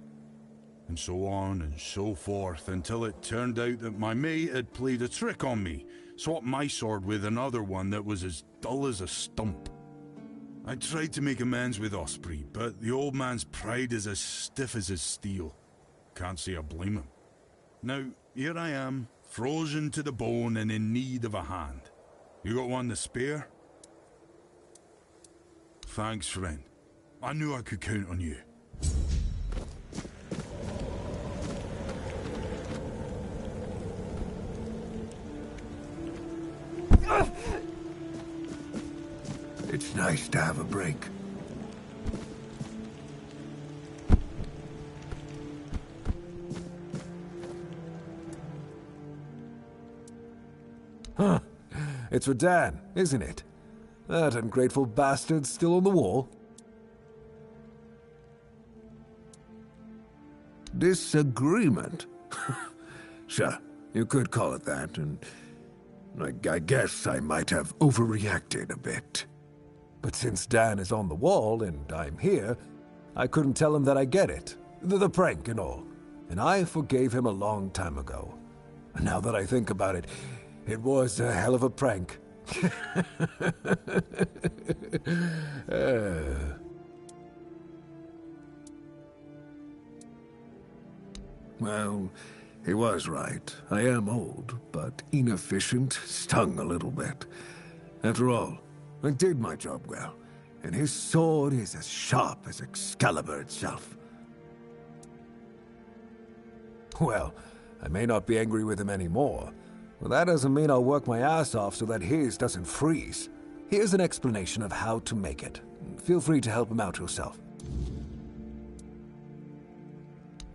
And so on and so forth, until it turned out that my mate had played a trick on me, swapped my sword with another one that was as dull as a stump. I tried to make amends with Osprey, but the old man's pride is as stiff as his steel. Can't say I blame him. Now, here I am, frozen to the bone and in need of a hand. You got one to spare? Thanks, friend. I knew I could count on you. It's nice to have a break. Huh. It's for Dan, isn't it? That ungrateful bastard's still on the wall. Disagreement? Sure, you could call it that, and I guess I might have overreacted a bit. But since Dan is on the wall and I'm here, I couldn't tell him that I get it. The prank and all. And I forgave him a long time ago. And now that I think about it, it was a hell of a prank. Well, he was right. I am old, but inefficient, stung a little bit. After all, I did my job well, and his sword is as sharp as Excalibur itself. Well, I may not be angry with him anymore, but that doesn't mean I'll work my ass off so that his doesn't freeze. Here's an explanation of how to make it. Feel free to help him out yourself.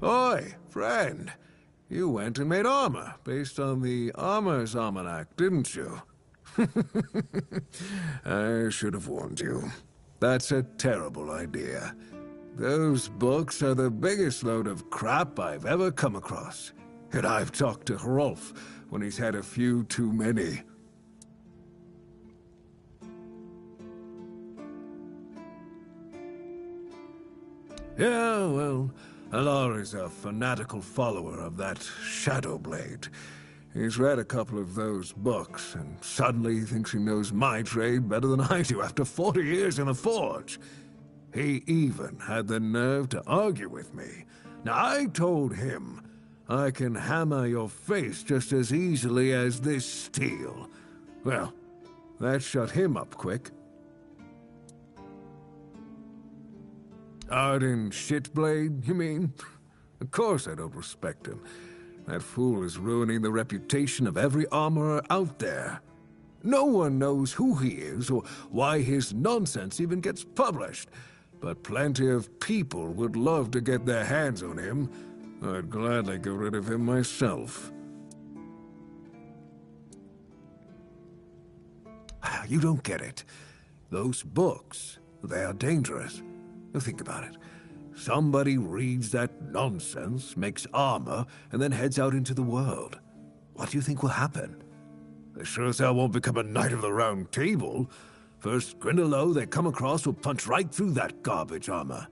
Oi, friend. You went and made armor based on the Armor's Almanac, didn't you? I should have warned you. That's a terrible idea. Those books are the biggest load of crap I've ever come across. And I've talked to Hrolf when he's had a few too many. Yeah, well, Alar is a fanatical follower of that Shadowblade. He's read a couple of those books, and suddenly he thinks he knows my trade better than I do after 40 years in the forge. He even had the nerve to argue with me. Now, I told him, I can hammer your face just as easily as this steel. Well, that shut him up quick. Arden Shitblade, you mean? Of course I don't respect him. That fool is ruining the reputation of every armorer out there. No one knows who he is or why his nonsense even gets published. But plenty of people would love to get their hands on him. I'd gladly get rid of him myself. You don't get it. Those books, they are dangerous. Think about it. Somebody reads that nonsense, makes armor, and then heads out into the world. What do you think will happen? They sure as hell won't become a Knight of the Round Table. First Grindelow they come across will punch right through that garbage armor.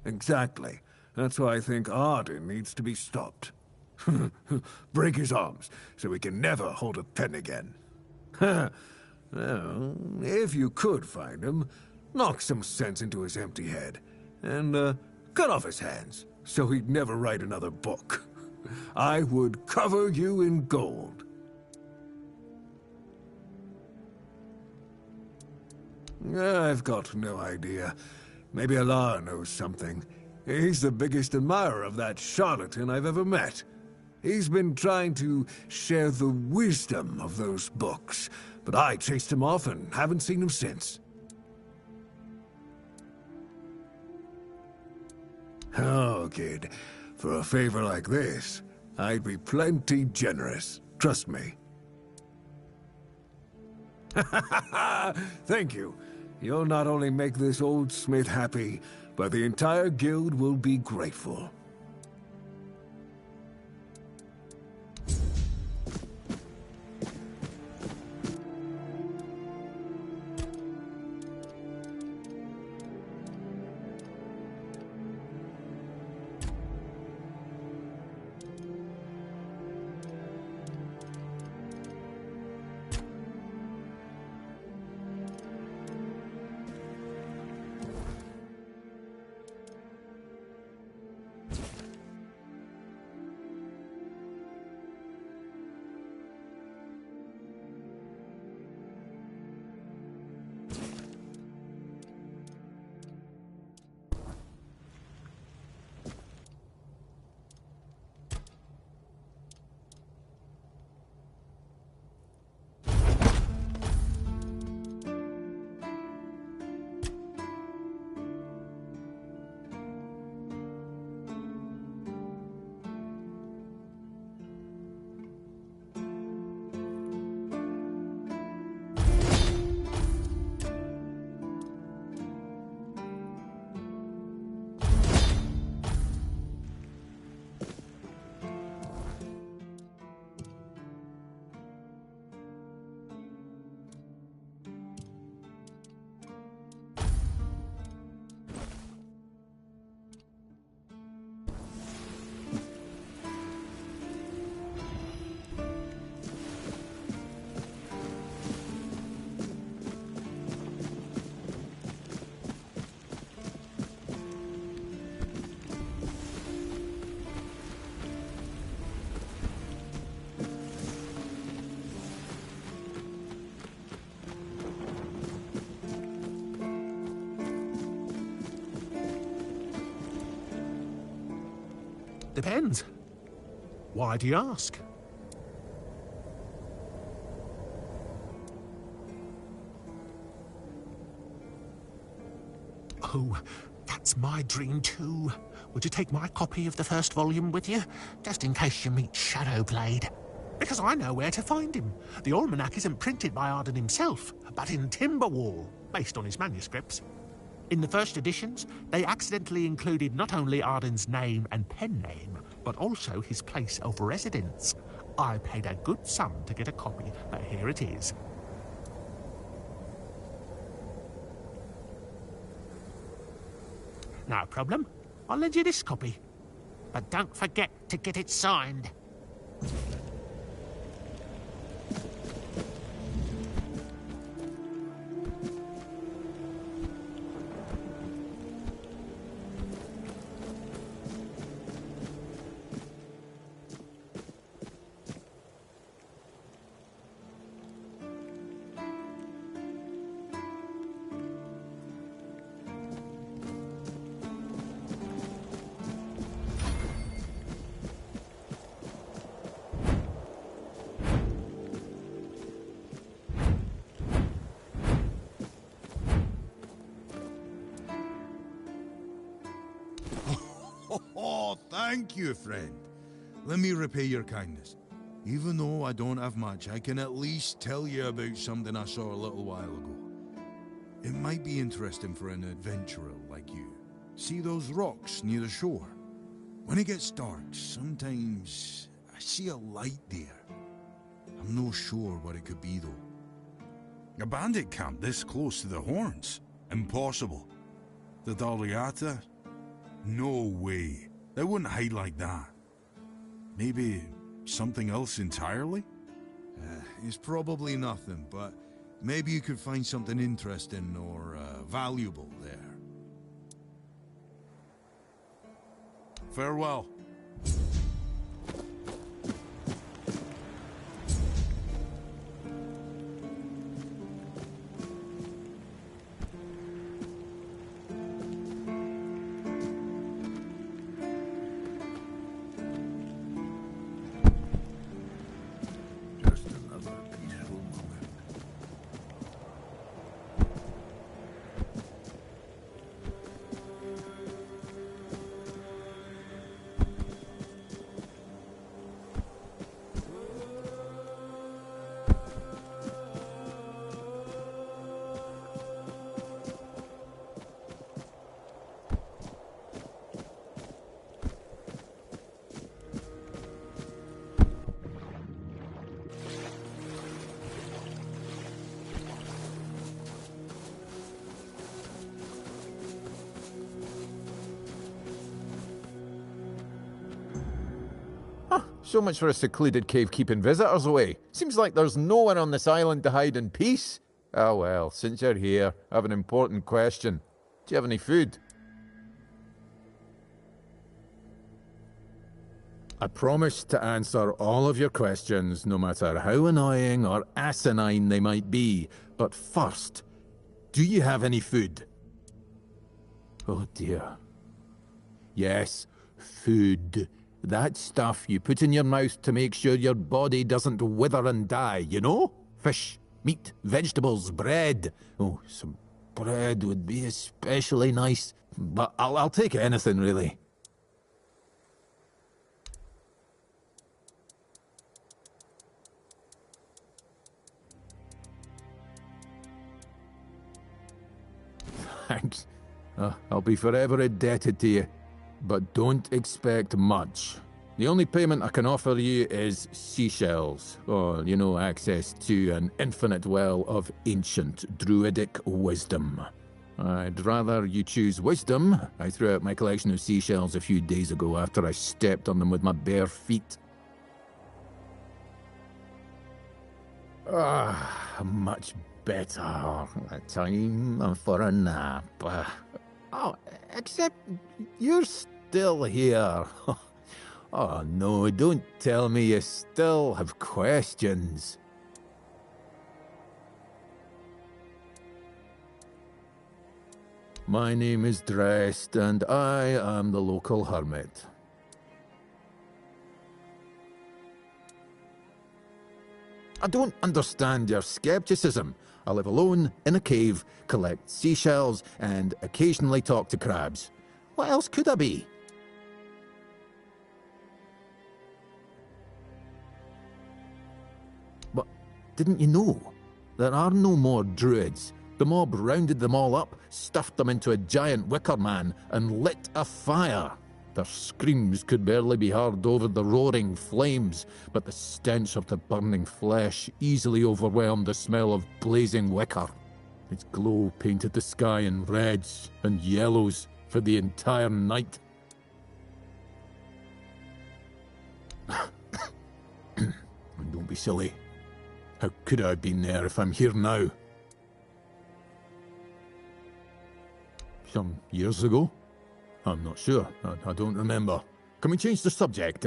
Exactly. That's why I think Arden needs to be stopped. Break his arms, so he can never hold a pen again. Well, if you could find him, knock some sense into his empty head, and cut off his hands, so he'd never write another book. I would cover you in gold. I've got no idea. Maybe Alar knows something. He's the biggest admirer of that charlatan I've ever met. He's been trying to share the wisdom of those books, but I chased him off and haven't seen him since. Oh, kid, for a favor like this, I'd be plenty generous. Trust me. Thank you. You'll not only make this old smith happy, but the entire guild will be grateful. Depends. Why do you ask? Oh, that's my dream too. Would you take my copy of the first volume with you? Just in case you meet Shadowblade. Because I know where to find him. The almanac isn't printed by Arden himself, but in Timberwall, based on his manuscripts. In the first editions, they accidentally included not only Arden's name and pen name, but also his place of residence. I paid a good sum to get a copy, but here it is. No problem. I'll lend you this copy. But don't forget to get it signed. Oh, thank you, friend. Let me repay your kindness. Even though I don't have much, I can at least tell you about something I saw a little while ago. It might be interesting for an adventurer like you. See those rocks near the shore? When it gets dark, sometimes I see a light there. I'm no sure what it could be, though. A bandit camp this close to the Horns? Impossible. The Daliata? No way. They wouldn't hide like that. Maybe something else entirely? It's probably nothing, but maybe you could find something interesting or valuable there. Farewell. So much for a secluded cave keeping visitors away. Seems like there's no one on this island to hide in peace. Ah well, since you're here, I have an important question. Do you have any food? I promise to answer all of your questions, no matter how annoying or asinine they might be. But first, do you have any food? Oh dear. Yes, food. That stuff you put in your mouth to make sure your body doesn't wither and die, you know? Fish, meat, vegetables, bread. Oh, some bread would be especially nice. But I'll take anything, really. Thanks. I'll be forever indebted to you. But don't expect much. The only payment I can offer you is seashells. Or, you know, access to an infinite well of ancient druidic wisdom. I'd rather you choose wisdom. I threw out my collection of seashells a few days ago after I stepped on them with my bare feet. Much better. Time for a nap. Oh, except you're still here. Oh no, don't tell me you still have questions. My name is Drest, and I am the local hermit. I don't understand your skepticism. I live alone in a cave, collect seashells, and occasionally talk to crabs. What else could I be? But didn't you know? There are no more druids. The mob rounded them all up, stuffed them into a giant wicker man, and lit a fire. Their screams could barely be heard over the roaring flames, but the stench of the burning flesh easily overwhelmed the smell of blazing wicker. Its glow painted the sky in reds and yellows for the entire night. Don't be silly. How could I have been there if I'm here now? Some years ago? I'm not sure. I don't remember. Can we change the subject?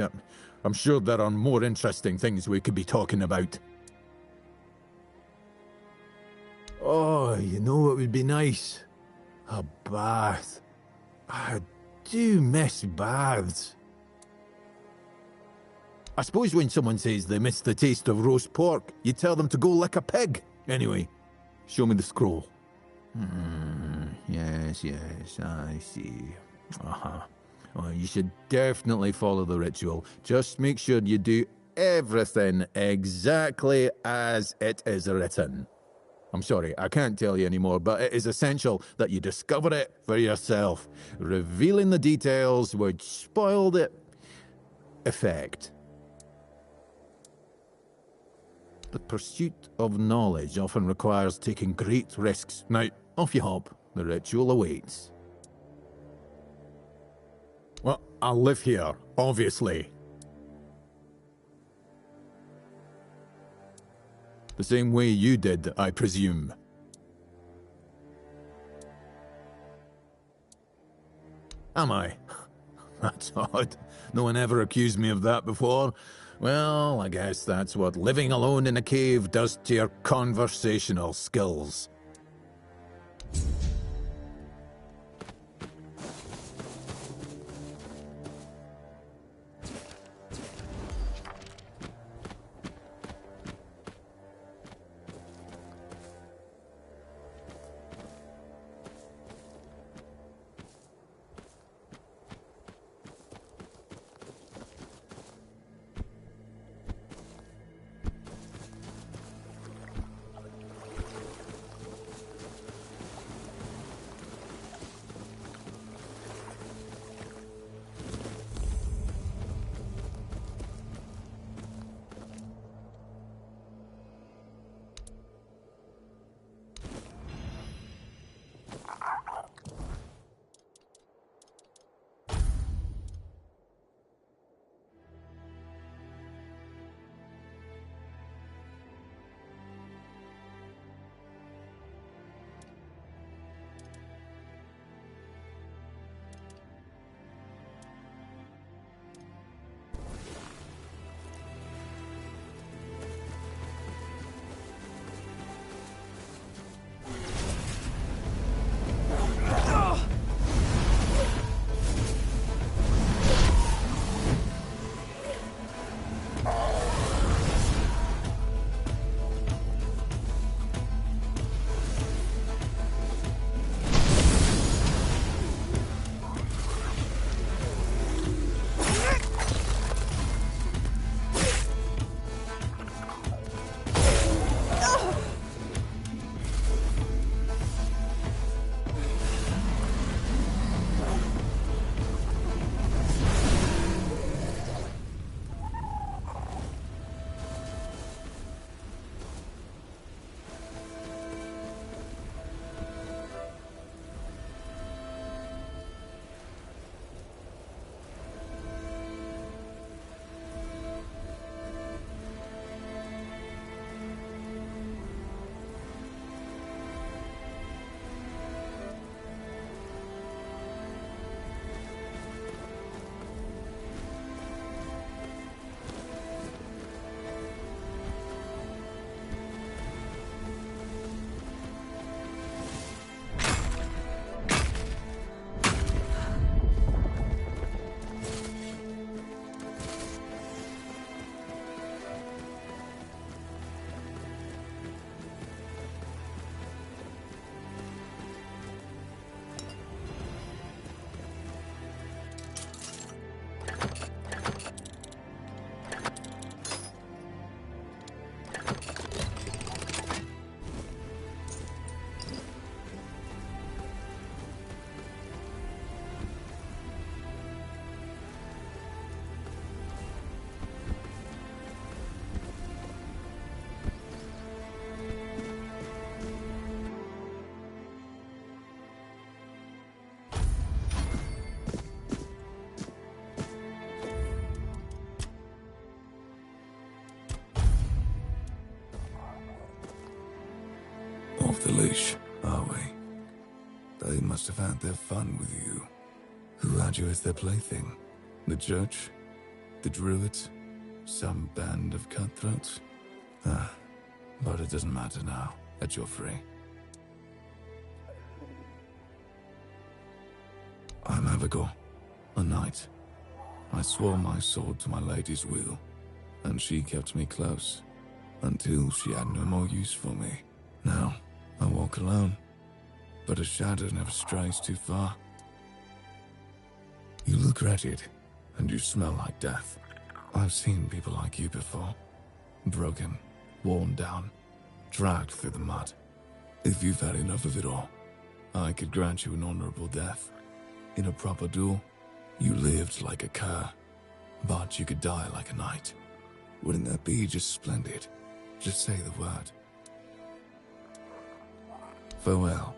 I'm sure there are more interesting things we could be talking about. Oh, you know what would be nice? A bath. I do miss baths. I suppose when someone says they miss the taste of roast pork, you tell them to go lick a pig. Anyway, show me the scroll. Yes, I see. Well, you should definitely follow the ritual. Just make sure you do everything exactly as it is written. I'm sorry, I can't tell you anymore, but it is essential that you discover it for yourself. Revealing the details would spoil the effect. The pursuit of knowledge often requires taking great risks. Now, off you hop. The ritual awaits. Well, I'll live here, obviously. The same way you did, I presume. Am I? That's odd. No one ever accused me of that before. Well, I guess that's what living alone in a cave does to your conversational skills. must have had their fun with you. Who had you as their plaything? The church? The druids? Some band of cutthroats? But it doesn't matter now that you're free. I'm Abigail, a knight. I swore my sword to my lady's will, and she kept me close, until she had no more use for me. Now, I walk alone, but a shadow never strays too far. You look wretched, and you smell like death. I've seen people like you before. Broken, worn down, dragged through the mud. If you've had enough of it all, I could grant you an honorable death. In a proper duel, you lived like a cur, but you could die like a knight. Wouldn't that be just splendid? Just say the word. Farewell.